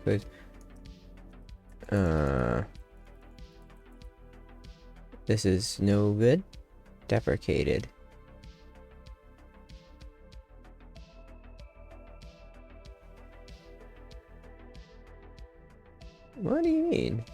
this is no good. Deprecated. What do you mean?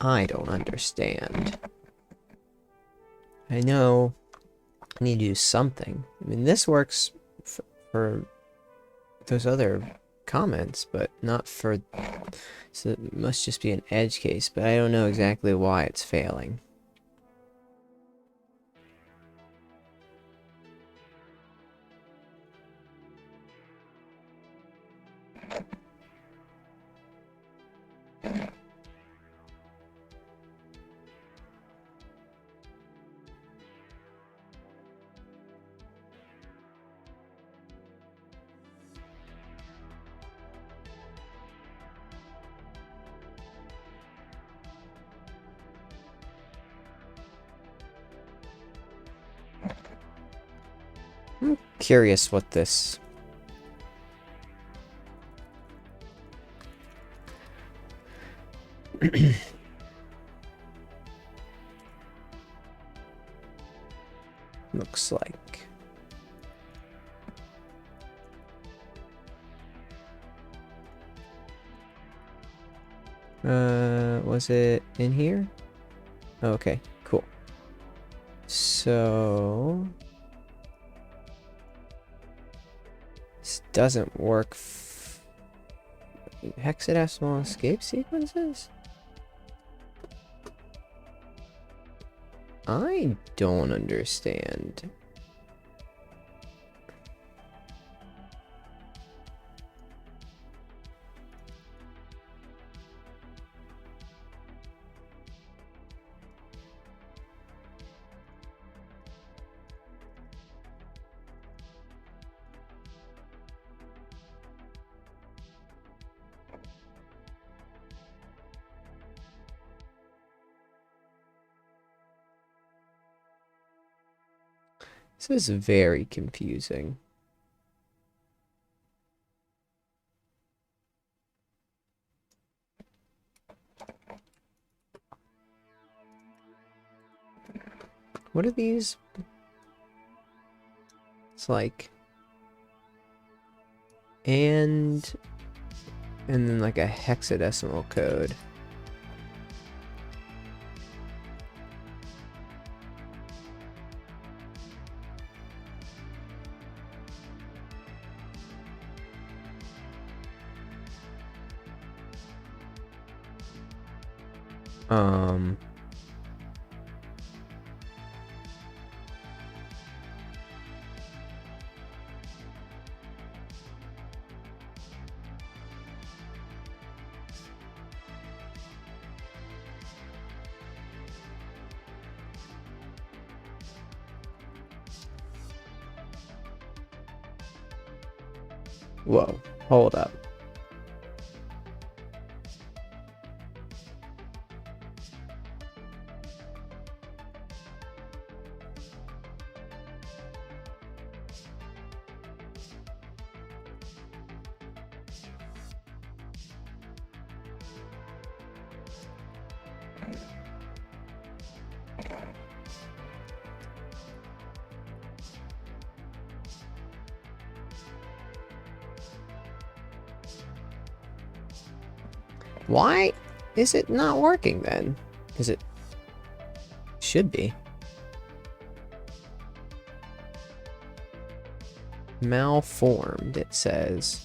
I don't understand. I know I need to do something. I mean, this works for those other comments, but not for... So it must just be an edge case, but I don't know exactly why it's failing. I'm curious what this... looks like. Was it in here? Oh, okay, cool. So... this doesn't work. Hexadecimal escape sequences? I don't understand. This is very confusing. What are these? It's like and then like a hexadecimal code. Whoa, hold up. Why is it not working then? Is it should be. Malformed, it says.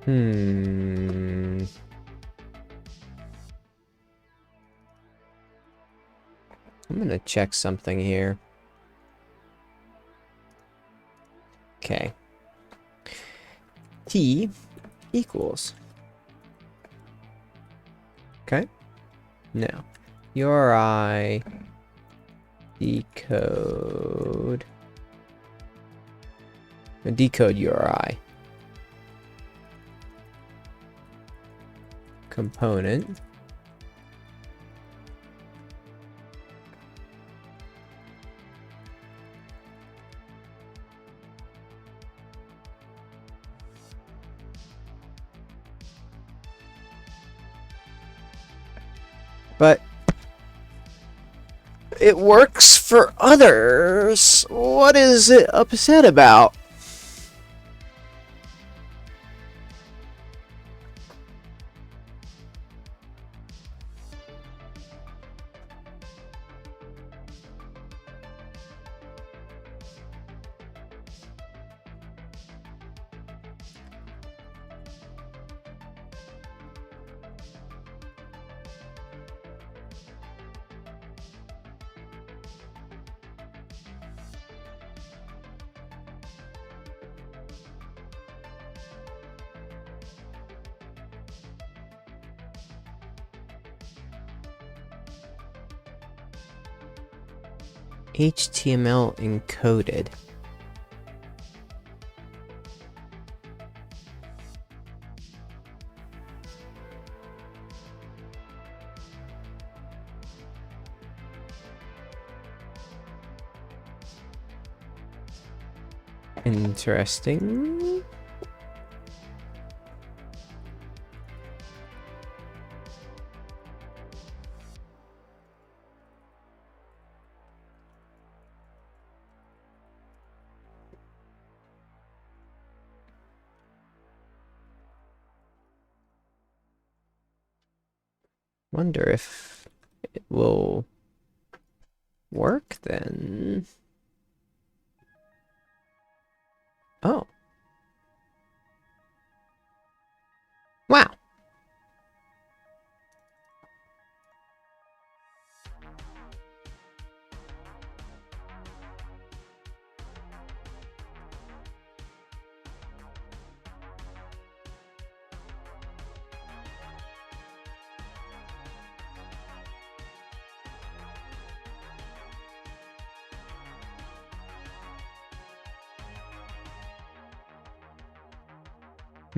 I'm gonna check something here. Okay. T equals. Okay. Now, URI decode. Decode URI. Component. But it works for others. What is it upset about? HTML encoded. Interesting. Wonder if it will work then. Oh. Wow.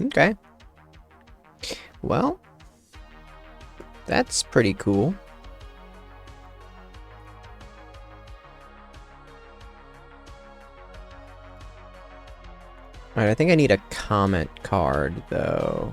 Okay. Well, That's pretty cool. Alright, I think I need a comment card, though.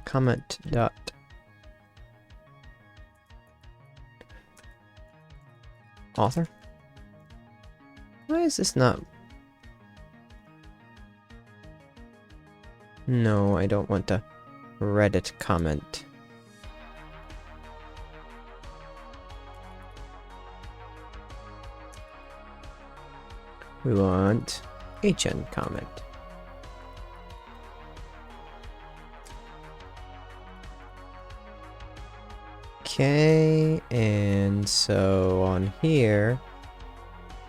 Comment dot author. Why is this not? No, I don't want a Reddit comment. We want HN comment. Okay, and so on here,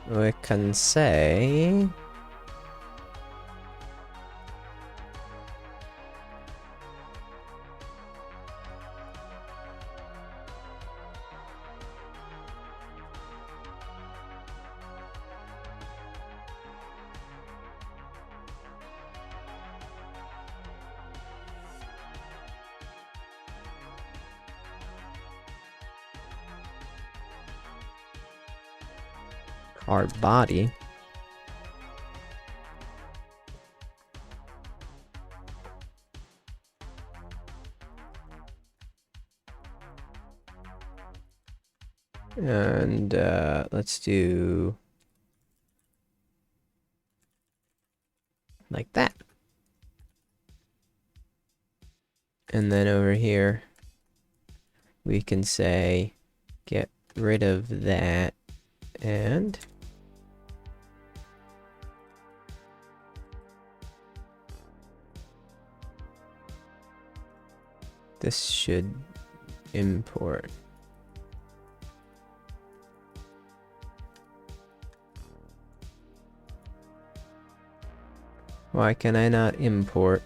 we can say our body. And let's do like that. And then over here, we can say, get rid of that, and this should import. Why can I not import?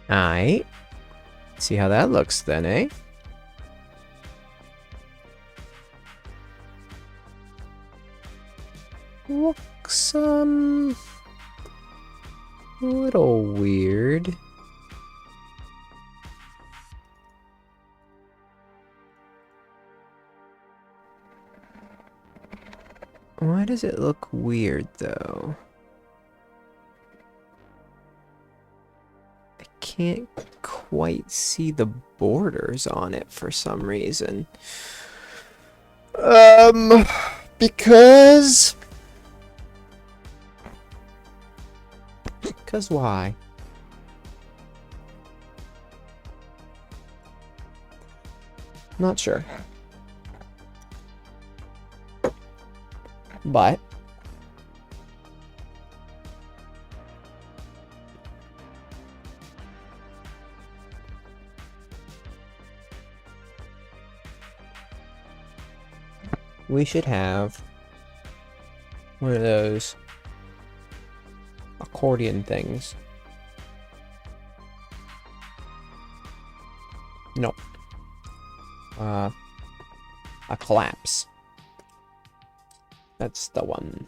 Alright. See how that looks then, eh? Looks, a little weird. Why does it look weird, though? I can't quite see the borders on it for some reason. Because why? Not sure. But we should have one of those accordion things. No. A collapse. That's the one.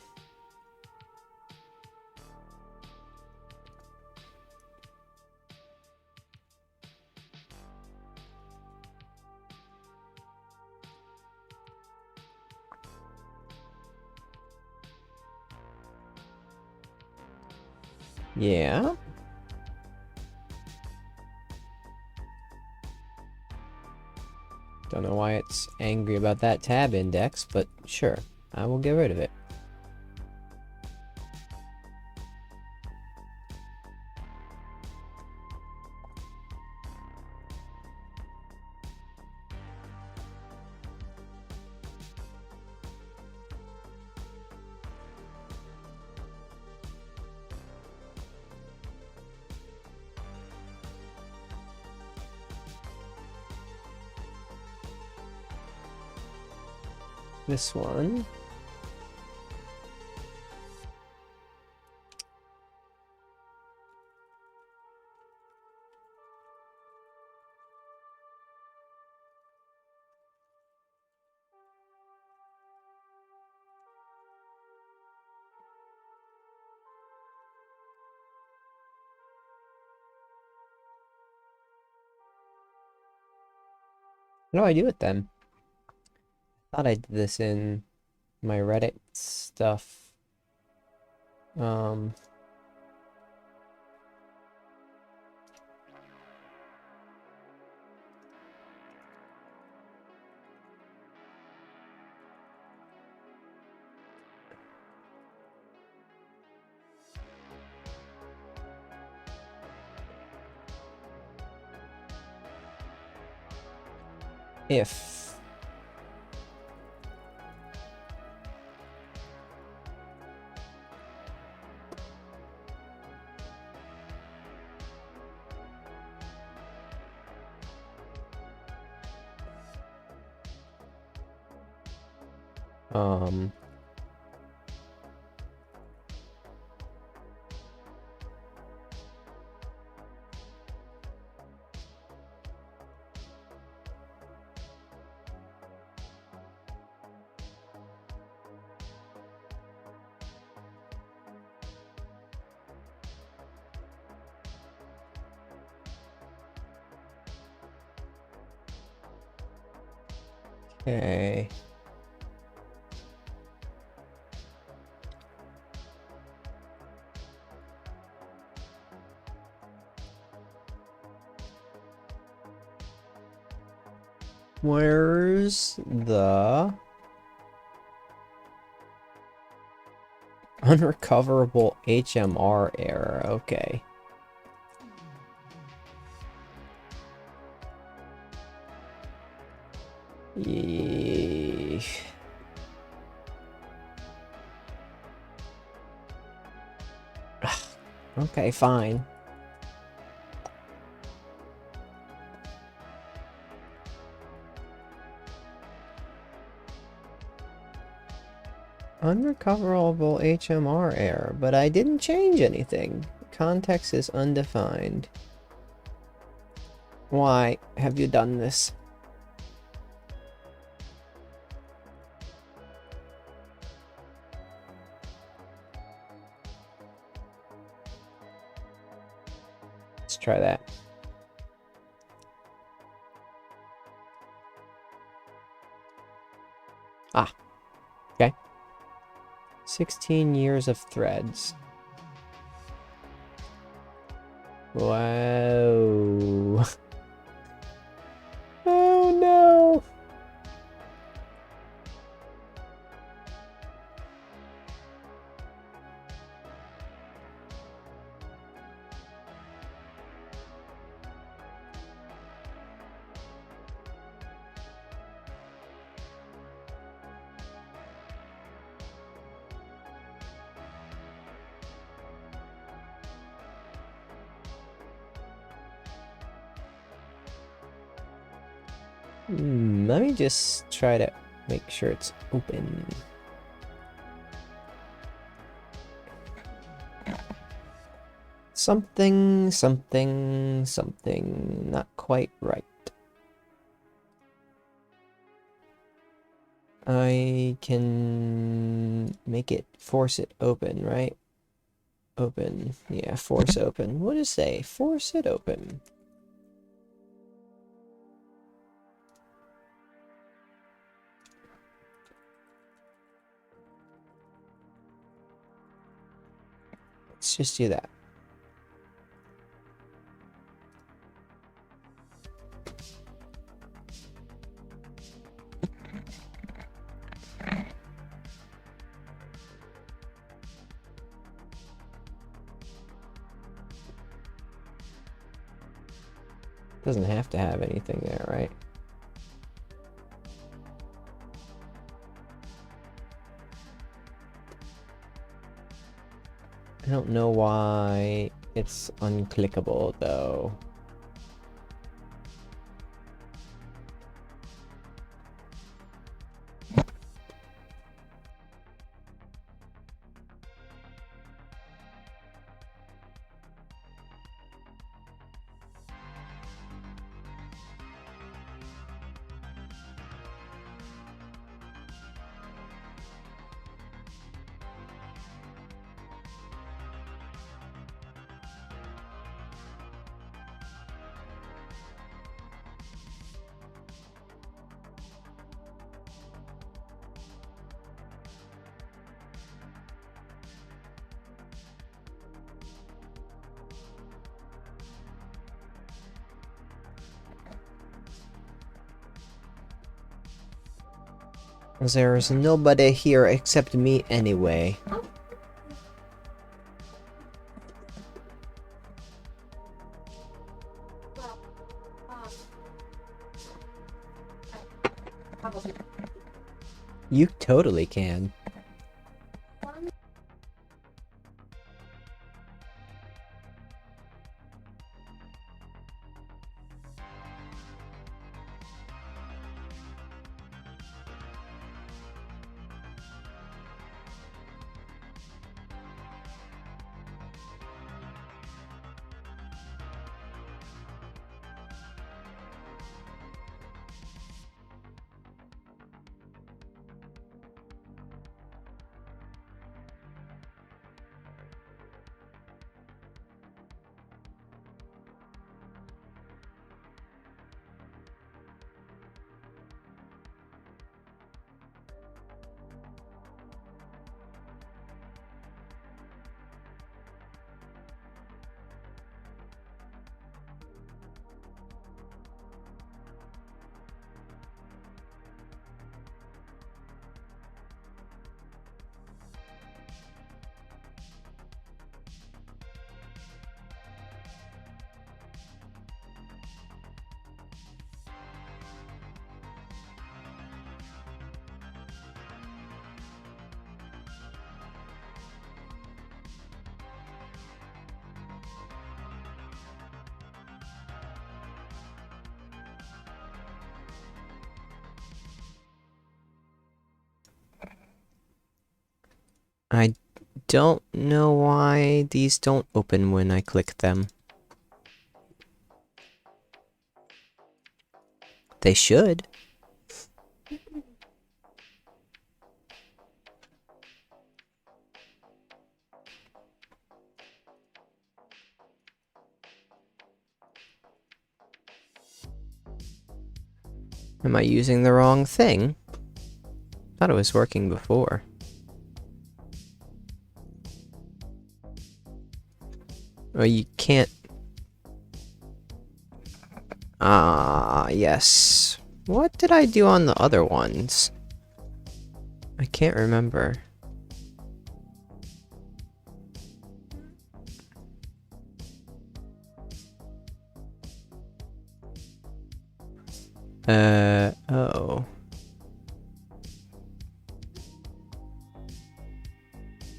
Yeah. Don't know why it's angry about that tab index, but sure, I will get rid of it. This one. What do I do with them? I thought I did this in my Reddit stuff. If okay. Where's the unrecoverable HMR error? Okay. Okay, fine. Unrecoverable HMR error, but I didn't change anything. Context is undefined. Why have you done this? Let's try that. Ah, okay. 16 years of threads. Wow. Oh no. Let me just try to make sure it's open. Something, something, something not quite right. I can make it, force it open, right? Open, yeah, force open. What does it say? Force it open. Let's just do that. Doesn't have to have anything there, right? I don't know why it's unclickable, though. There's nobody here except me anyway. You totally can. I don't know why these don't open when I click them. They should. Am I using the wrong thing? Thought it was working before. Oh, you can't... Ah, yes. What did I do on the other ones? I can't remember. Oh.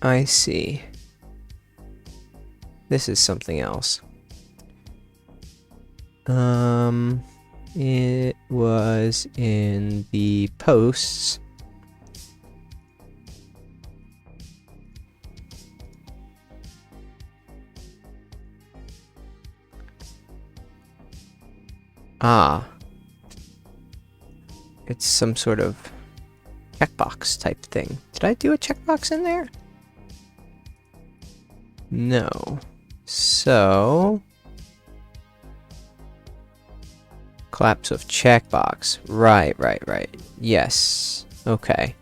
I see. This is something else. It was in the posts. Ah. It's some sort of checkbox type thing. Did I do a checkbox in there? No. So... collapse of checkbox. Right. Yes. Okay.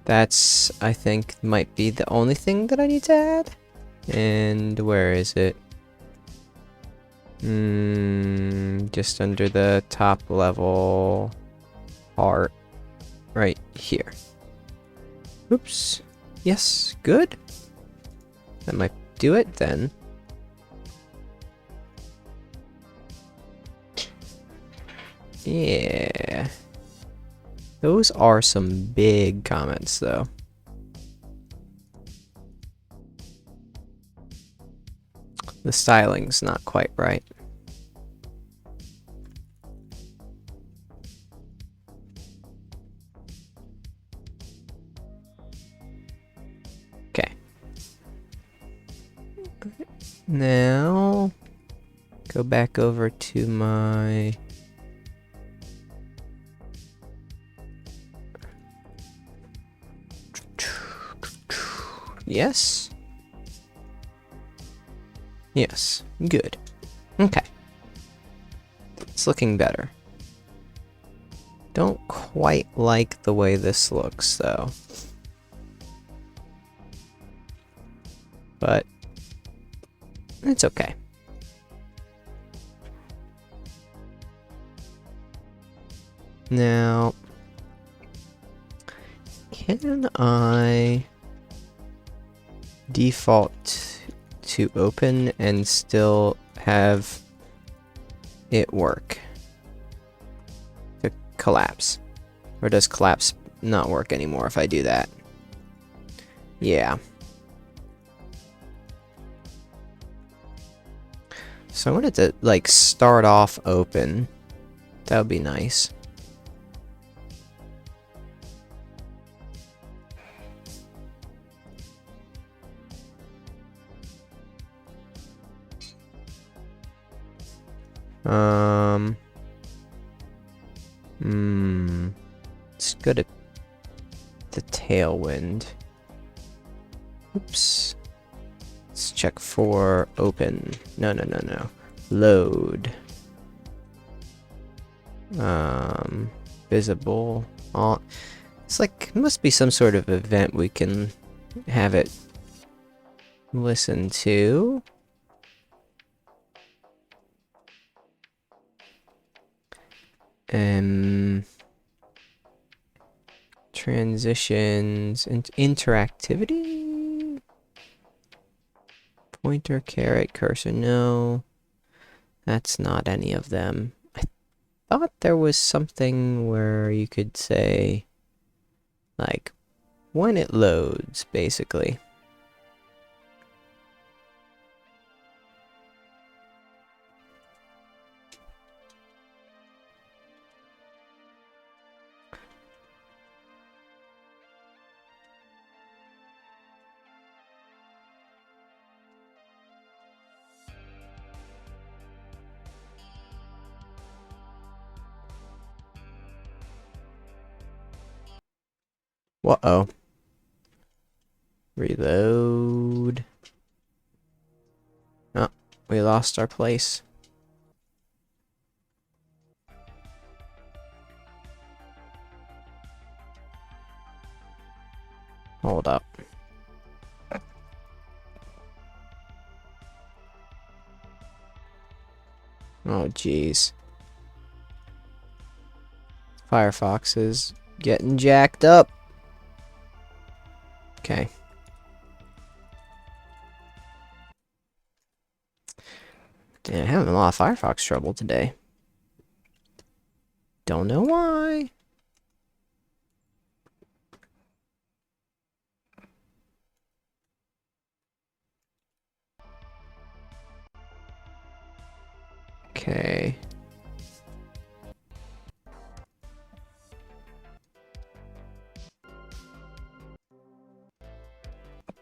That's, I think, might be the only thing that I need to add. And where is it? Just under the top level part. Right here. Oops. Yes, good. That might do it then. Yeah. Those are some big comments, though. The styling's not quite right. Okay. Now, go back over to my... Yes? Yes. Good. Okay. It's looking better. Don't quite like the way this looks, though. But it's okay. Now, can I default to open and still have it work? To collapse. Or does collapse not work anymore if I do that? Yeah. So I wanted to, like, start off open. That would be nice. Let's go to the Tailwind. Oops. Let's check for open. No. Load. Visible. All. It's like, it must be some sort of event we can have it listen to. Transitions and interactivity. Pointer, caret, cursor. No, that's not any of them. I thought there was something where you could say, like, when it loads, basically. Uh-oh. Reload. Oh, we lost our place. Hold up. Oh, jeez. Firefox is getting jacked up. Okay. Damn, I'm having a lot of Firefox trouble today. Don't know why. Okay.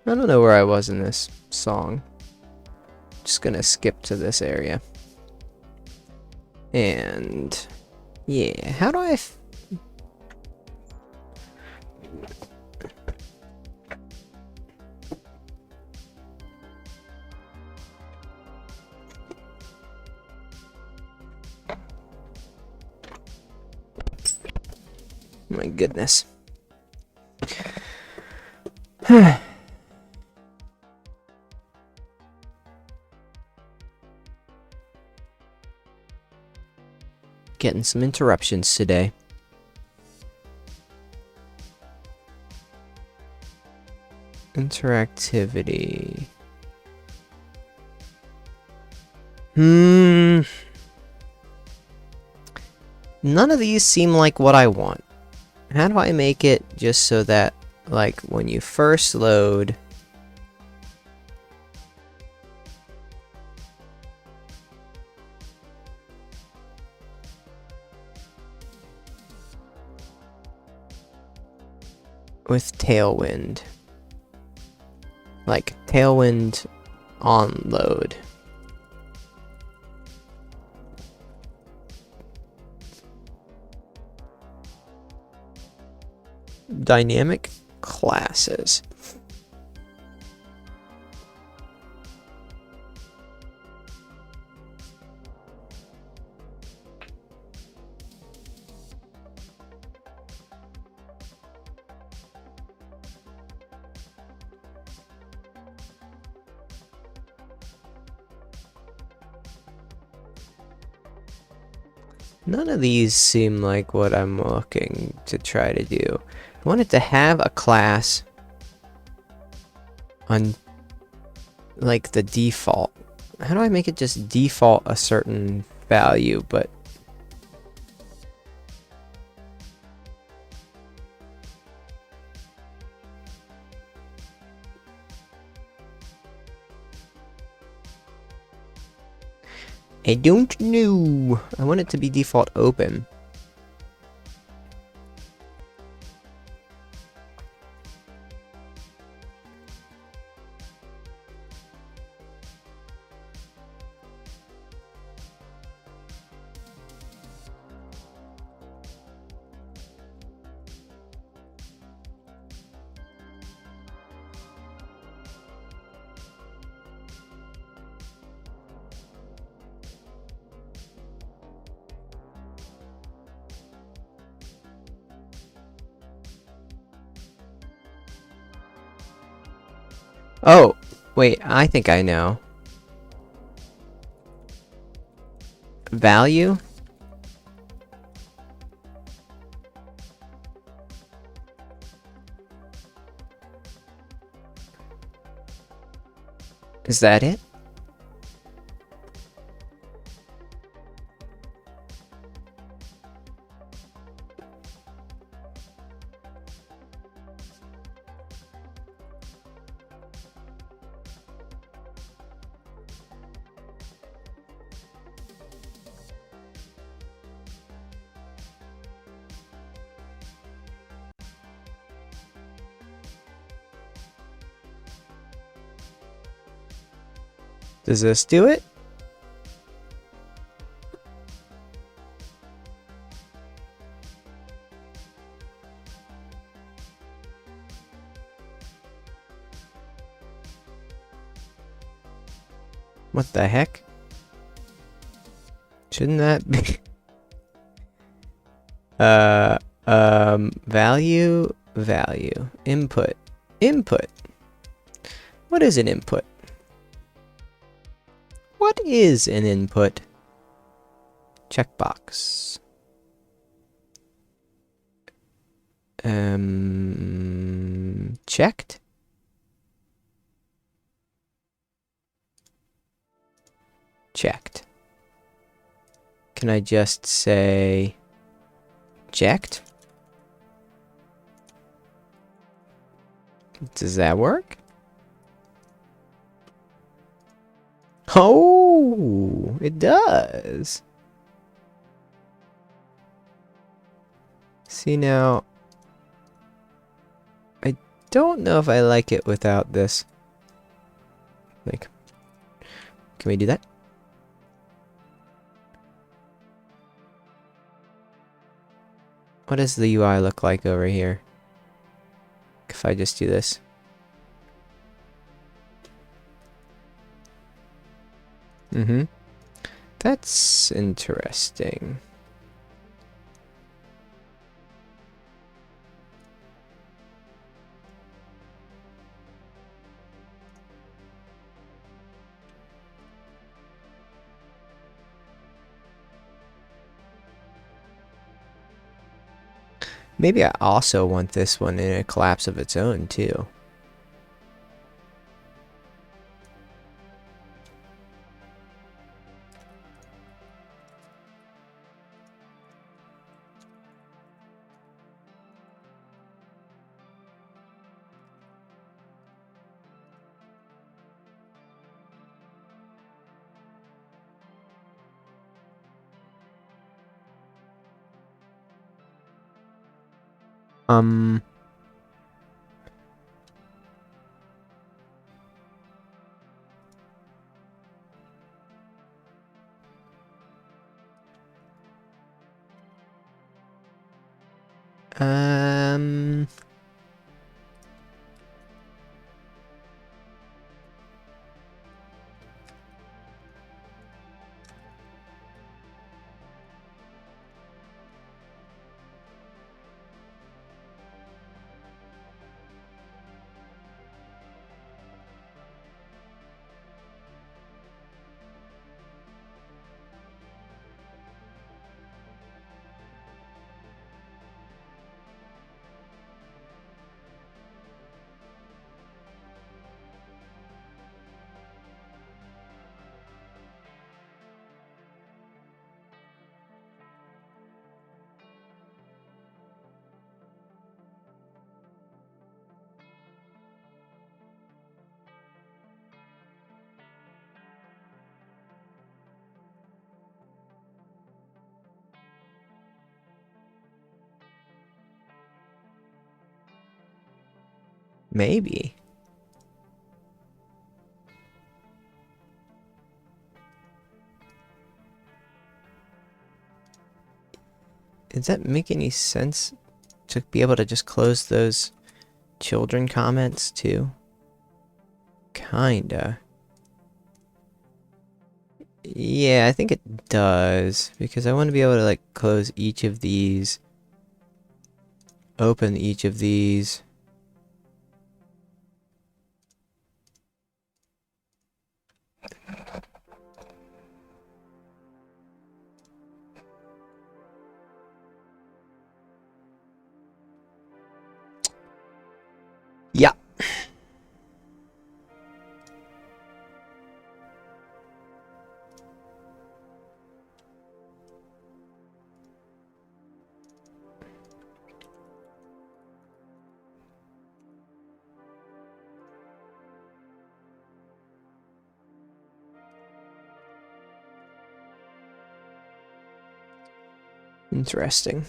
I don't know where I was in this song. Just gonna skip to this area. And yeah, how do I my goodness. Getting some interruptions today. Interactivity. None of these seem like what I want. How do I make it just so that, like, when you first load... with Tailwind. Like, Tailwind on load. Dynamic classes. None of these seem like what I'm looking to try to do. I want it to have a class on, like, the default. How do I make it just default a certain value, but... I don't know. I want it to be default open. Oh, wait, I think I know. Value? Is that it? Does this do it? What the heck? Shouldn't that be... value, value, input, input. What is an input? What is an input? Checkbox. Checked. Checked. Can I just say checked? Does that work? Oh, it does. See now, I don't know if I like it without this. Like, can we do that? What does the UI look like over here? If I just do this. That's interesting. Maybe I also want this one in a collapse of its own, too. Um... Um... Maybe. Does that make any sense to be able to just close those children comments too? Kinda. Yeah, I think it does, because I want to be able to like close each of these, open each of these. Yeah. Interesting.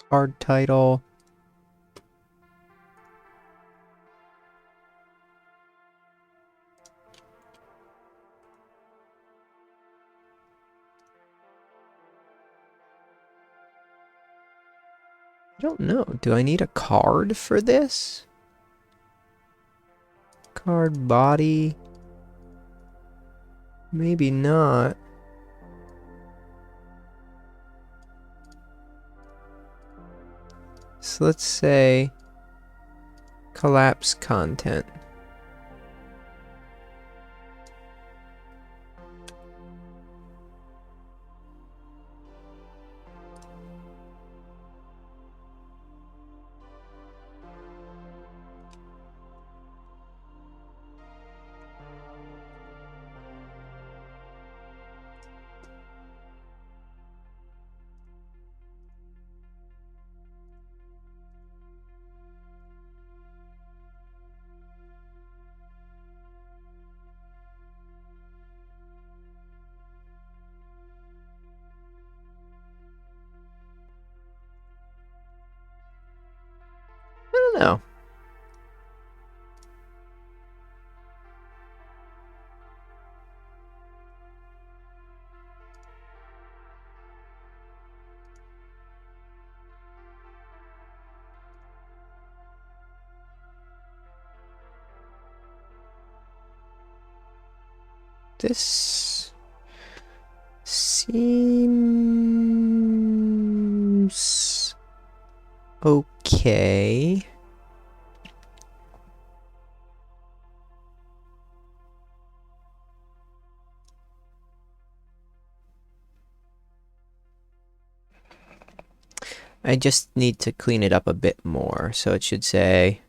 Card title. I don't know. Do I need a card for this? Card body? Maybe not. So let's say collapse content. I don't know. This seems okay. I just need to clean it up a bit more. So it should say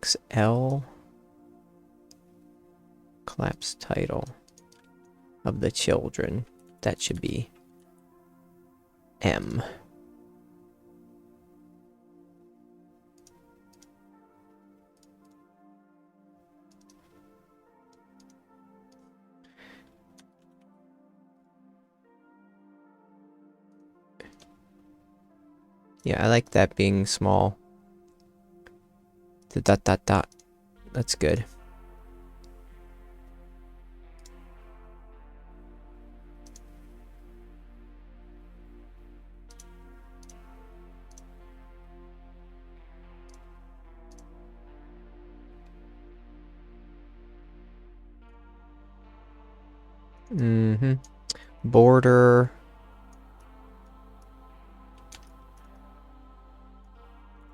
XL collapse title of the children. That should be M. Yeah, I like that being small. The dot dot dot. That's good. Border.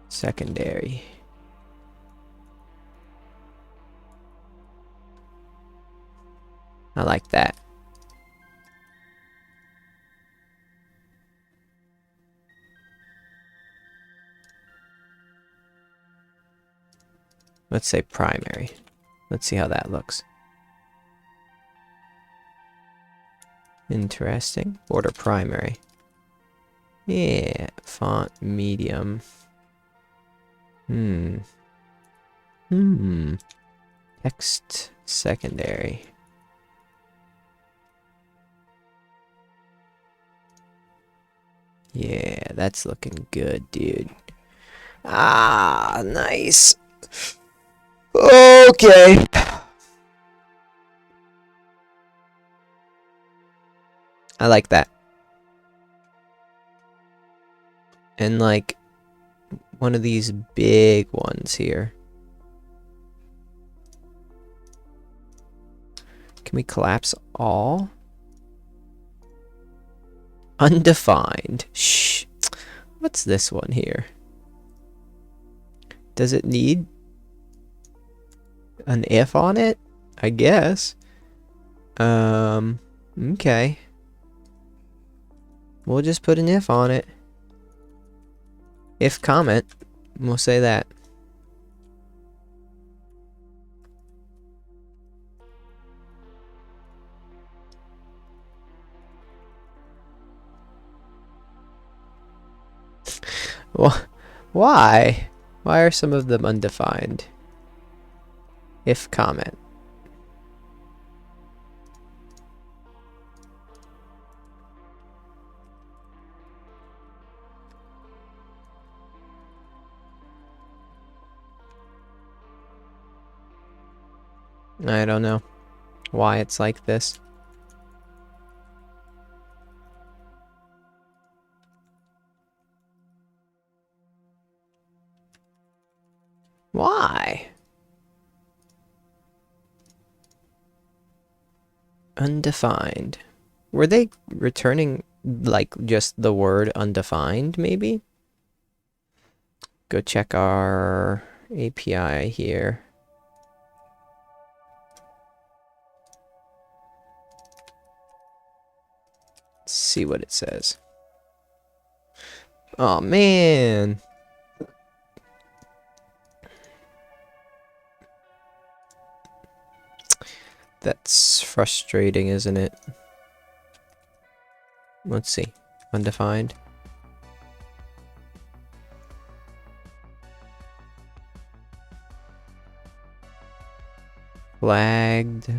Secondary. I like that. Let's say primary. Let's see how that looks. Interesting. Border primary. Yeah, font medium. Text secondary. Yeah, that's looking good, dude. Ah, nice. Okay. I like that. And like one of these big ones here. Can we collapse all? Undefined. Shh. What's this one here? Does it need an if on it? I guess. Okay. We'll just put an if on it. If comment, we'll say that. Why? Why are some of them undefined? If comment. I don't know why it's like this. Why? Undefined. Were they returning like just the word undefined, maybe? Go check our API here. Let's see what it says. Oh man. That's frustrating, isn't it? Let's see. Undefined. Flagged.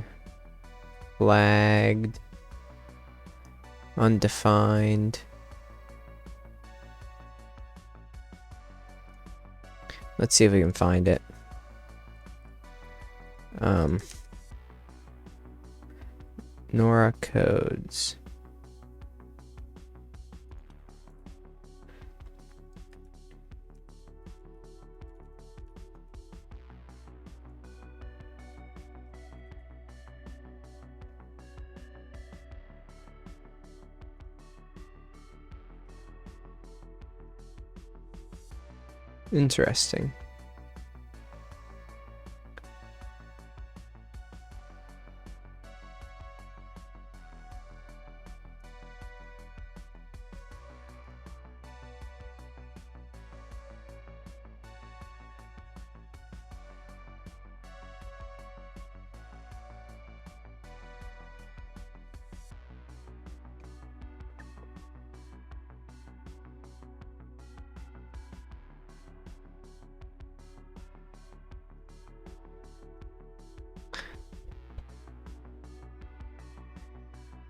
Flagged. Undefined. Let's see if we can find it. Nora codes. Interesting.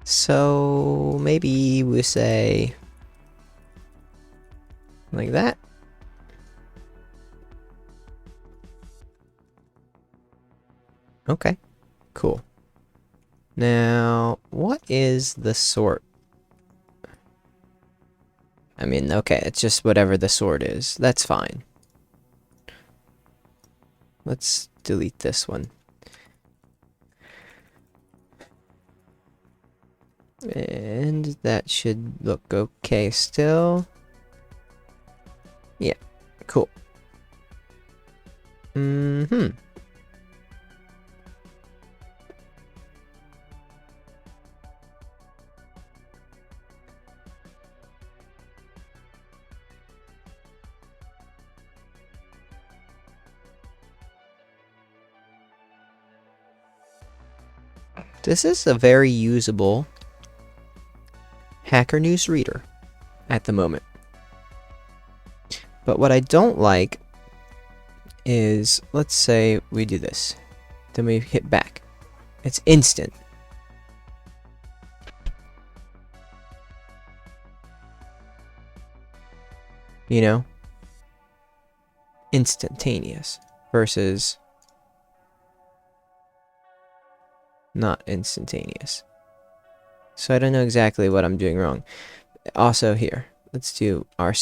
So maybe we say like that. Okay, cool. Now, what is the sort? I mean, okay, it's just whatever the sort is. That's fine. Let's delete this one. And that should look okay still. Yeah, cool. This is a very usable Hacker News reader at the moment. But what I don't like is, let's say we do this. Then we hit back. It's instant. You know? Instantaneous versus not instantaneous. So I don't know exactly what I'm doing wrong. Also here, let's do our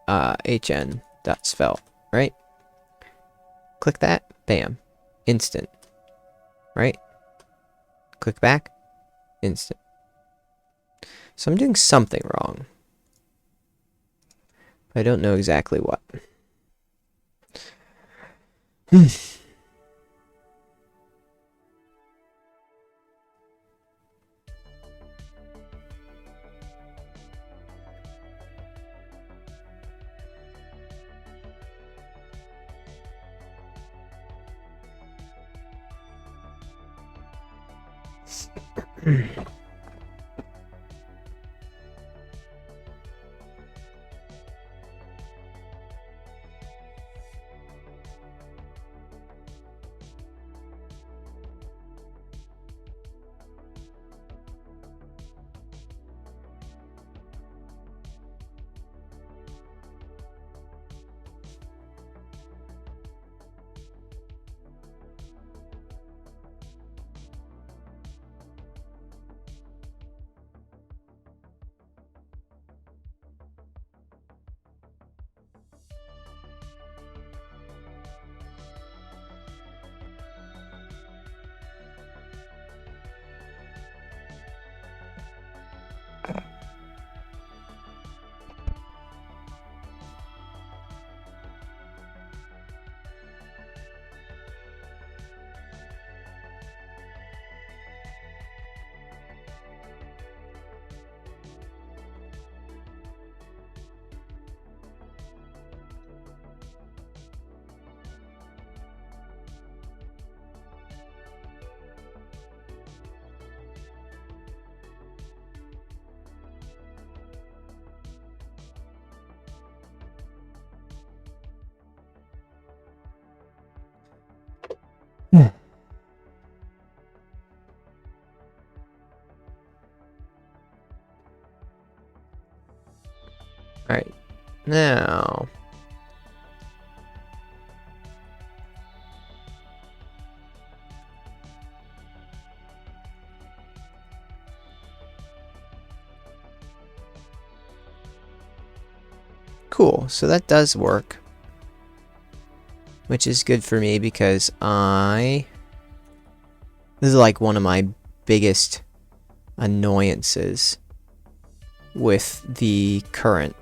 hn.svelte, right? Click that, bam, instant, right? Click back, instant. So I'm doing something wrong. I don't know exactly what. Alright, now... Cool, so that does work. Which is good for me because this is like one of my biggest annoyances with the current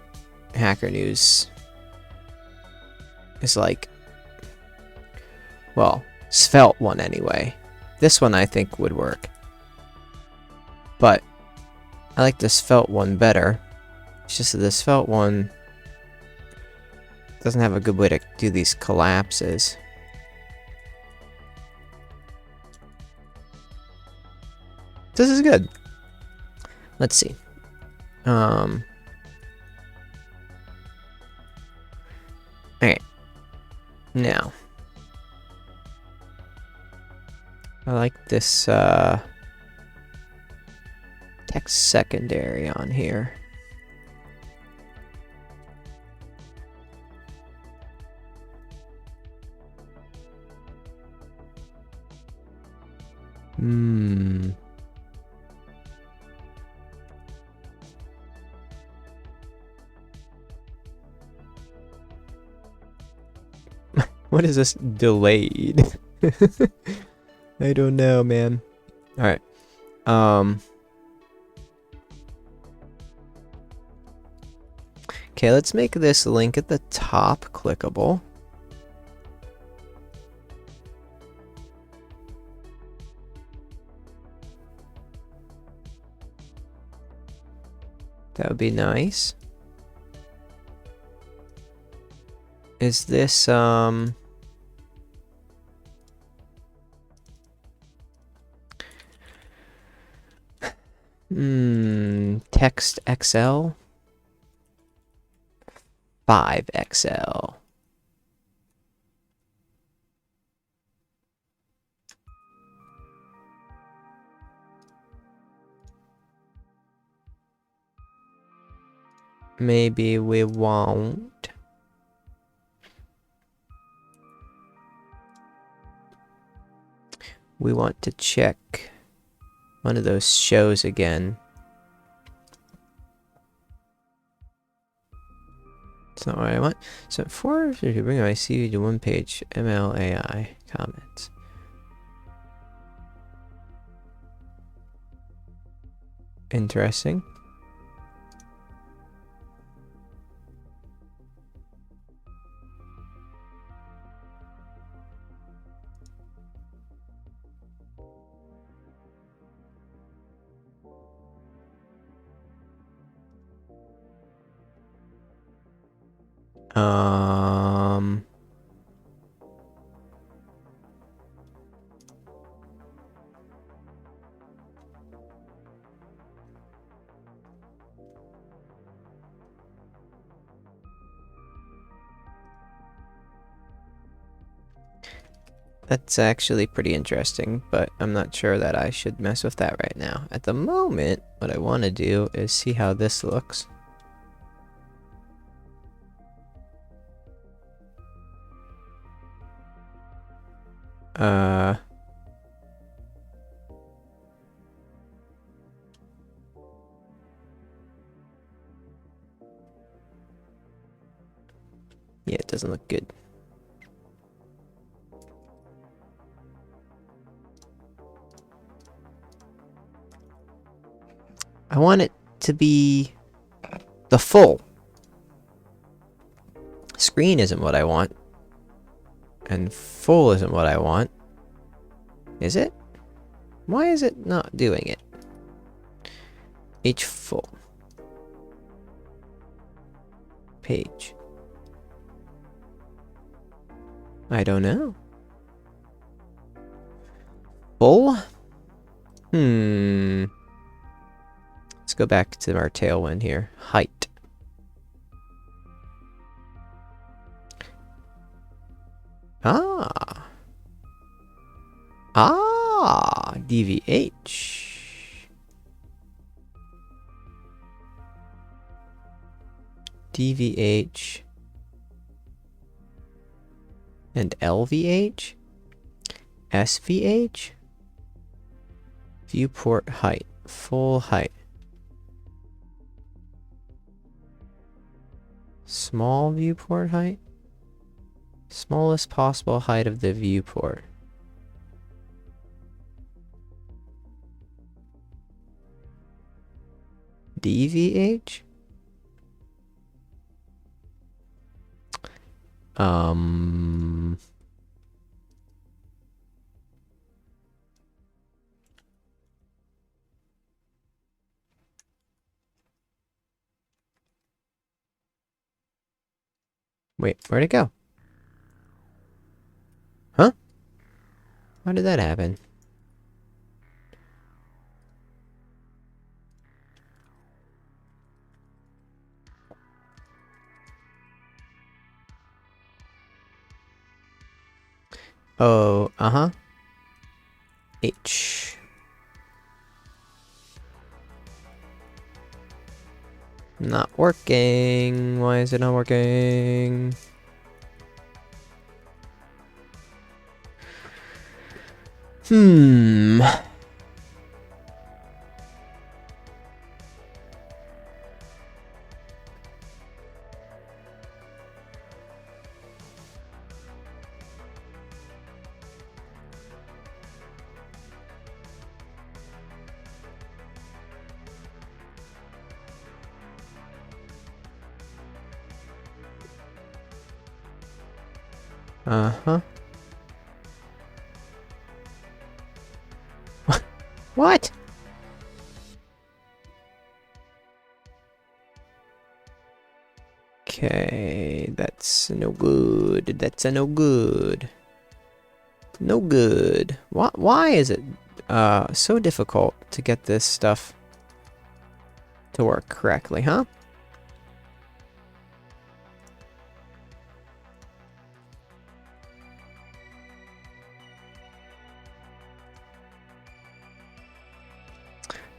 Hacker News. It's like, well, Svelte one anyway. This one I think would work. But I like the Svelte one better. It's just that the Svelte one doesn't have a good way to do these collapses. This is good. Let's see. Alright. Now. I like this text secondary on here. What is this delayed? I don't know, man. Alright. Okay, let's make this link at the top clickable. That would be nice. Is this, text XL? 5XL. Maybe we won't. We want to check one of those shows again. It's not what I want. So for to bring my CV to one page, MLAI comments. Interesting. That's actually pretty interesting, but I'm not sure that I should mess with that right now. At the moment, what I want to do is see how this looks. Yeah, it doesn't look good. I want it to be the full screen isn't what I want, and full isn't what I want. Is it? Why is it not doing it? H full page. I don't know. Full? Let's go back to our Tailwind here. Height. DVH. DVH and LVH, SVH, viewport height, full height, small viewport height, smallest possible height of the viewport. DVH? Wait, where'd it go? Huh? How did that happen? Oh, uh-huh. H. Not working. Why is it not working? Uh-huh. What? Okay, that's no good. That's a no good. No good. Why is it so difficult to get this stuff to work correctly, huh?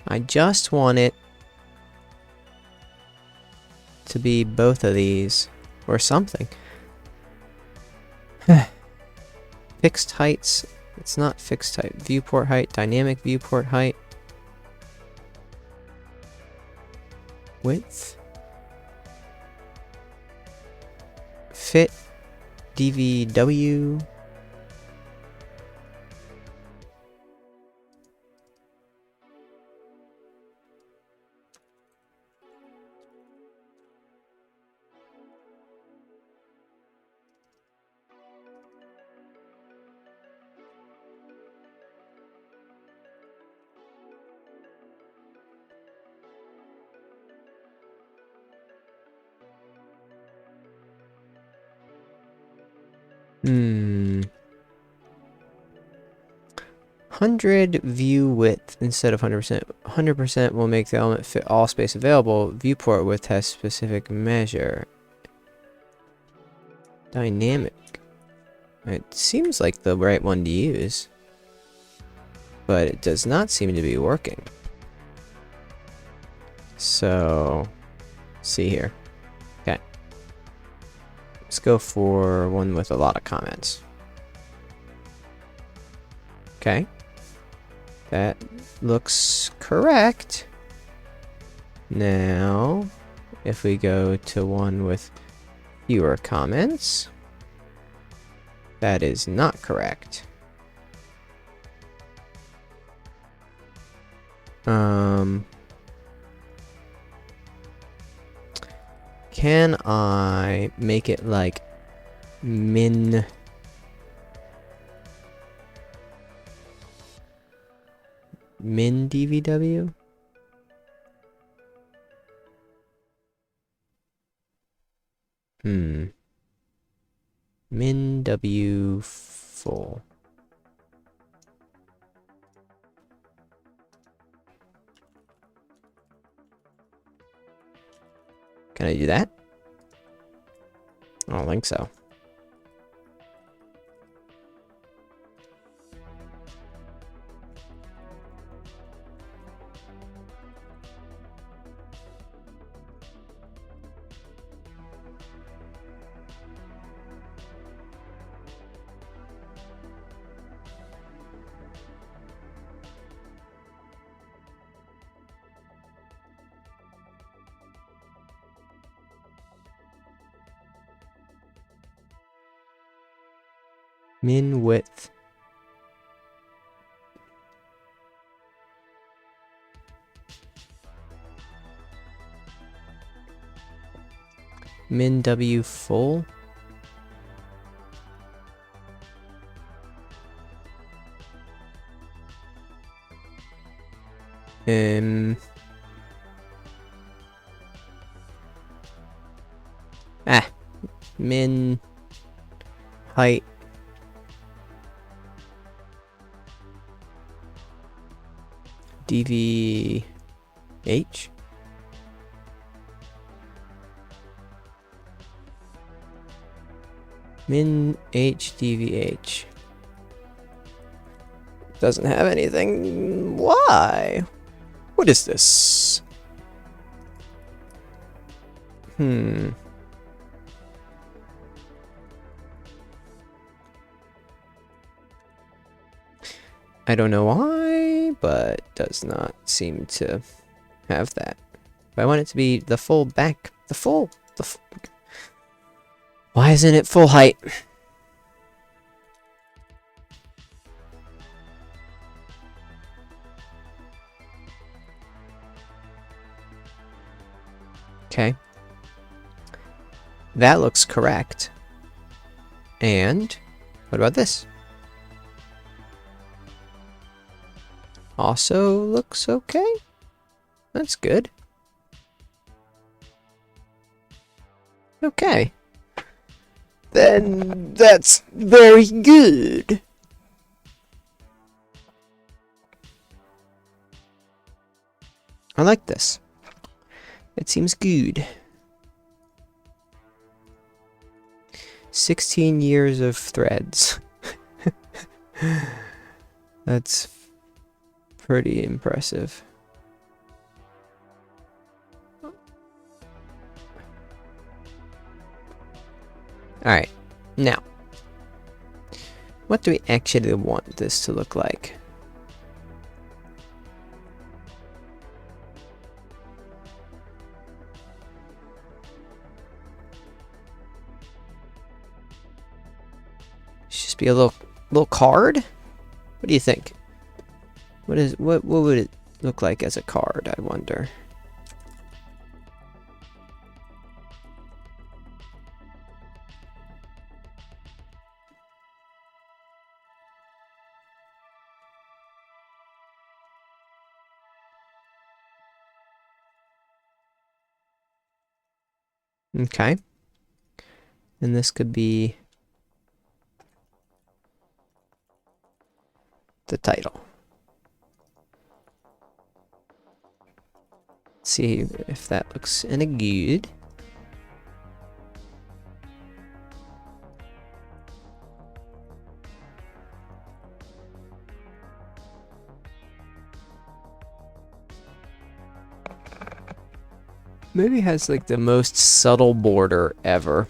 I just want it to be both of these or something. Fixed heights. It's not fixed height. Viewport height, dynamic viewport height. Width. Fit. DVW. Hmm. 100 view width instead of 100%. 100% will make the element fit all space available. Viewport width has specific measure. Dynamic. It seems like the right one to use, but it does not seem to be working. So, see here. Okay. Let's go for one with a lot of comments. Okay. That looks correct. Now, if we go to one with fewer comments, that is not correct. Can I make it like min DVW? Min W full. Can I do that? I don't think so. Min width. Min W full. Min height. DVH. Min H DVH. Doesn't have anything. Why? What is this? I don't know why, but does not seem to have that. But I want it to be the full back. The full. Why isn't it full height? Okay. That looks correct. And what about this? Also looks okay. That's good. Okay. Then that's very good. I like this. It seems good. 16 years of threads. That's pretty impressive. Alright, now, what do we actually want this to look like? Just be a little card? What do you think? What would it look like as a card, I wonder? Okay. And this could be the title. Let's see if that looks any good. Maybe it has like the most subtle border ever.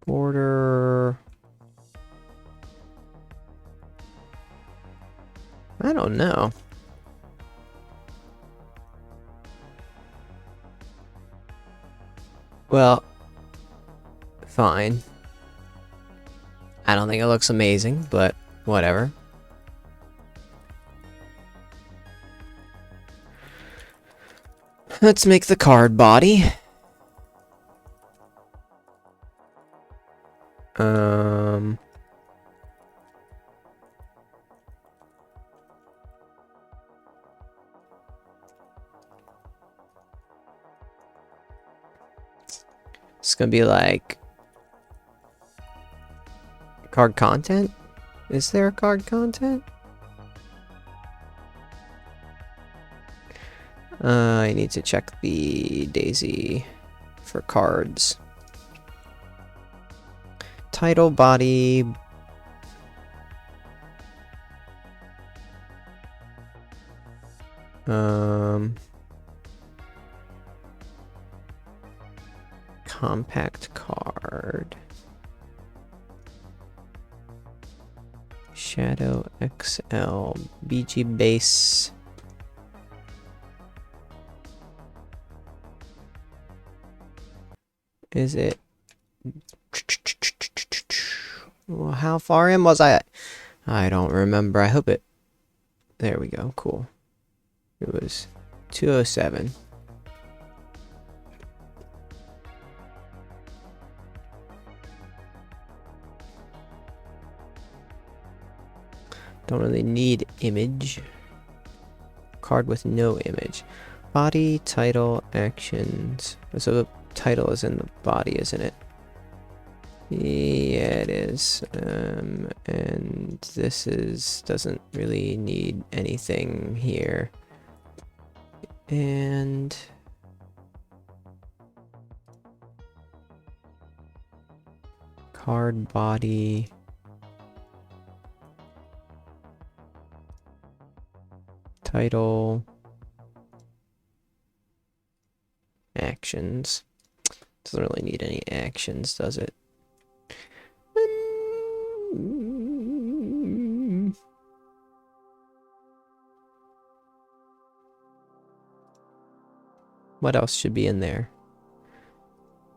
Border. I don't know. Well, fine. I don't think it looks amazing, but whatever. Let's make the card body. It's gonna be like card content. Is there a card content? I need to check the daisy for cards. Title, body. Compact card. Shadow XL. BG base. Is it? Well, how far in was I? I don't remember. I hope it. There we go. Cool. It was 207. Don't really need image. Card with no image. Body, title, actions. So the title is in the body, isn't it? Yeah, it is. And this doesn't really need anything here. And card body. Title. Actions. Doesn't really need any actions, does it? What else should be in there?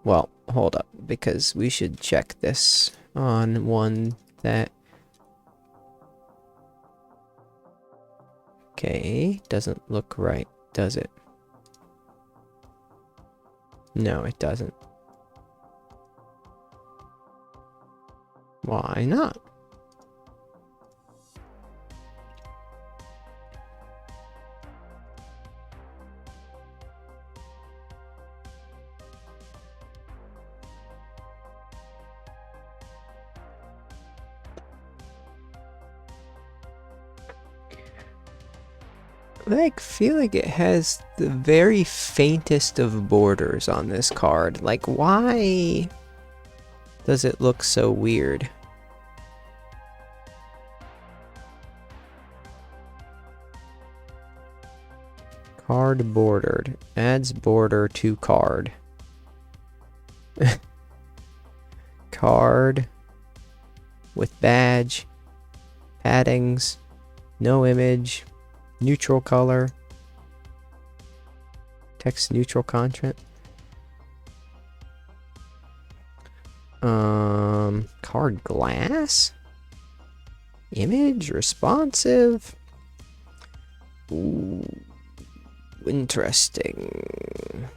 Well, hold up, because we should check this on one that... Okay, doesn't look right, does it? No, it doesn't. Why not? I feel like it has the very faintest of borders on this card. Like, why does it look so weird? Card bordered. Adds border to card. Card with badge. Paddings. No image. Neutral color. Text neutral content. Card glass? Image responsive? Ooh, interesting.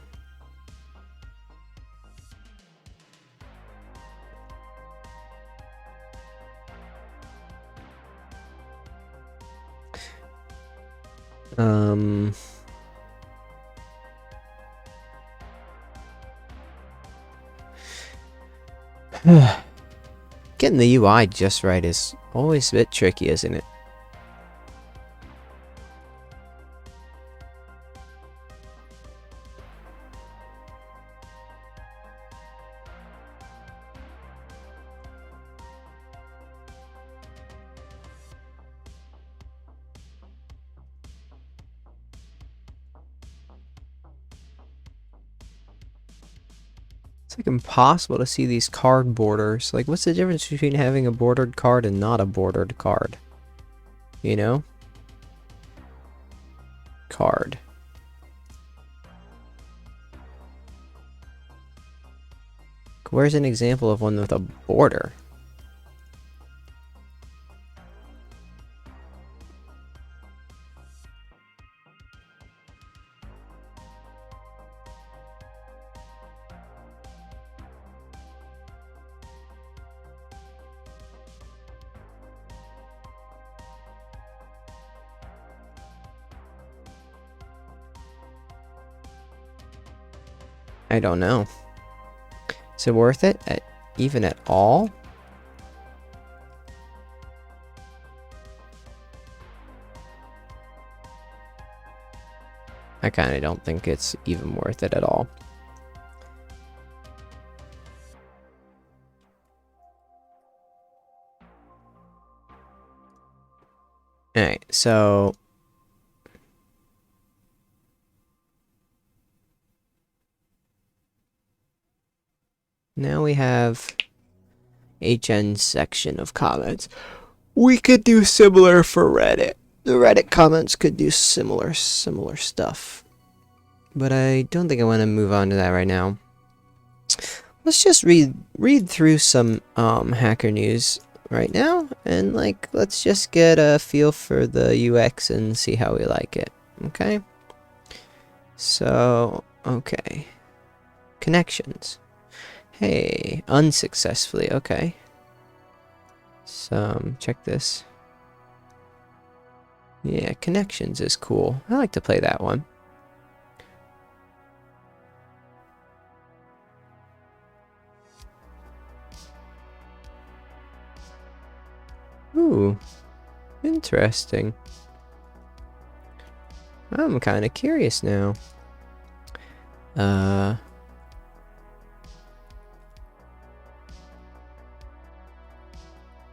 Getting the UI just right is always a bit tricky, isn't it? It's like impossible to see these card borders. Like, what's the difference between having a bordered card and not a bordered card? You know? Card. Where's an example of one with a border? I don't know. Is it worth it? Even at all? I kind of don't think it's even worth it at all. Alright, so now we have HN section of comments. We could do similar for Reddit. The Reddit comments could do similar stuff. But I don't think I want to move on to that right now. Let's just read through some hacker news right now, and like let's just get a feel for the UX and see how we like it. Okay? So, okay. Connections. Hey, unsuccessfully. Okay. So, check this. Yeah, connections is cool. I like to play that one. Ooh, interesting. I'm kind of curious now.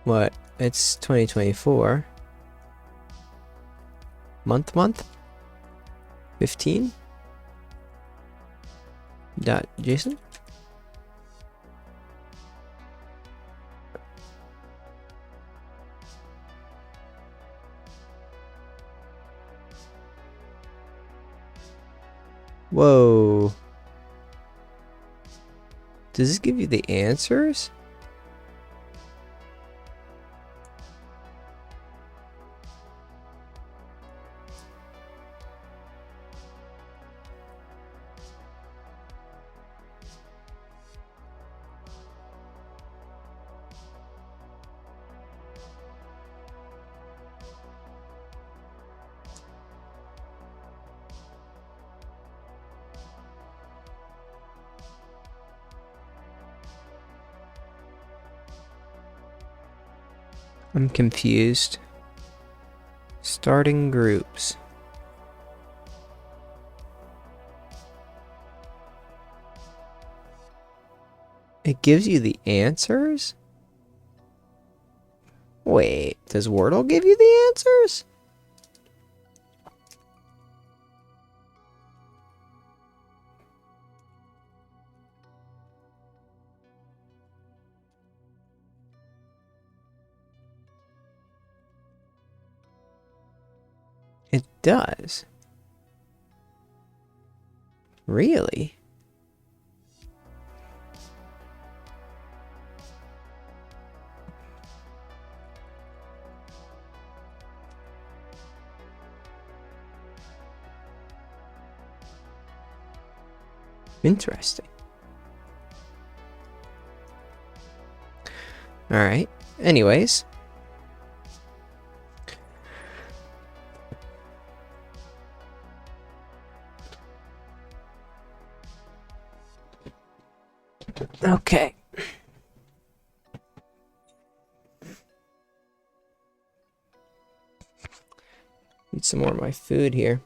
What? It's 2024. Month? 15? .json? Whoa. Does this give you the answers? I'm confused. Starting groups. It gives you the answers? Wait, does Wordle give you the answers? It does. Really? Interesting. Alright. Anyways. Okay. Need some more of my food here.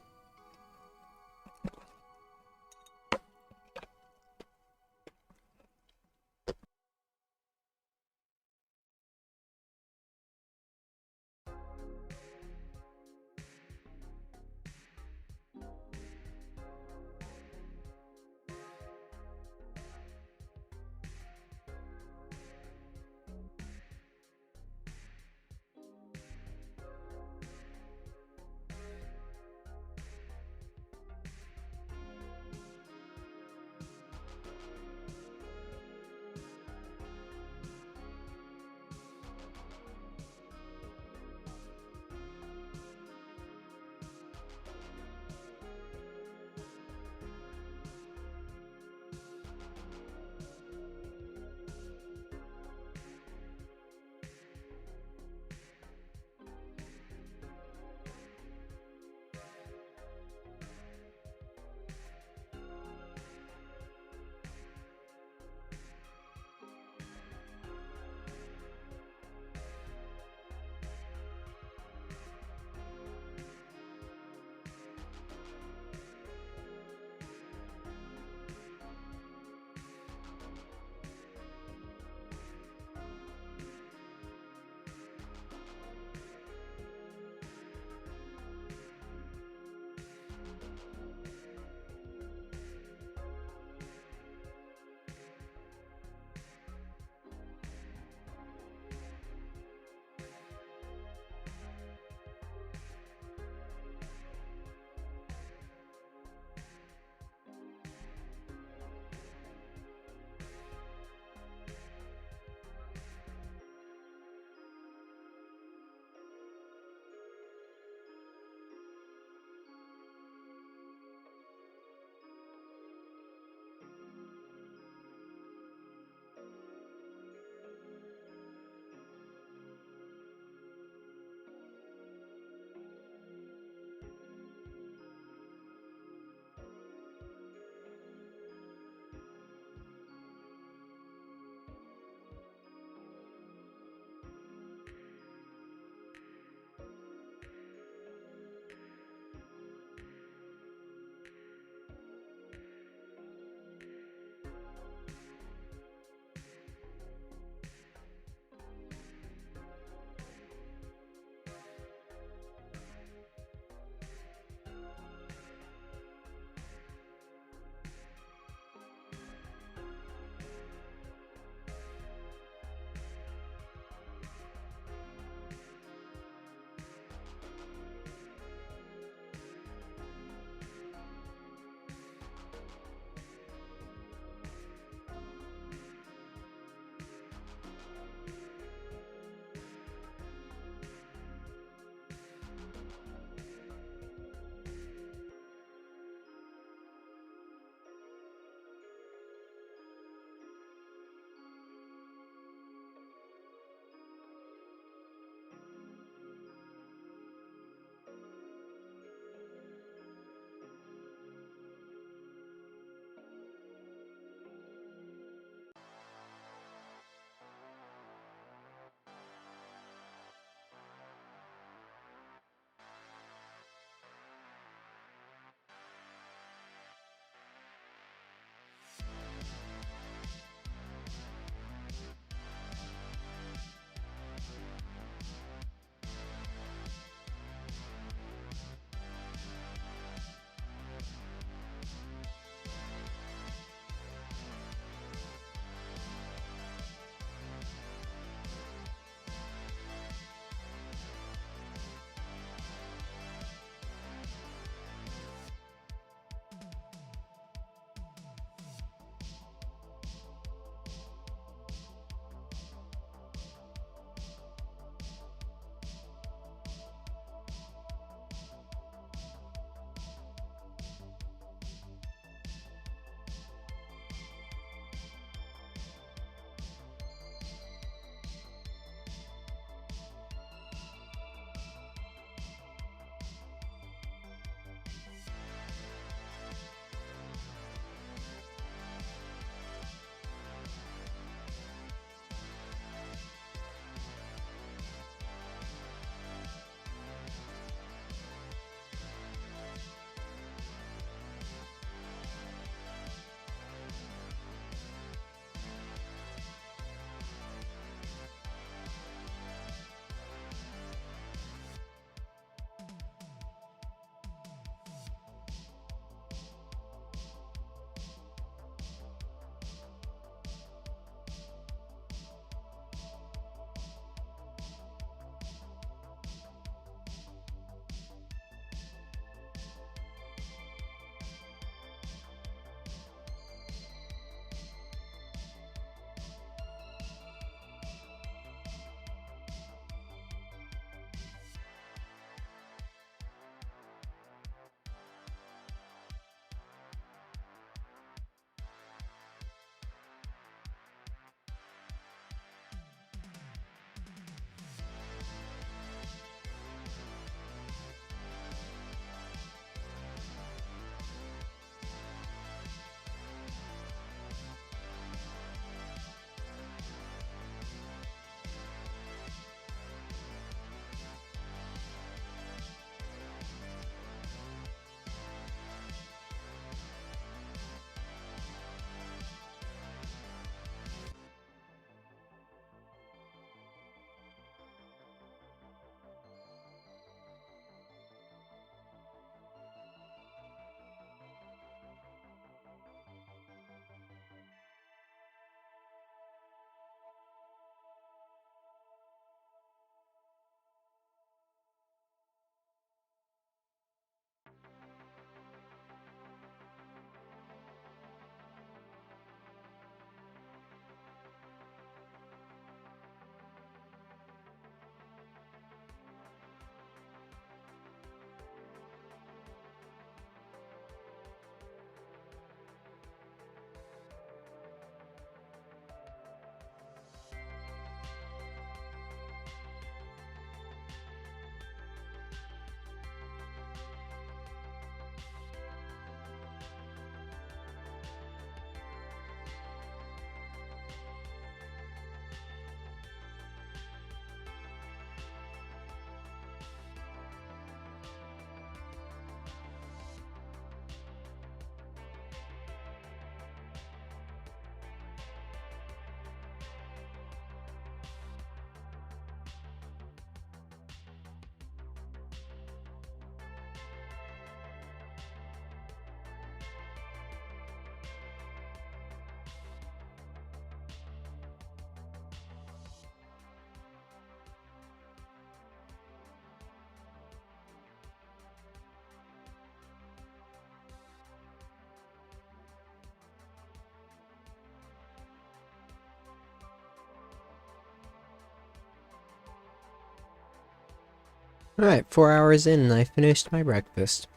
Alright, 4 hours in and I finished my breakfast.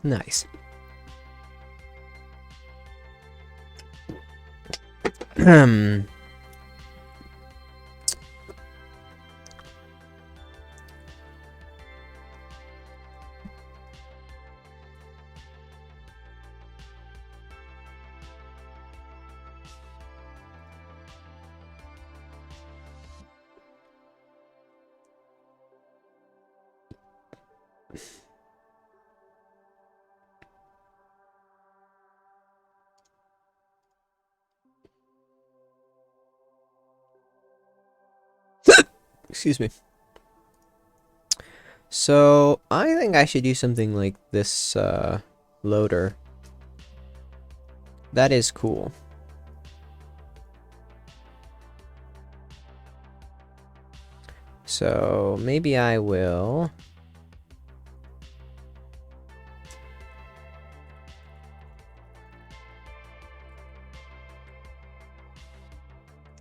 Nice. Excuse me. So, I think I should do something like this, loader. That is cool. So, maybe I will...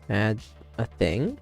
add a thing.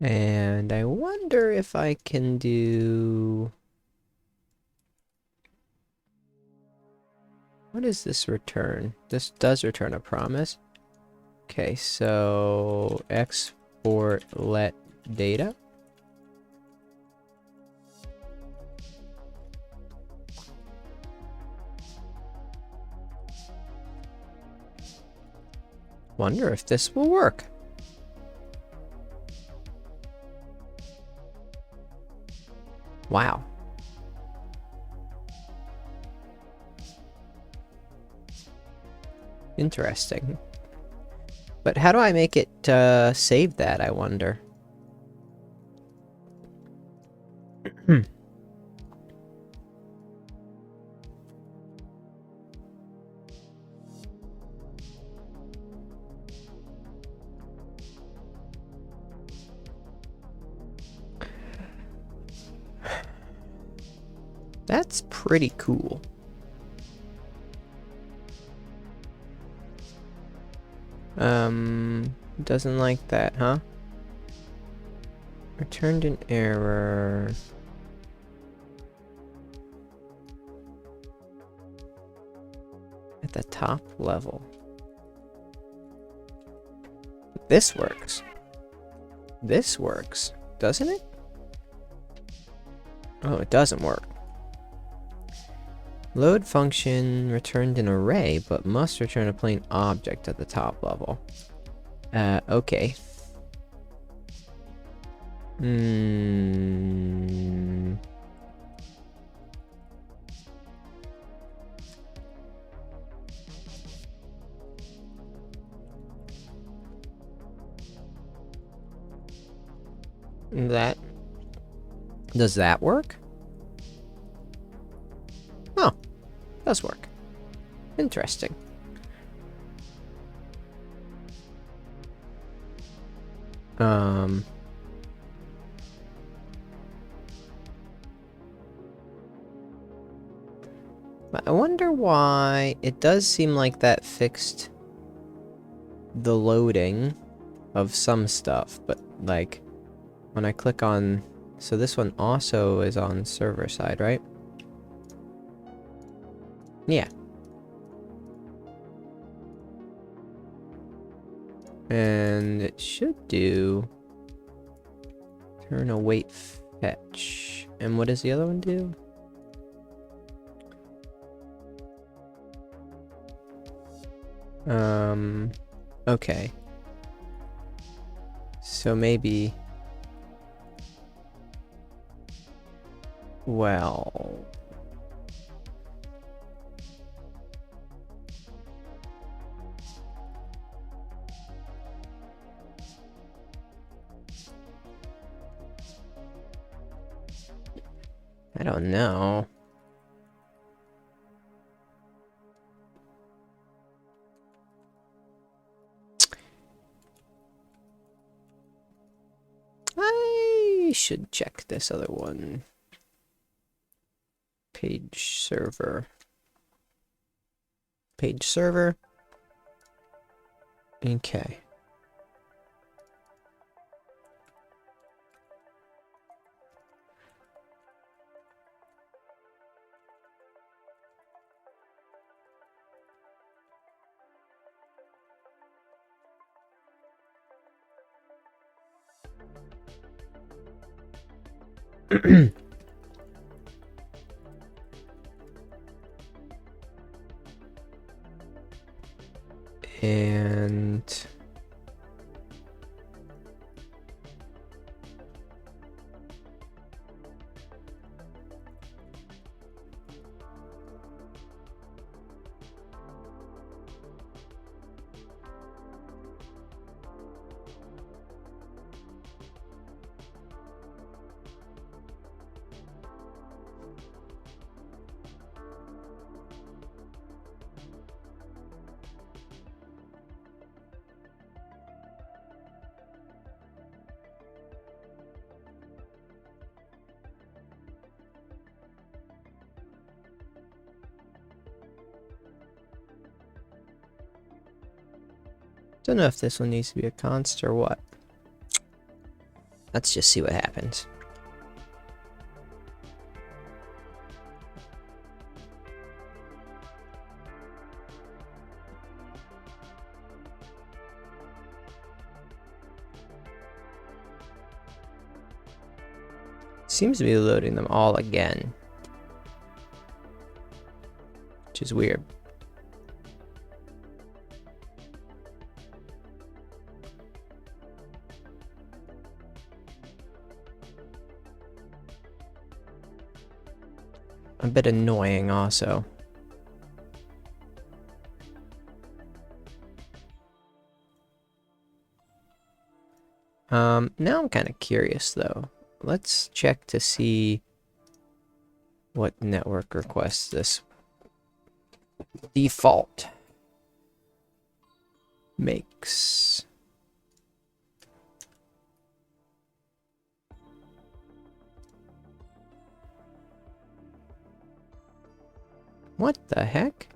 And I wonder if I can do... What does this return? This does return a promise. Okay, so export let data. Wonder if this will work. Wow. Interesting. But how do I make it save that, I wonder? That's pretty cool. Doesn't like that, huh? Returned an error. At the top level. This works. This works, doesn't it? Oh, it doesn't work. Load function returned an array, but must return a plain object at the top level. Okay. That... Does that work? Oh, does work. Interesting. I wonder why it does seem like that fixed the loading of some stuff, but like when I click on, so this one also is on server side, right? Yeah. And it should do turn await fetch. And what does the other one do? Okay. So maybe... Well... I don't know. I should check this other one. Page server. Page server. Okay. And don't know if this one needs to be a const or what. Let's just see what happens. Seems to be loading them all again, which is weird. A bit annoying also. Now I'm kind of curious though. Let's check to see what network requests this default makes. What the heck?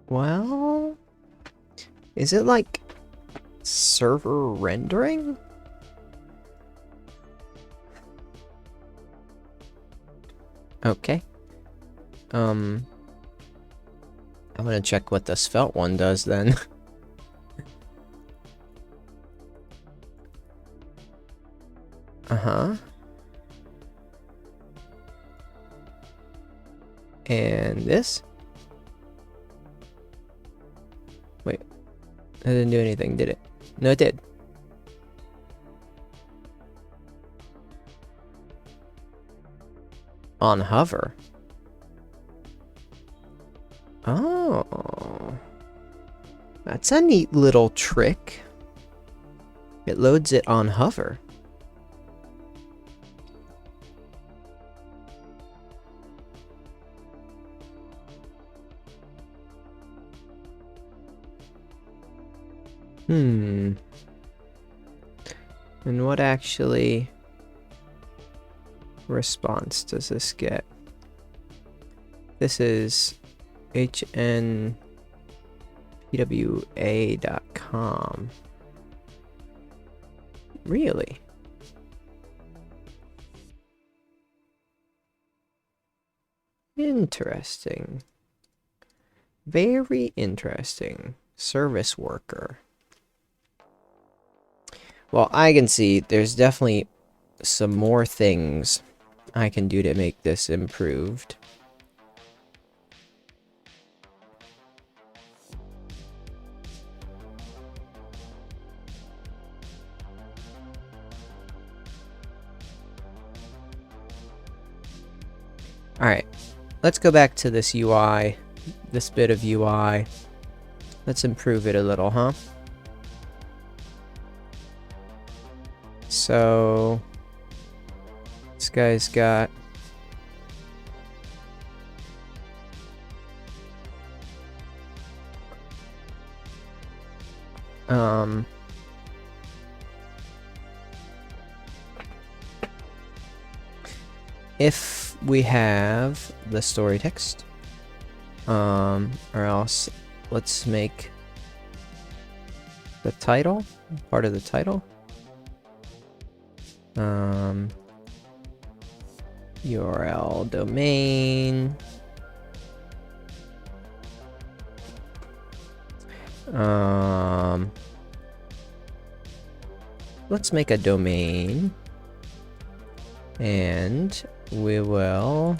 Well, is it like server rendering? Okay. I'm gonna check what the Svelte one does then. Uh-huh. And this? Wait. That didn't do anything, did it? No, it did. On hover. Oh. That's a neat little trick. It loads it on hover. And what actually response does this get? This is hnpwa.com. Really? Interesting. Very interesting. Service worker. Well, I can see there's definitely some more things I can do to make this improved. Alright, let's go back to this UI, this bit of UI. Let's improve it a little, huh? So, this guy's got if we have the story text, or else let's make the title part of the title. URL domain. Let's make a domain, and we will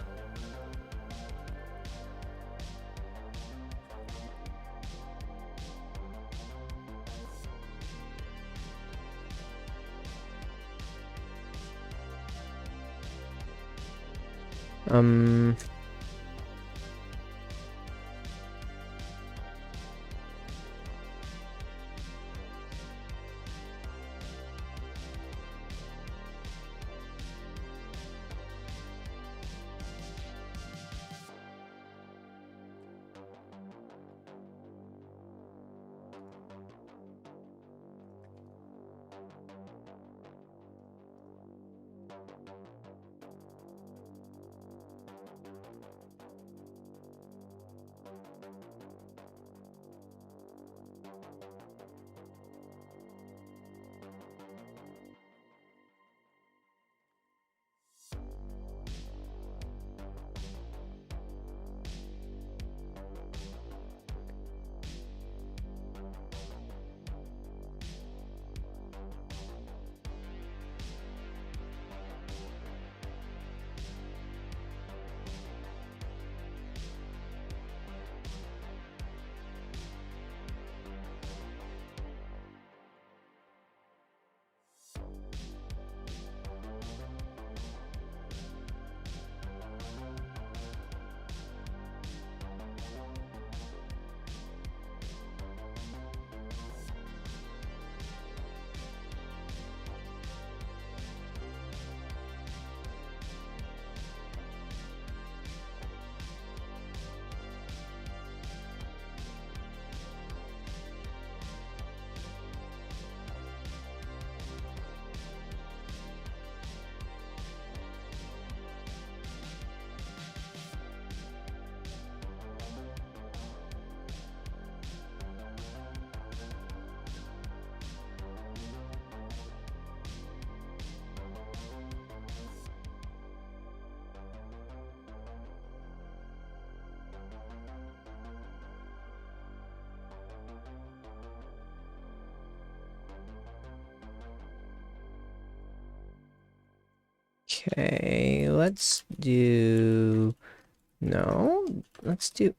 okay, let's do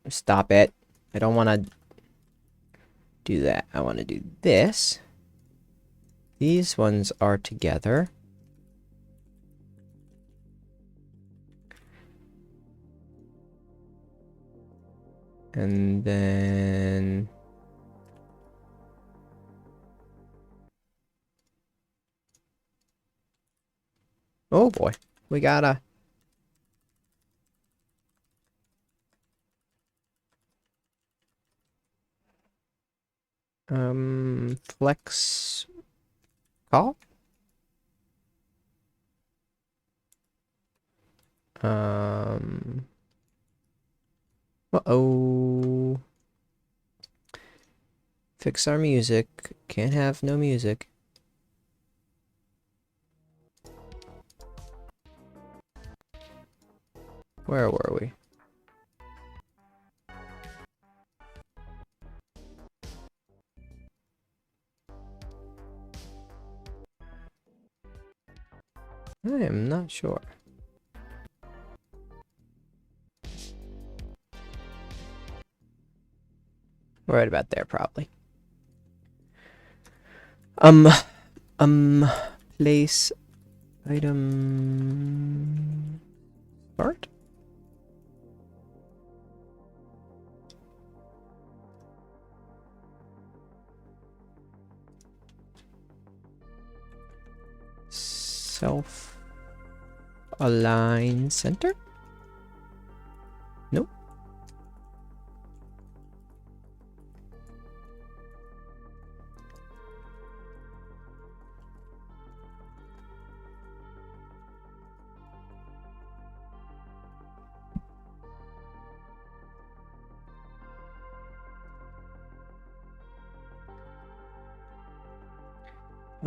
stop it. I don't want to do that. I want to do this. These ones are together. And then oh boy, we gotta flex call. Uh-oh. Fix our music. Can't have no music. Where were we? I am not sure. Right about there, probably. Place item start. Self align center. Nope.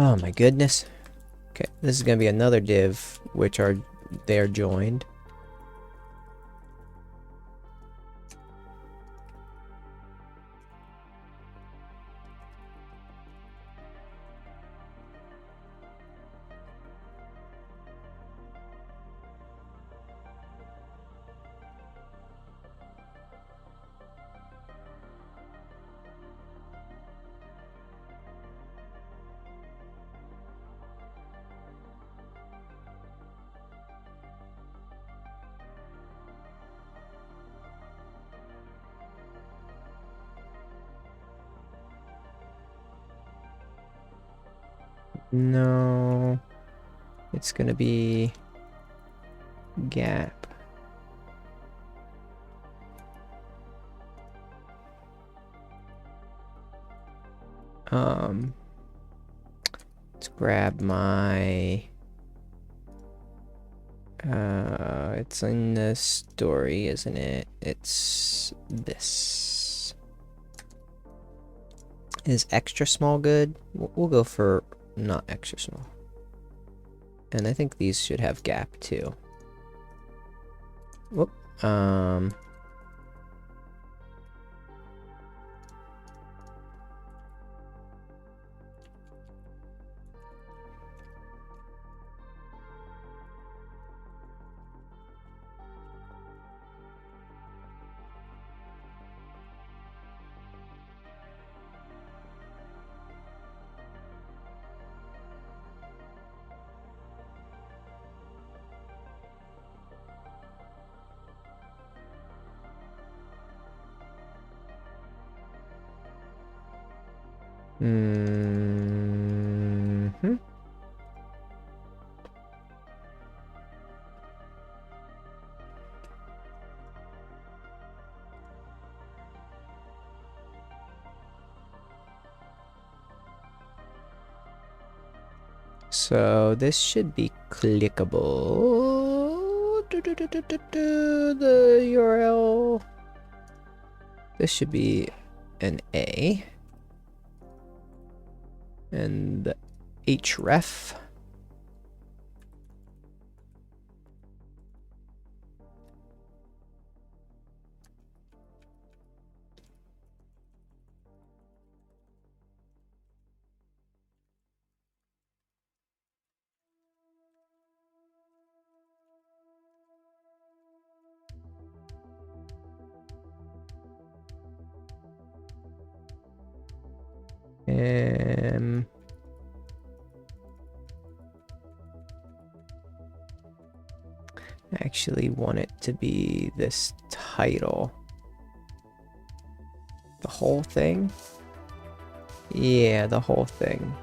Oh my goodness. Okay, this is gonna be another div, which are they're joined. No, it's gonna be gap. Let's grab my it's in the story, isn't it? It's this. Is extra small good? We'll go for not extra small. And I think these should have gap too. Whoop. So this should be clickable. The URL. This should be an A. And the href. I actually want it to be this title. The whole thing? Yeah, the whole thing.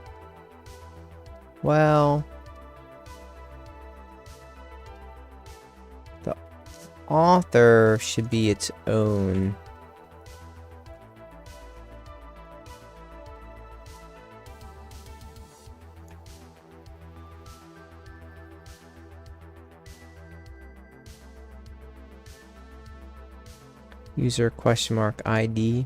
Well, the author should be its own. User $ID.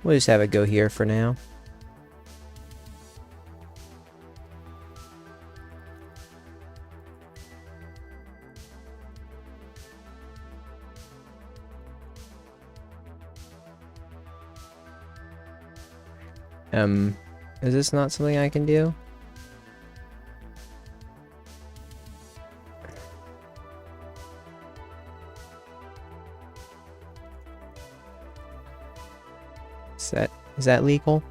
We'll just have it go here for now. Is this not something I can do? Is that legal?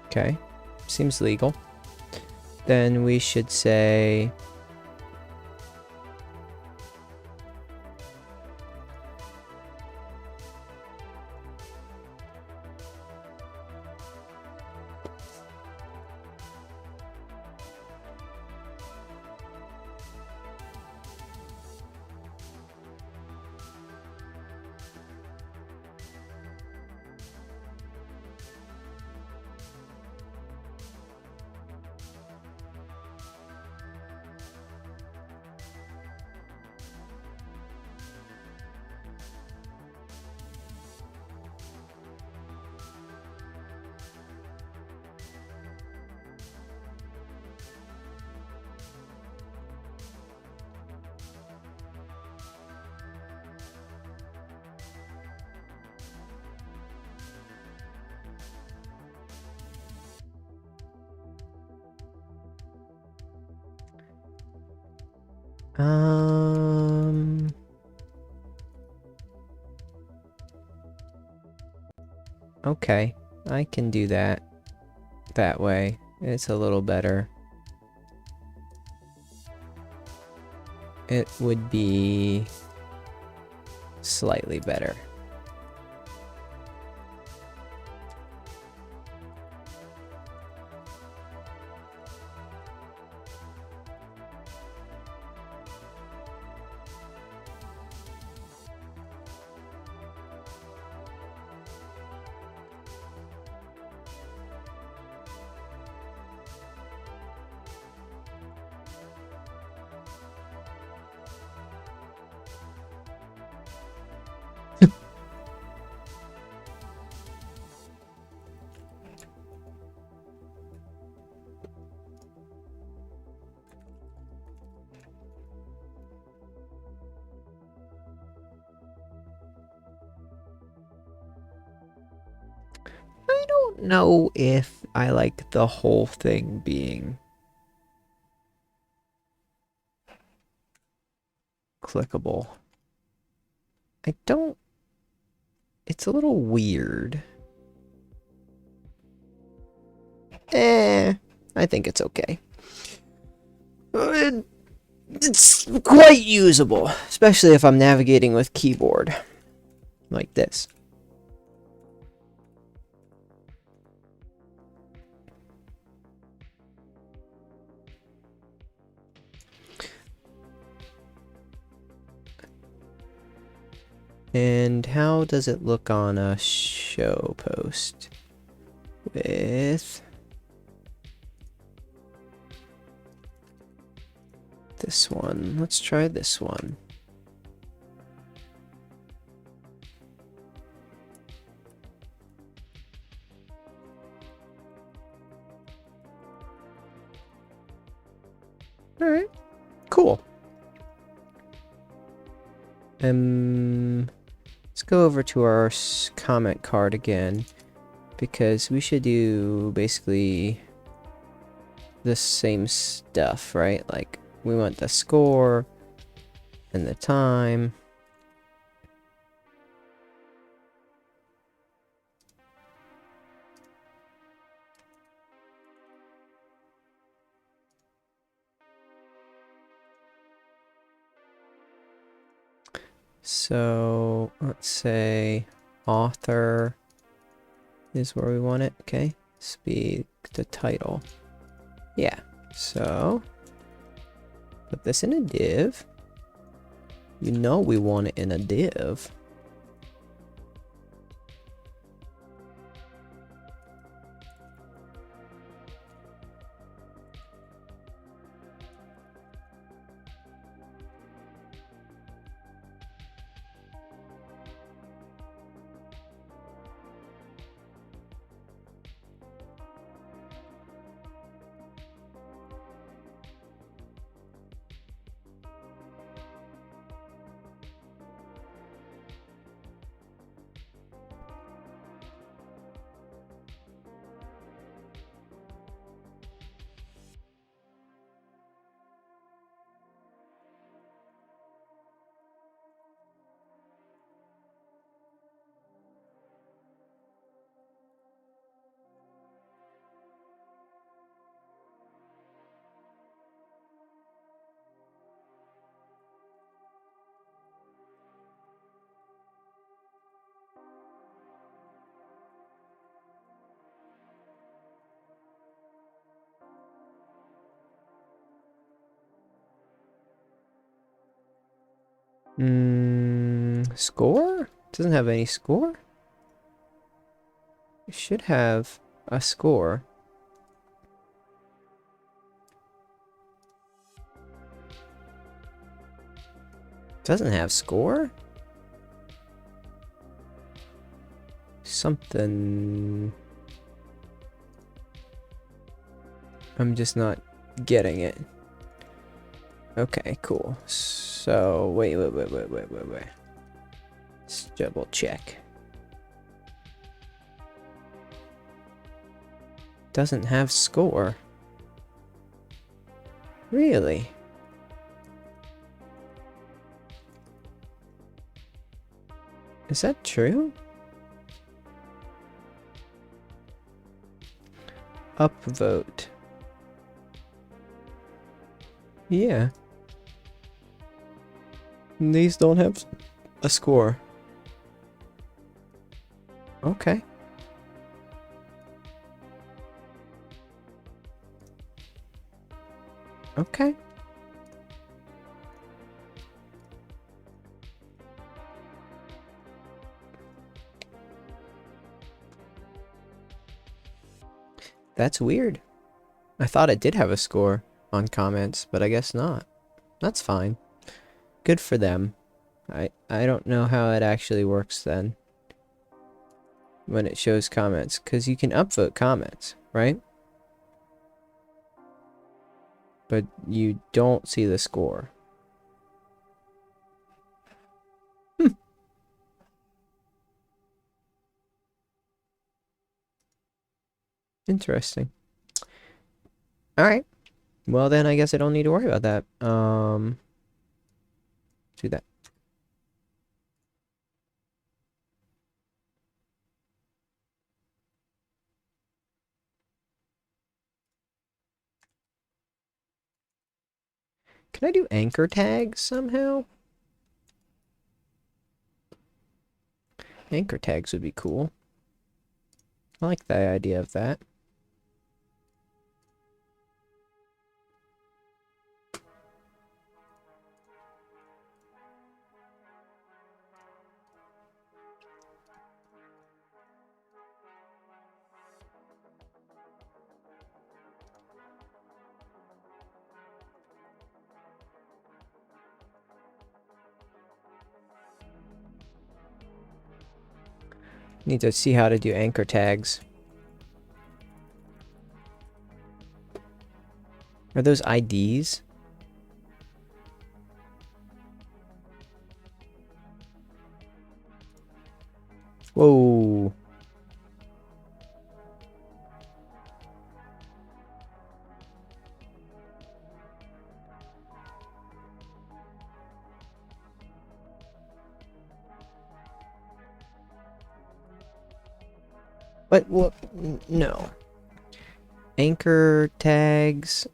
Okay, seems legal. Then we should say okay, I can do that way. It's a little better. It would be slightly better. I don't know if I like the whole thing being clickable. I don't... It's a little weird. I think it's okay. It's quite usable, especially if I'm navigating with keyboard like this. And how does it look on a show post with this one? Let's try this one. All right, cool. Let's go over to our comment card again, because we should do basically the same stuff, right? Like, we want the score and the time. So let's say author is where we want it. Okay, speak the title. Yeah, so put this in a div. You know we want it in a div. Score? Doesn't have any score? It should have a score. Doesn't have score? Something... I'm just not getting it. Okay, cool. So, wait. Let's double check. Doesn't have score. Really? Is that true? Upvote. Yeah. These don't have a score. Okay. Okay. That's weird. I thought it did have a score on comments, but I guess not. That's fine. Good for them. I don't know how it actually works then. When it shows comments. Because you can upvote comments, right? But you don't see the score. Interesting. Alright. Well then I guess I don't need to worry about that. Do that. Can I do anchor tags somehow? Anchor tags would be cool. I like the idea of that. Need to see how to do anchor tags. Are those IDs? Whoa. What? No. Anchor tags.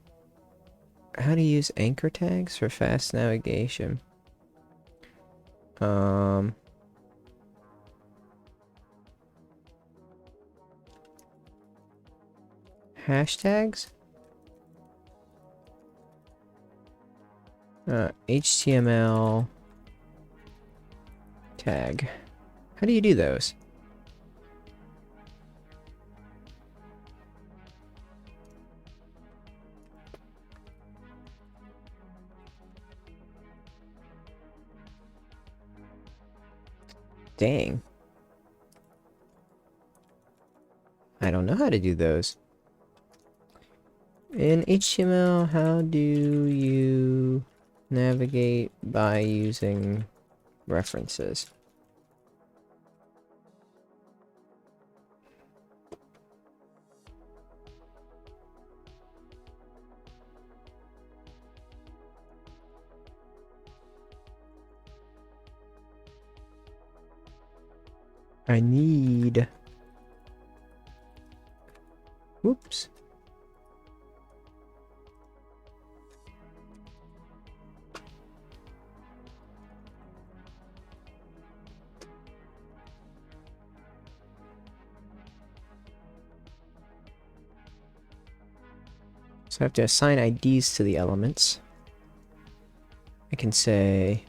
How to use anchor tags for fast navigation? Hashtags? HTML tag. How do you do those? Dang. I don't know how to do those. In HTML, how do you navigate by using references? I need... Whoops. So I have to assign IDs to the elements. I can say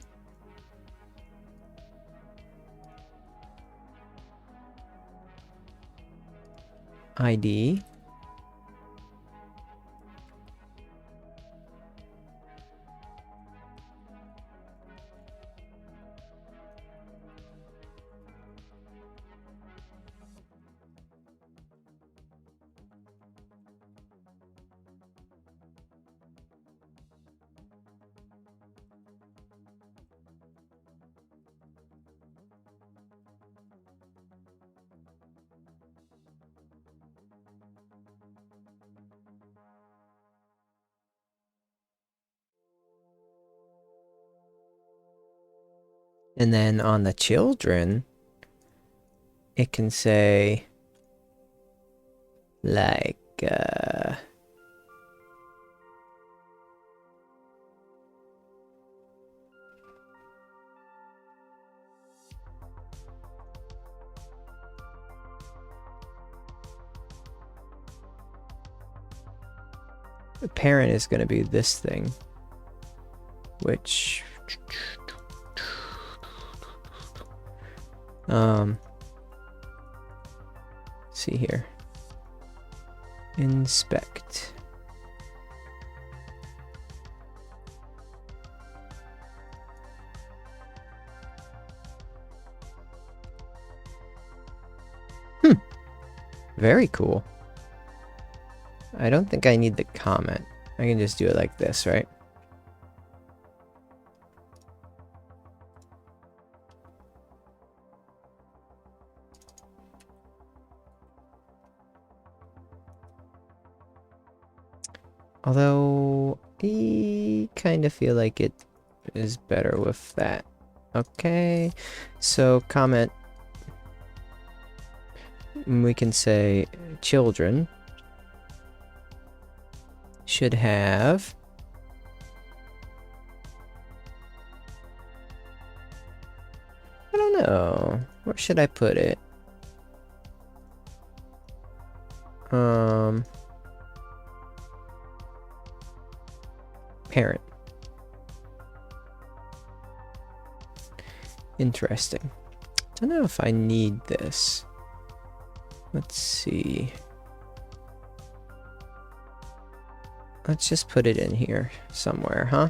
ID. And then on the children, it can say, like, the parent is going to be this thing, which, see here, inspect. Very cool. I don't think I need the comment. I can just do it like this, right? Although, I kind of feel like it is better with that. Okay, so comment. We can say children should have I don't know. Where should I put it? Parent. Interesting. Don't know if I need this. Let's see. Let's just put it in here somewhere, huh?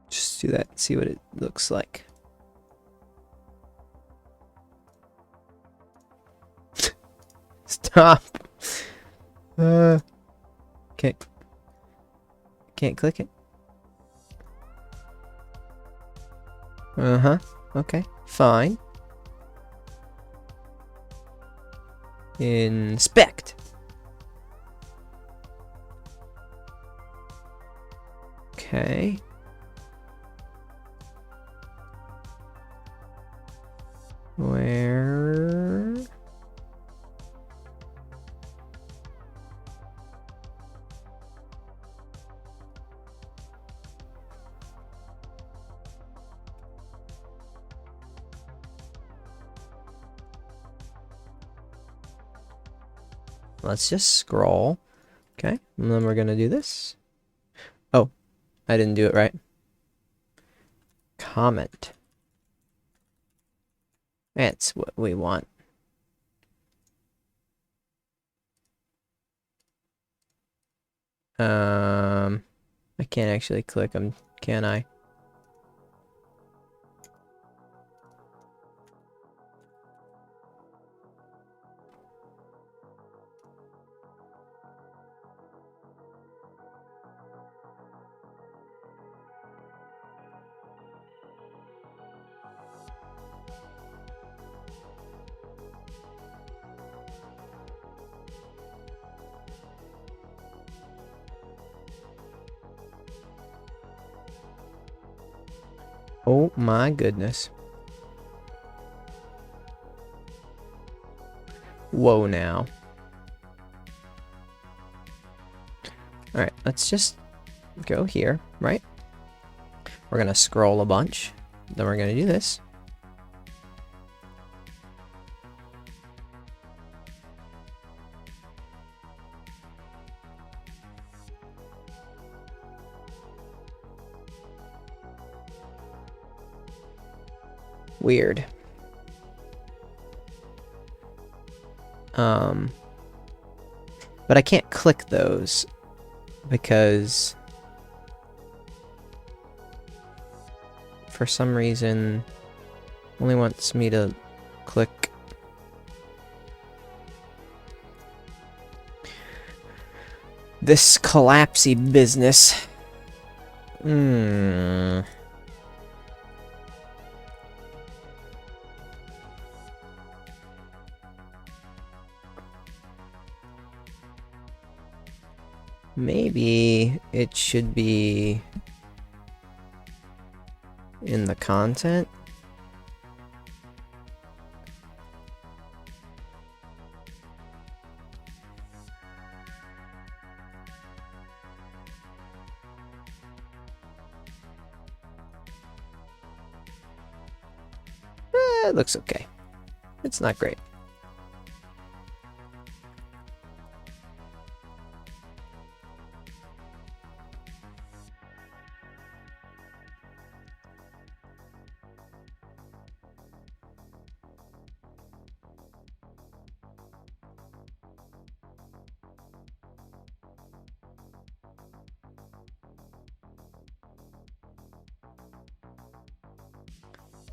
Just do that and see what it looks like. Stop. Can't click it. Okay, fine. Inspect. Okay. Where? Let's just scroll. Okay, and then we're gonna do this. Oh, I didn't do it right. Comment. That's what we want. I can't actually click them, can I? Oh my goodness. Whoa now. Alright, let's just go here, right? We're going to scroll a bunch. Then we're going to do this. Weird. But I can't click those because for some reason only wants me to click this collapsey business. Maybe it should be in the content. It looks okay. It's not great.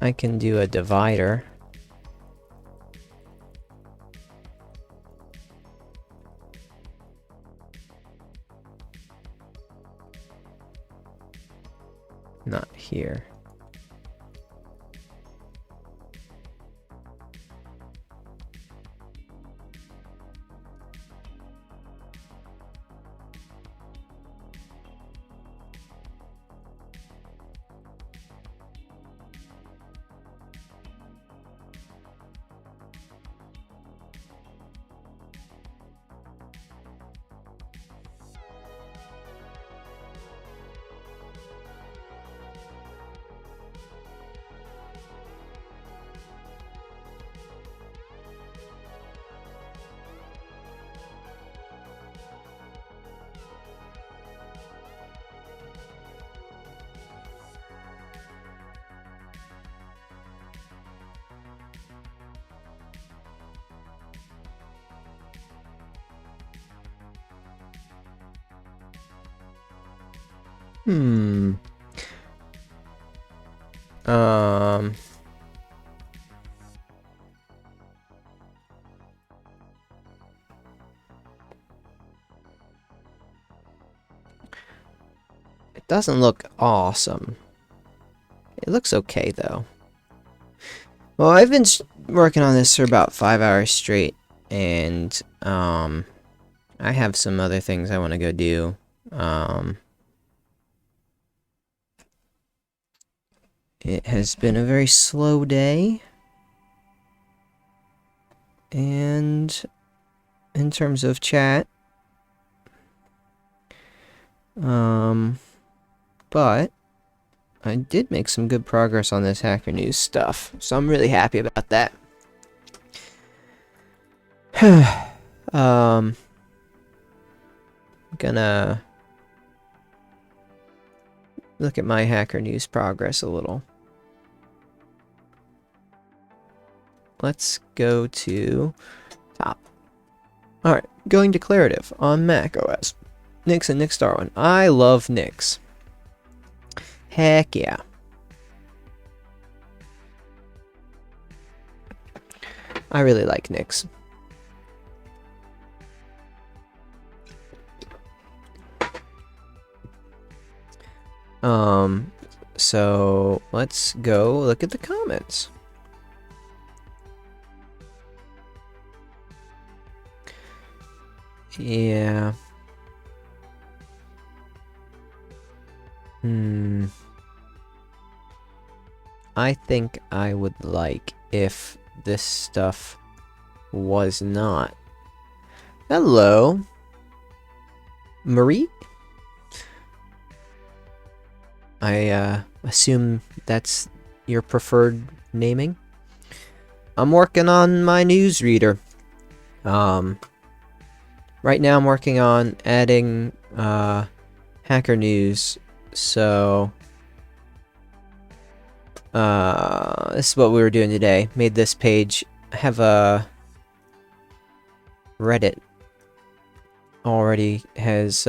I can do a divider. Not here. It doesn't look awesome. It looks okay though. Well, I've been working on this for about 5 hours straight, and I have some other things I want to go do. It has been a very slow day, and in terms of chat, but I did make some good progress on this Hacker News stuff, so I'm really happy about that. Gonna look at my Hacker News progress a little. Let's go to top. Alright, going declarative on Mac OS. Nix and Nix Darwin. I love Nix. Heck yeah. I really like Nix. So let's go look at the comments. Yeah. I think I would like if this stuff was not. Hello, Marie? I assume that's your preferred naming. I'm working on my newsreader. Right now I'm working on adding Hacker News. So this is what we were doing today. Made this page. I have a Reddit already has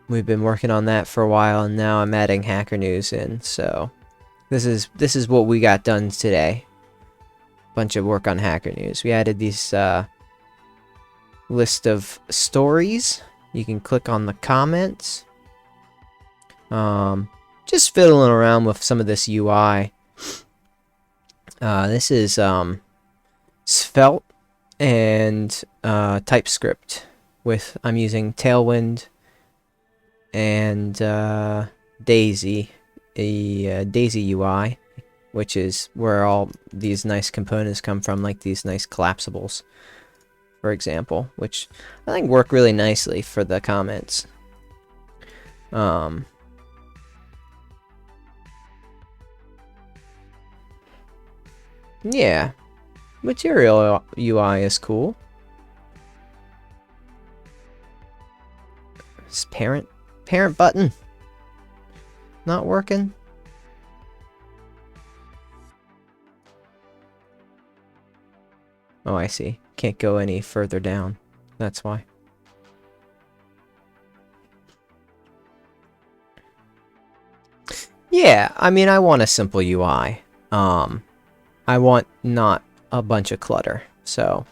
we've been working on that for a while, and now I'm adding Hacker News in. So this is what we got done today. Bunch of work on Hacker News. We added these list of stories. You can click on the comments. Just fiddling around with some of this UI. This is Svelte and Typescript. I'm using Tailwind and Daisy, a Daisy UI, which is where all these nice components come from, like these nice collapsibles, for example, which I think work really nicely for the comments. Yeah, material UI is cool. This parent button not working. Oh, I see. Can't go any further down. That's why. Yeah, I mean, I want a simple UI. I want not a bunch of clutter. So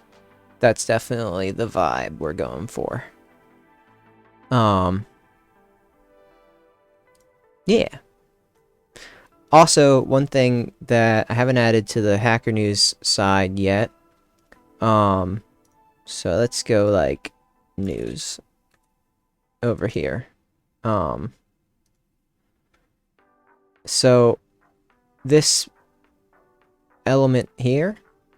that's definitely the vibe we're going for. Yeah. Also, one thing that I haven't added to the Hacker News side yet. So let's go like news over here. So this element here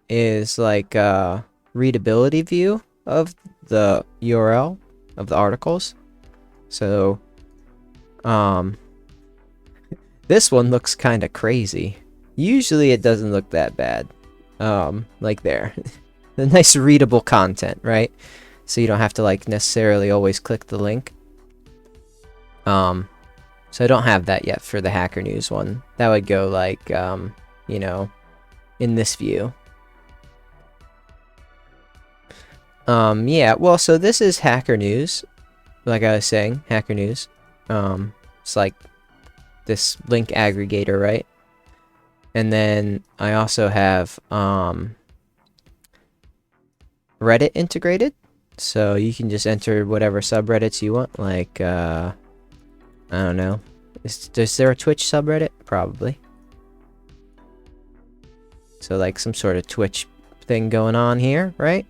is like a readability view of the URL of the articles. So this one looks kind of crazy. Usually it doesn't look that bad. Like there. The nice readable content, right? So you don't have to like necessarily always click the link. So I don't have that yet for the Hacker News one. That would go like, you know, in this view. Yeah, well, so this is Hacker News. Like I was saying, Hacker News. It's like this link aggregator, right? And then I also have Reddit integrated, so you can just enter whatever subreddits you want, like I don't know, is there a Twitch subreddit? Probably. So like some sort of Twitch thing going on here, right?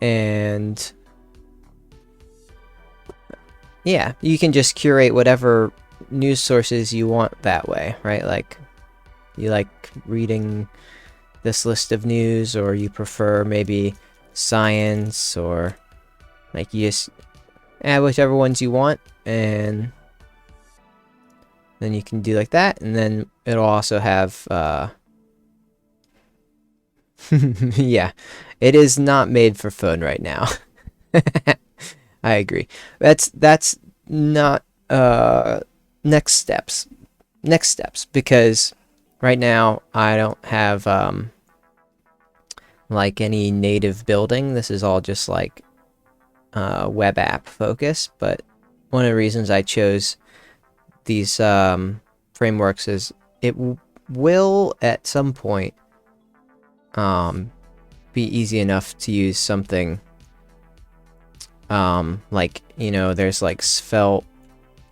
And yeah, you can just curate whatever news sources you want that way, right? Like you like reading this list of news, or you prefer maybe science, or like you just add whichever ones you want, and then you can do like that, and then it'll also have yeah, it is not made for phone right now. I agree. That's not next steps because right now I don't have like any native building. This is all just like web app focus, but one of the reasons I chose these frameworks is it will at some point be easy enough to use something like, you know, there's like Svelte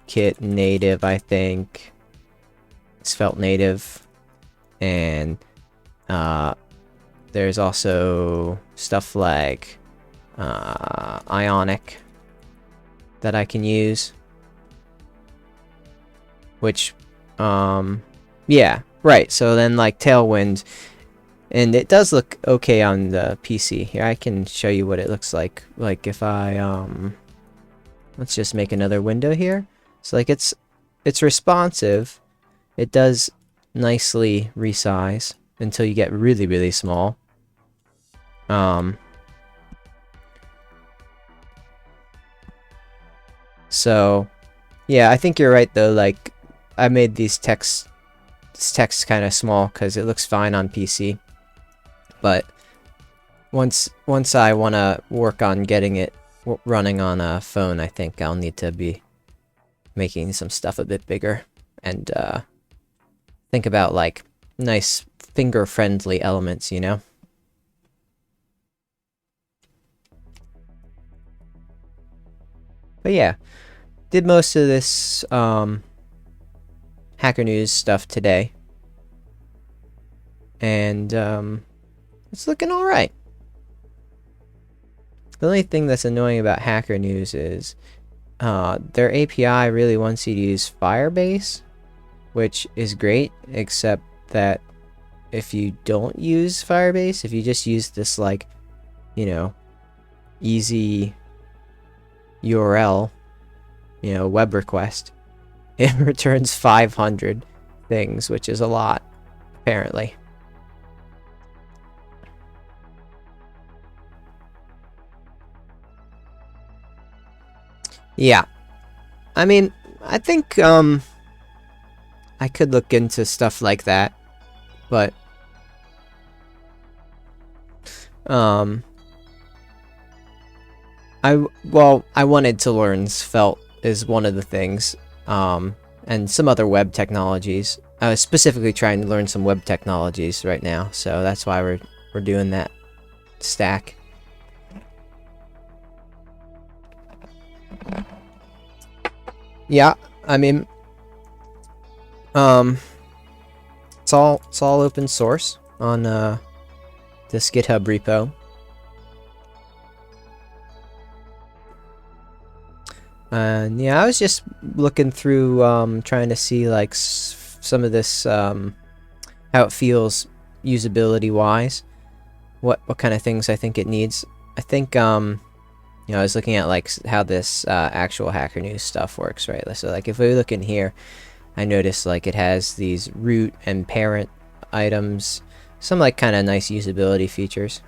Kit native, I think, Svelte native, and there's also stuff like Ionic that I can use, which yeah, right. So then like Tailwind, and it does look okay on the PC. Here, I can show you what it looks like if I let's just make another window here. So like it's responsive. It does nicely resize until you get really, really small. So yeah, I think you're right though. Like I made this text kind of small because it looks fine on PC. But once I want to work on getting it running on a phone, I think I'll need to be making some stuff a bit bigger and think about like nice finger-friendly elements, you know? But yeah, did most of this Hacker News stuff today. And it's looking alright. The only thing that's annoying about Hacker News is their API really wants you to use Firebase, which is great, except that if you don't use Firebase, if you just use this like, you know, easy URL, you know, web request, it returns 500 things, which is a lot, apparently. Yeah, I mean, I think I could look into stuff like that, but I wanted to learn Svelte is one of the things, and some other web technologies. I was specifically trying to learn some web technologies right now, so that's why we're doing that stack. Yeah, I mean, it's all open source on this GitHub repo. And yeah, I was just looking through, trying to see like some of this, how it feels usability wise, what kind of things I think it needs. I think you know, I was looking at like how this actual Hacker News stuff works, right? So like if we look in here, I noticed like it has these root and parent items, some like kind of nice usability features.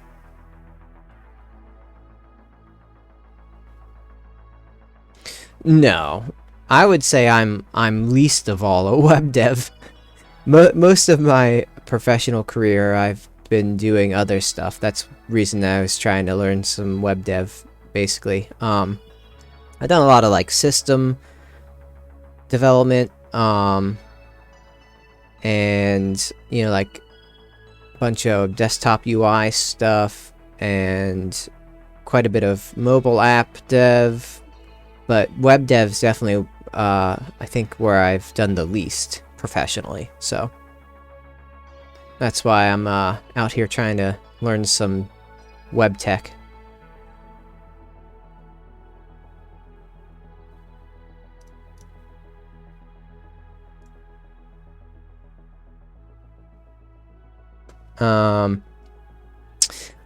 No, I would say I'm least of all a web dev. Most of my professional career, I've been doing other stuff. That's the reason I was trying to learn some web dev. Basically, I've done a lot of like system development, and you know, like a bunch of desktop UI stuff and quite a bit of mobile app dev, but web dev's definitely I think where I've done the least professionally, so that's why I'm out here trying to learn some web tech.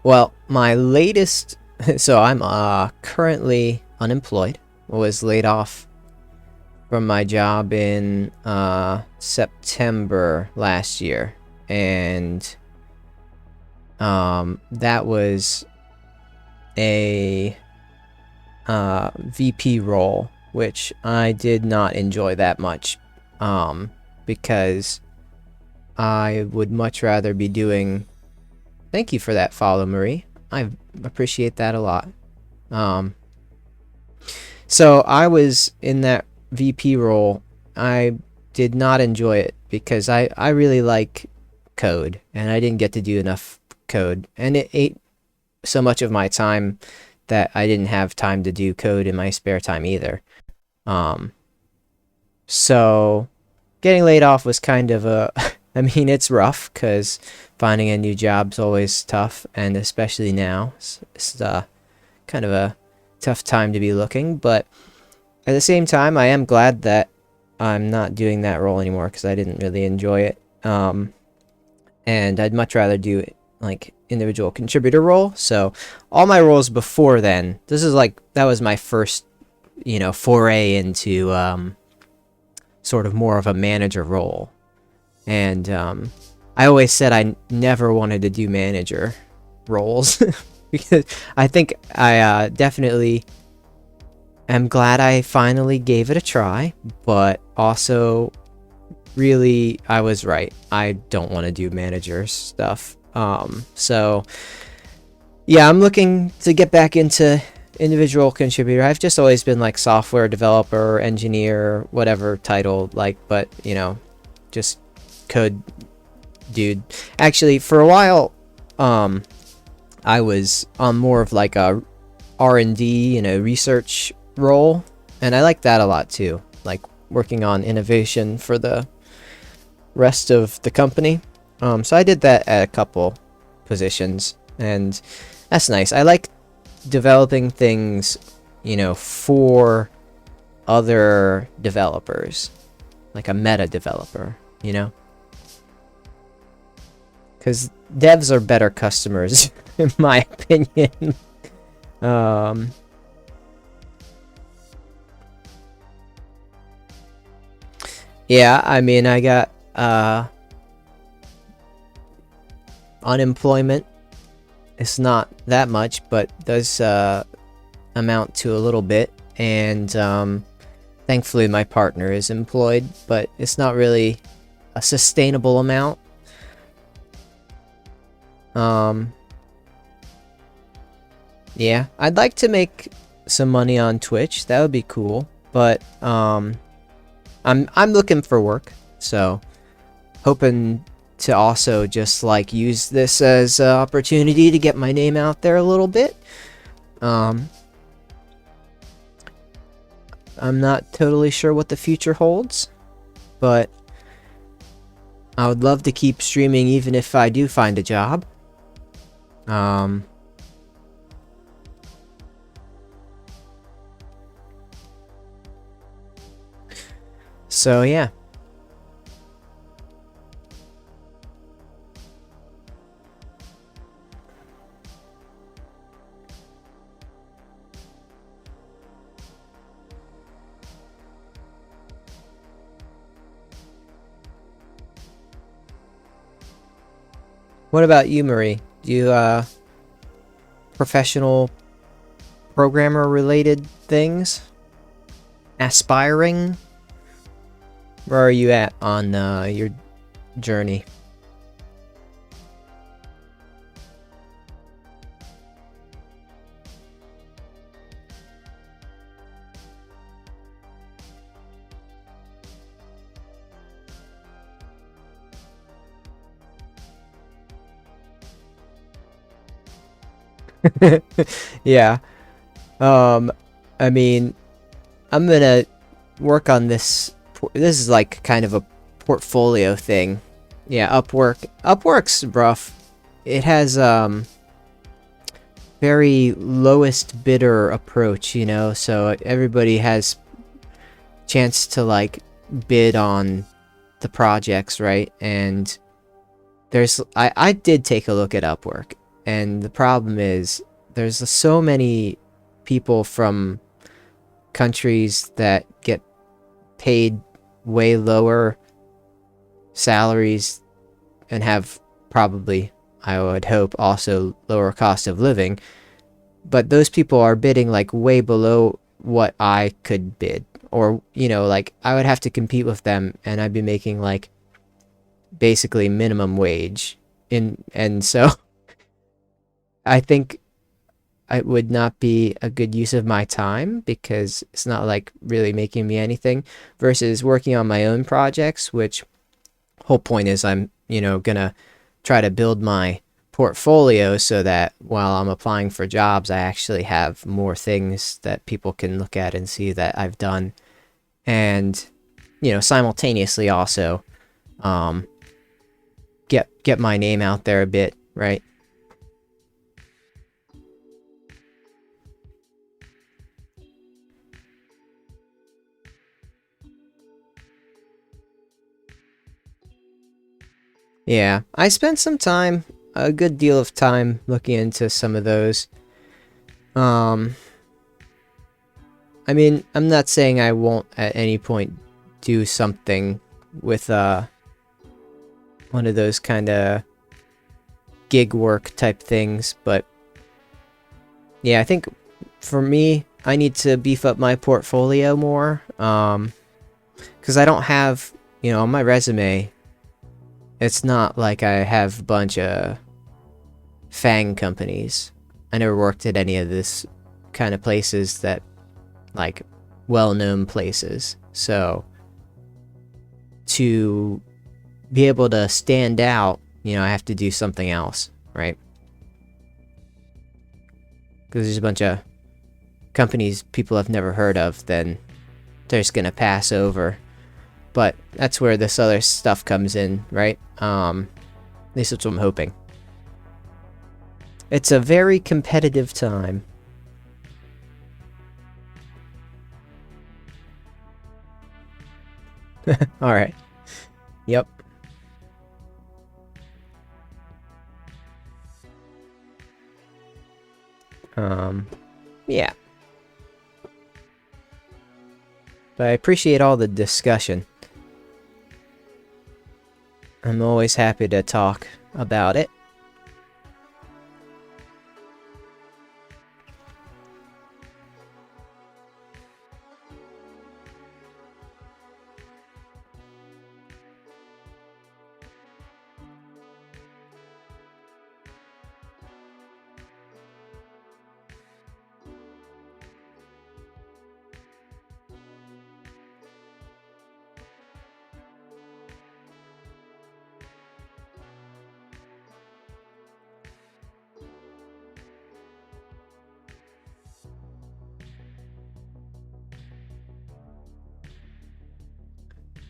Well, my latest, so I'm currently unemployed. Was laid off from my job in September last year, and that was a VP role, which I did not enjoy that much, because I would much rather be doing... Thank you for that follow, Marie. I appreciate that a lot. So I was in that VP role. I did not enjoy it because I really like code, and I didn't get to do enough code, and it ate so much of my time that I didn't have time to do code in my spare time either. So getting laid off was kind of a... I mean, it's rough because finding a new job's always tough, and especially now, it's kind of a tough time to be looking. But at the same time, I am glad that I'm not doing that role anymore because I didn't really enjoy it. And I'd much rather do like individual contributor role. So all my roles before then, this is like, that was my first foray into sort of more of a manager role. And I always said I never wanted to do manager roles because I think I definitely am glad I finally gave it a try, but also really I was right. I don't want to do manager stuff. So yeah, I'm looking to get back into individual contributor. I've just always been like software developer, engineer, whatever title, like, but just code dude. Actually, for a while, I was on more of like a R&D, research role, and I like that a lot too, like working on innovation for the rest of the company. So I did that at a couple positions, and that's nice. I like developing things, for other developers, like a meta developer, because devs are better customers in my opinion. Yeah, I mean, I got unemployment. It's not that much, but does amount to a little bit, and thankfully my partner is employed, but it's not really a sustainable amount. Yeah, I'd like to make some money on Twitch. That would be cool, but I'm looking for work, so hoping to also just like use this as an opportunity to get my name out there a little bit. I'm not totally sure what the future holds, but I would love to keep streaming even if I do find a job. So yeah. What about you, Marie? Do you professional programmer related things? Aspiring? Where are you at on your journey? Yeah. I mean, I'm gonna work on this. This is like kind of a portfolio thing. Yeah, Upwork's rough. It has very lowest bidder approach, so everybody has chance to like bid on the projects, right? And I did take a look at Upwork, and the problem is there's so many people from countries that get paid way lower salaries and have probably, I would hope, also lower cost of living, but those people are bidding like way below what I could bid, or like I would have to compete with them, and I'd be making like basically minimum wage and so I think it would not be a good use of my time, because it's not like really making me anything, versus working on my own projects, which whole point is I'm gonna try to build my portfolio so that while I'm applying for jobs, I actually have more things that people can look at and see that I've done, and simultaneously also get my name out there a bit, right? Yeah, I spent some time, a good deal of time, looking into some of those. I I mean, I'm not saying I won't at any point do something with one of those kind of gig work type things, but yeah, I think for me, I need to beef up my portfolio more, because I don't have, on my resume, it's not like I have a bunch of FANG companies. I never worked at any of this kind of places that, like, well-known places. So, to be able to stand out, I have to do something else, right? Because there's a bunch of companies people have never heard of, then they're just gonna pass over. But that's where this other stuff comes in, right? At least that's what I'm hoping. It's a very competitive time. Alright. Yep. Yeah. But I appreciate all the discussion. I'm always happy to talk about it.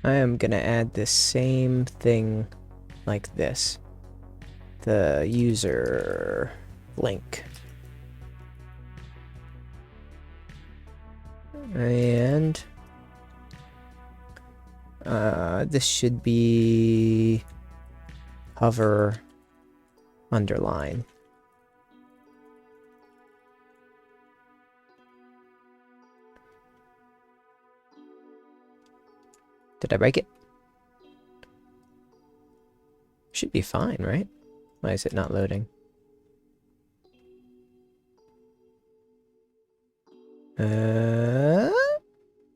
I am gonna add the same thing like this. The user link. And this should be hover underline. Did I break it? Should be fine, right? Why is it not loading?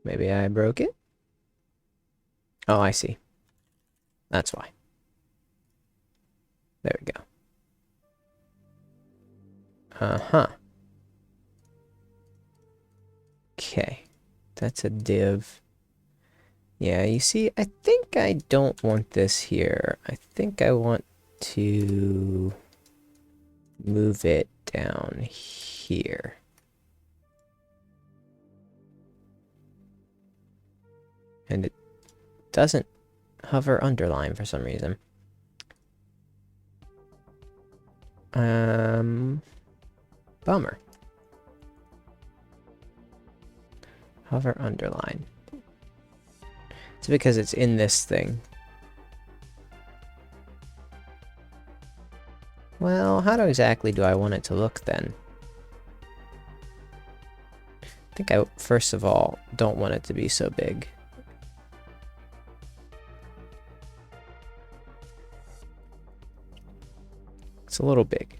Maybe I broke it? Oh, I see. That's why. There we go. Uh-huh. Okay. That's a div. Yeah, you see, I think I don't want this here. I think I want to move it down here. And it doesn't hover underline for some reason. Bummer. Hover underline. It's because it's in this thing. Well, how exactly do I want it to look then? I think I, first of all, don't want it to be so big. It's a little big.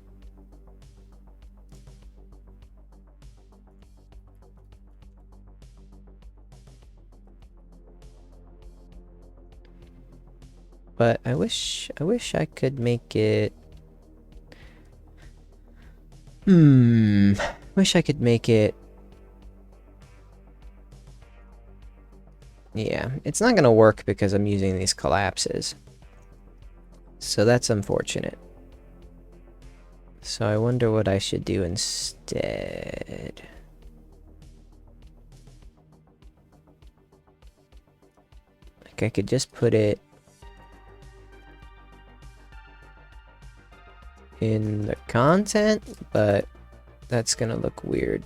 But I wish I could make it... Wish I could make it... Yeah, it's not gonna work because I'm using these collapses. So that's unfortunate. So I wonder what I should do instead. Like I could just put it in the content, but that's gonna look weird.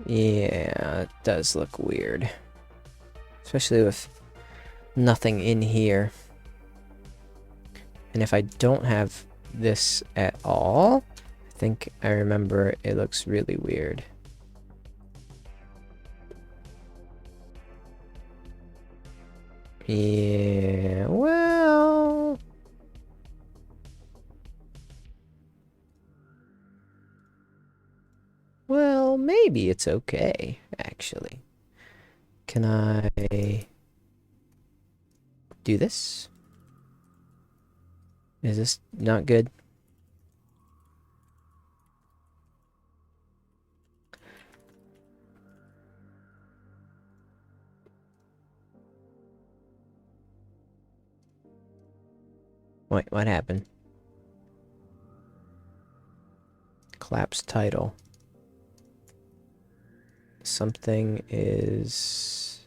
Yeah, it does look weird. Especially with nothing in here. And if I don't have this at all, I think I remember it looks really weird. Yeah, well... Well, maybe it's okay, actually. Can I do this? Is this not good? Wait, what happened? Collapse title. Something is...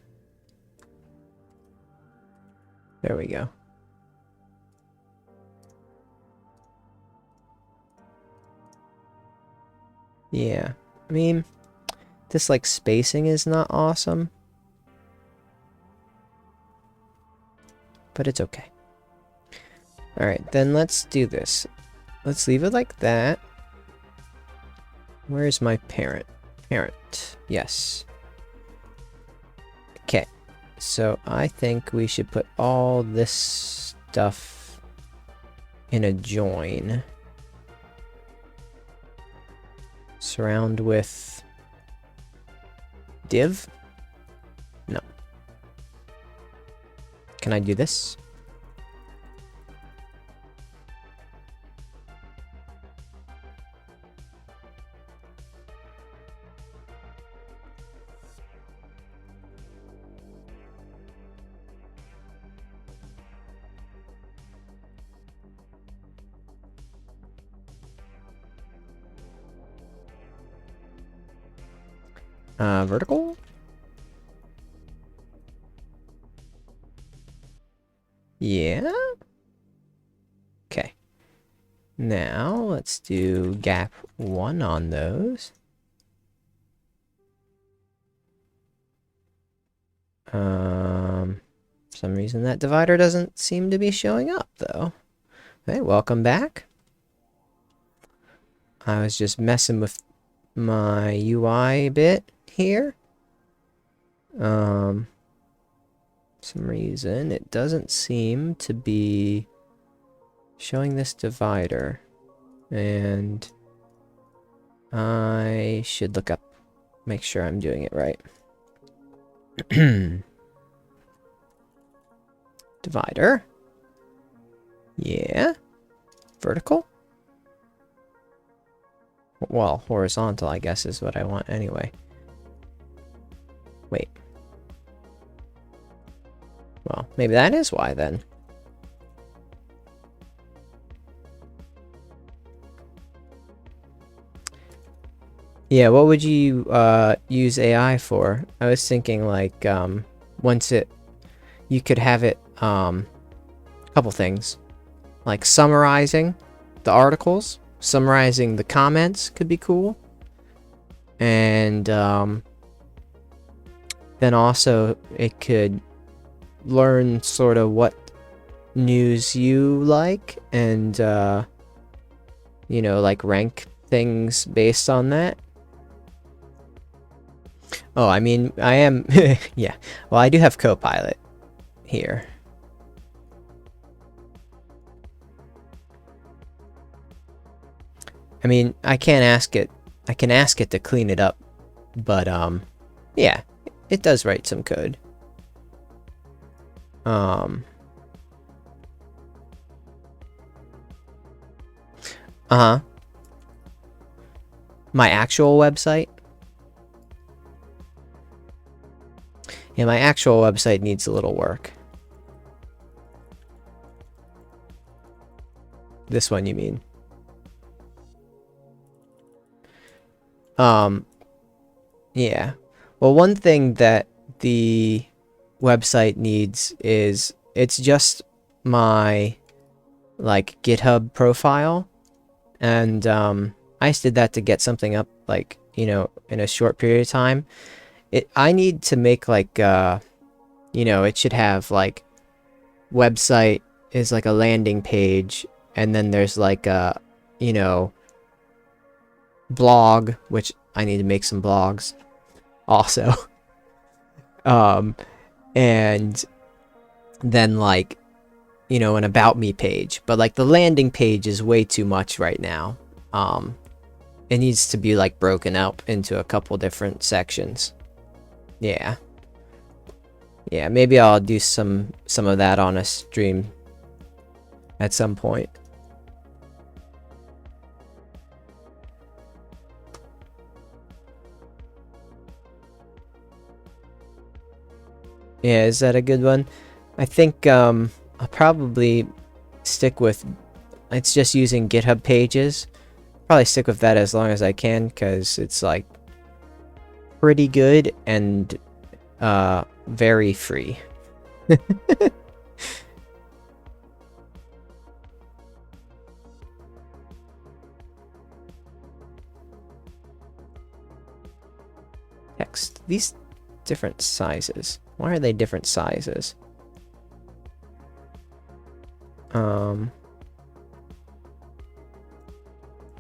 There we go. Yeah, I mean, this like spacing is not awesome, but it's okay. Alright, then let's do this. Let's leave it like that. Where is my parent? Parent, yes. Okay, so I think we should put all this stuff in a join. Surround with div? No. Can I do this? Vertical? Yeah? Okay. Now, let's do gap 1 on those. For some reason that divider doesn't seem to be showing up, though. Okay, welcome back. I was just messing with my UI a bit here. Some reason it doesn't seem to be showing this divider, and I should look up, make sure I'm doing it right. Divider. Yeah. Vertical. Well, horizontal, I guess, is what I want anyway. Wait. Well, maybe that is why, then. Yeah, what would you use AI for? I was thinking, like, once you could have it, a couple things. Like, summarizing the articles, summarizing the comments could be cool. And, then also, it could learn sort of what news you like, and, you know, like, rank things based on that. Oh, I mean, I am... yeah. Well, I do have Copilot here. I mean, I can't ask it... I can ask it to clean it up. But, yeah. It does write some code. Uh-huh. My actual website? Yeah, my actual website needs a little work. This one, you mean? Yeah. Well, one thing that the website needs is, it's just my, like, GitHub profile. And, I just did that to get something up, like, you know, in a short period of time. I need to make, like, you know, it should have, like, website is like a landing page, and then there's like a, you know, blog, which I need to make some blogs also. And then like, you know, an about me page. But like the landing page is way too much right now. It needs to be like broken up into a couple different sections. Yeah. Yeah, maybe I'll do some of that on a stream at some point. Yeah, is that a good one? I think I'll probably stick with, it's just using GitHub pages. Probably stick with that as long as I can, because it's like pretty good and very free. Text. These different sizes. Why are they different sizes?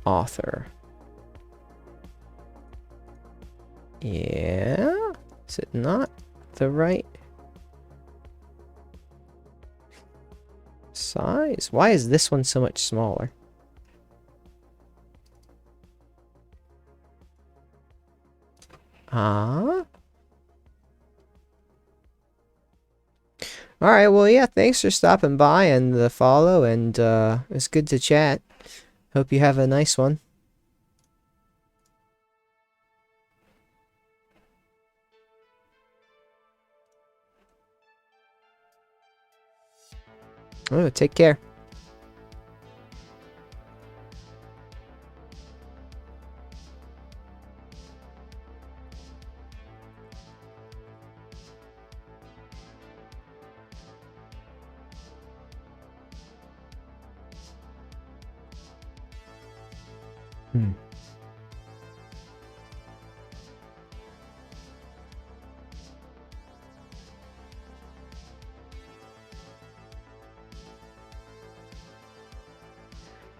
Author. Yeah? Is it not the right size? Why is this one so much smaller? Alright, well, yeah, thanks for stopping by and the follow, and it's good to chat. Hope you have a nice one. Oh, take care.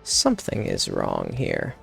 Something is wrong here.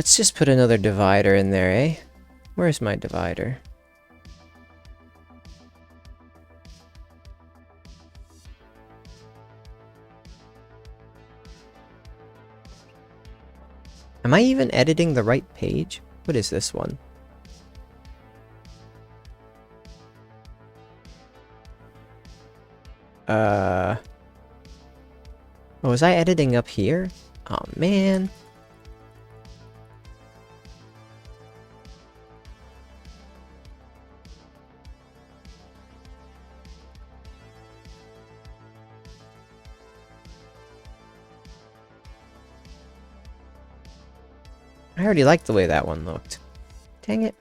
Let's just put another divider in there, eh? Where's my divider? Am I even editing the right page? What is this one? Oh, was I editing up here? Oh, man. I already liked the way that one looked. Dang it.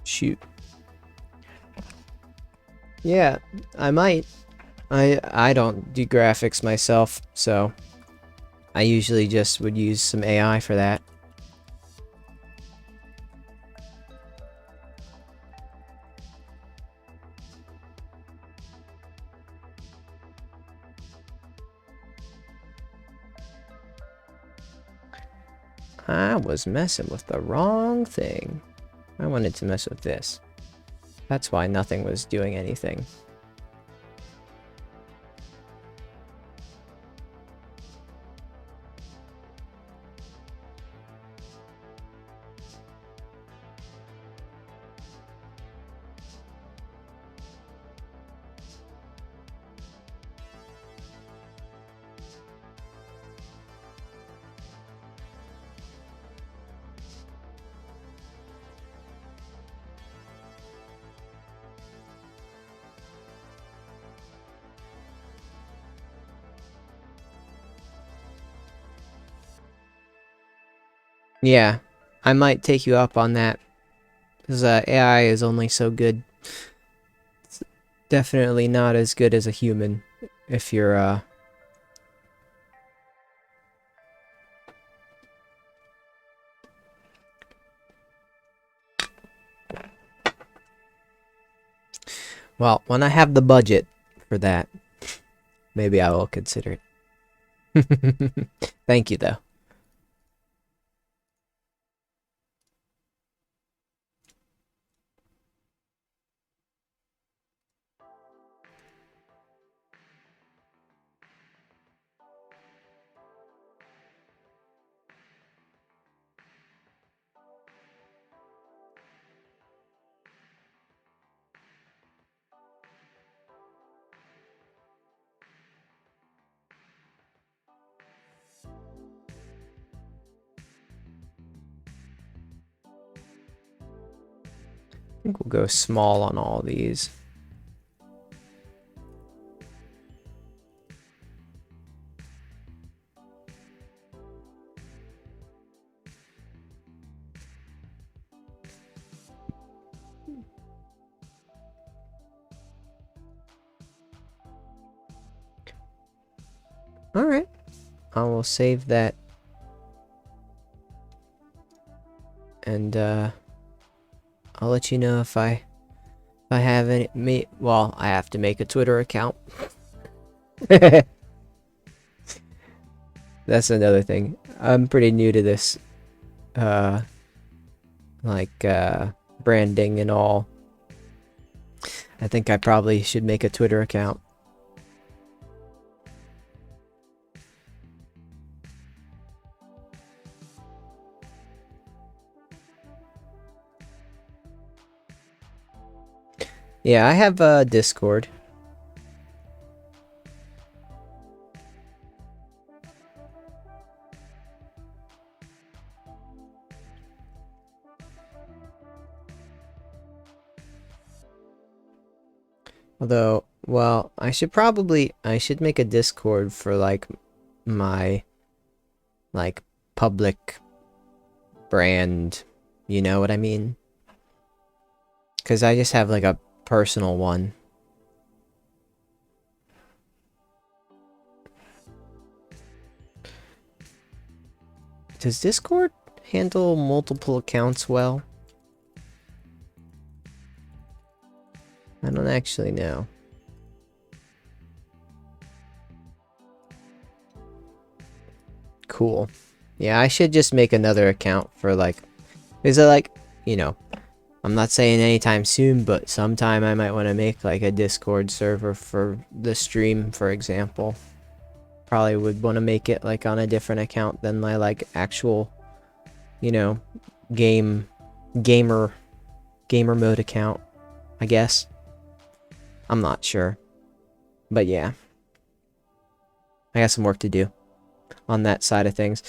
Shoot. Yeah, I might. I don't do graphics myself, so I usually just would use some AI for that. I was messing with the wrong thing. I wanted to mess with this. That's why nothing was doing anything. Yeah, I might take you up on that, because AI is only so good. It's definitely not as good as a human, if you're, Well, when I have the budget for that, maybe I will consider it. Thank you, though. I think we'll go small on all these. Alright. I will save that. And, I'll let you know if I have any, well, I have to make a Twitter account. That's another thing. I'm pretty new to this, branding and all. I think I probably should make a Twitter account. Yeah, I have Discord. Although, well, I should make a Discord for like my like public brand, you know what I mean? Because I just have like a personal one. Does Discord handle multiple accounts well? I don't actually know. Cool. Yeah, I should just make another account for like, is it like, you know, I'm not saying anytime soon, but sometime I might want to make like a Discord server for the stream, for example. Probably would want to make it like on a different account than my like actual, you know, gamer mode account, I guess. I'm not sure. But yeah. I got some work to do on that side of things.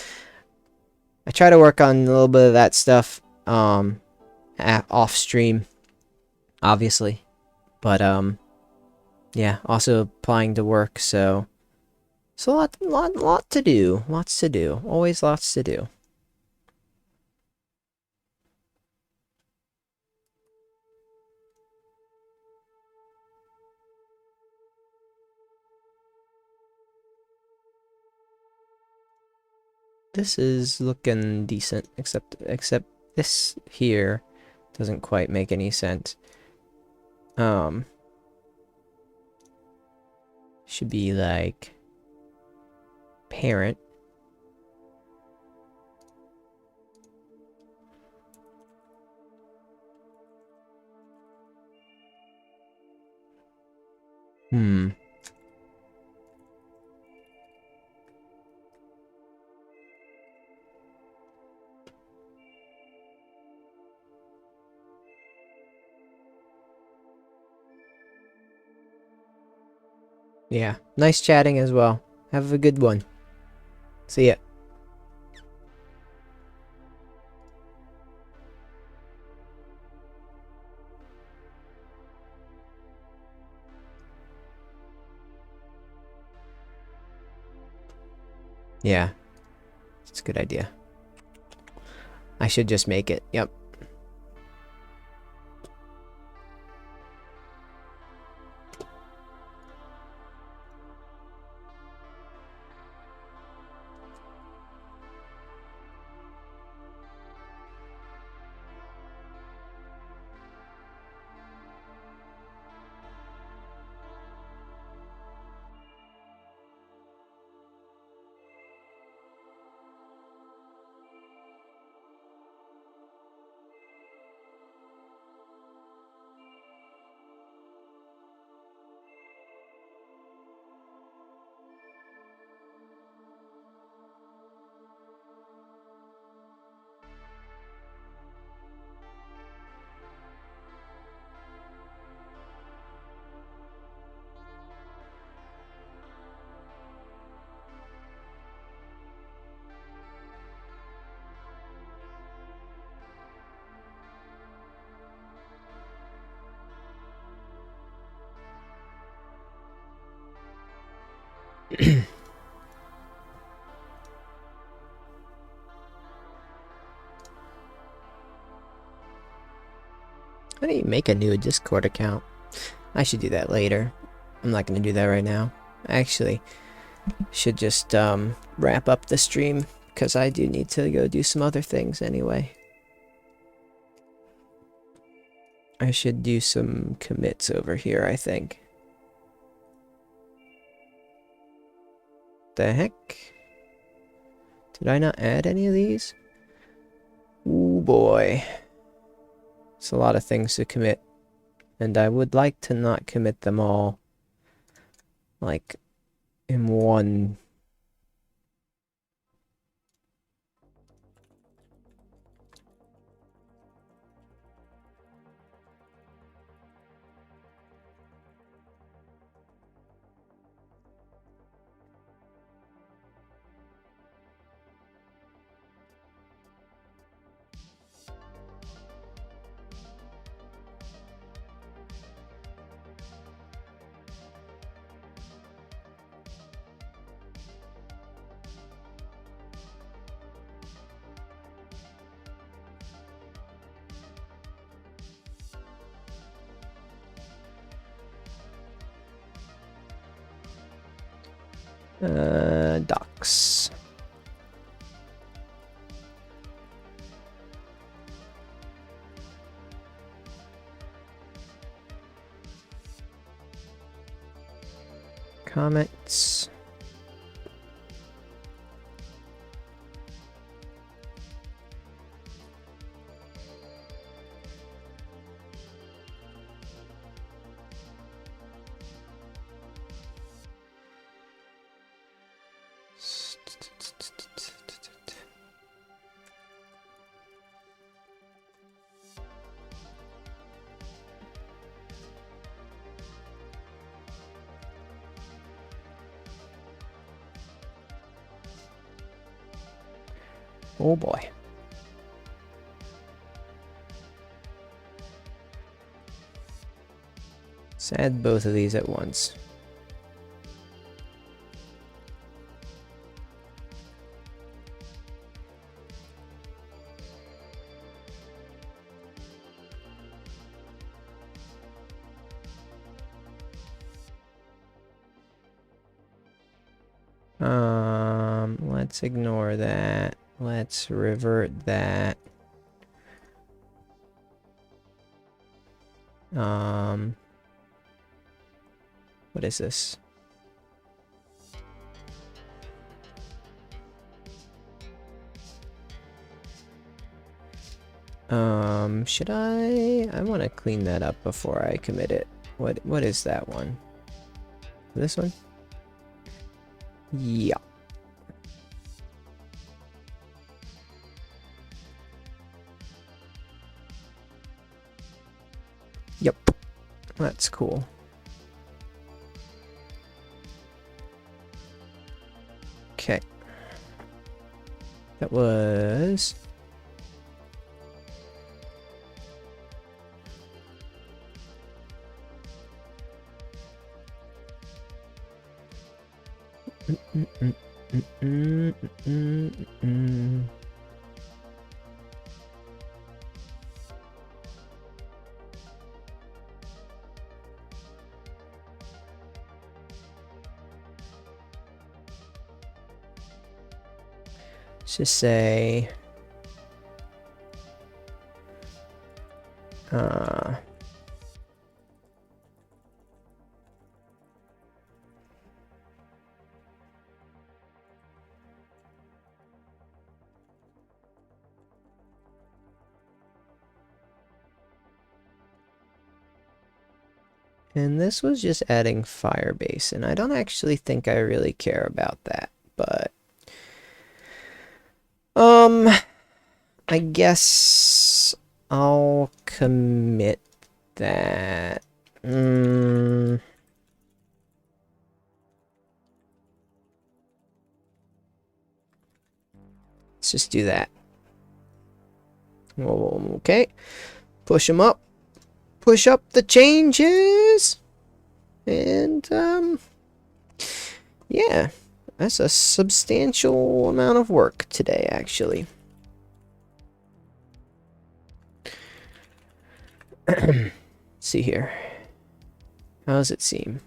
I try to work on a little bit of that stuff off stream, obviously. But yeah, also applying to work, so it's a lot to do. Lots to do. Always lots to do. This is looking decent, except this here doesn't quite make any sense. Should be like parent. Yeah, nice chatting as well. Have a good one. See ya. Yeah, it's a good idea. I should just make it. Yep. How do you make a new Discord account? I should do that later. I'm not going to do that right now. I actually should just wrap up the stream because I do need to go do some other things anyway. I should do some commits over here, I think. The heck? Did I not add any of these? Ooh boy. It's a lot of things to commit. And I would like to not commit them all, like, in one. Docs. Comments. Oh boy. Let's add both of these at once. Let's ignore that. Let's revert that. What is this? Should I want to clean that up before I commit it. What is that one? This one? Yeah. Yep. That's cool. Okay. That was... Let's just say... And this was just adding Firebase, and I don't actually think I really care about that, but I guess I'll commit that. Let's just do that. Okay, push them up. Push up the changes, and yeah, that's a substantial amount of work today, actually. See here, how does it seem?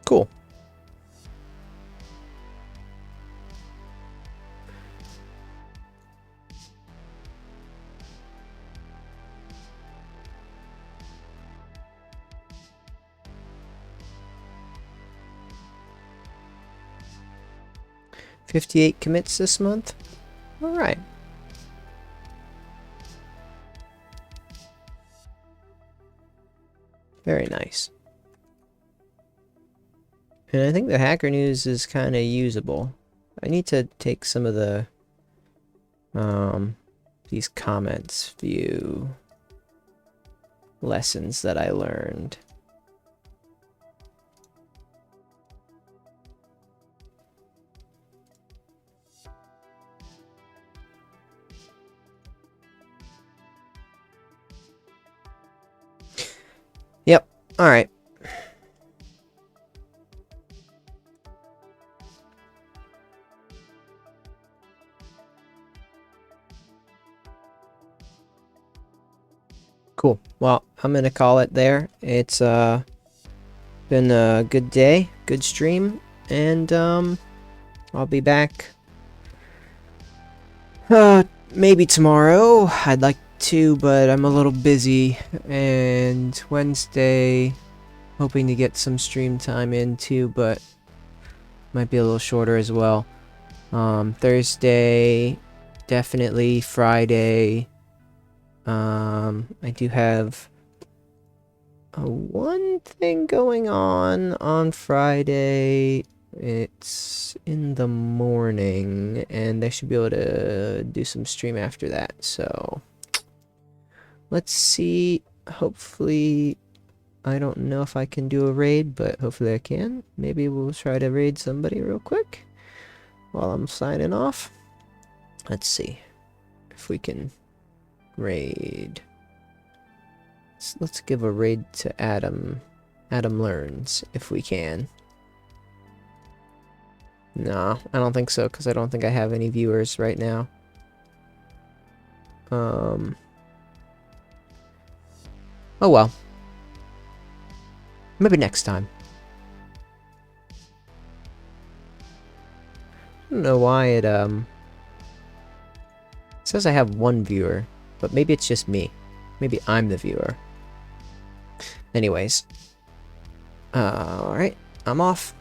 Cool. $58 commits this month. All right. Very nice. And I think the Hacker News is kind of usable. I need to take some of the these comments view lessons that I learned. Yep. All right. Cool. Well, I'm gonna call it there. It's been a good day, good stream, and I'll be back maybe tomorrow. I'd like to, but I'm a little busy, and Wednesday hoping to get some stream time in too, but might be a little shorter as well. Thursday, definitely. Friday, I do have one thing going on Friday. It's in the morning, and I should be able to do some stream after that, so let's see. Hopefully, I don't know if I can do a raid, but hopefully I can. Maybe we'll try to raid somebody real quick while I'm signing off. Let's see if we can raid. Let's give a raid to Adam. Adam Learns, if we can. No, I don't think so, because I don't think I have any viewers right now. Oh well. Maybe next time. I don't know why it says I have one viewer, but maybe it's just me. Maybe I'm the viewer. Anyways. Alright, I'm off.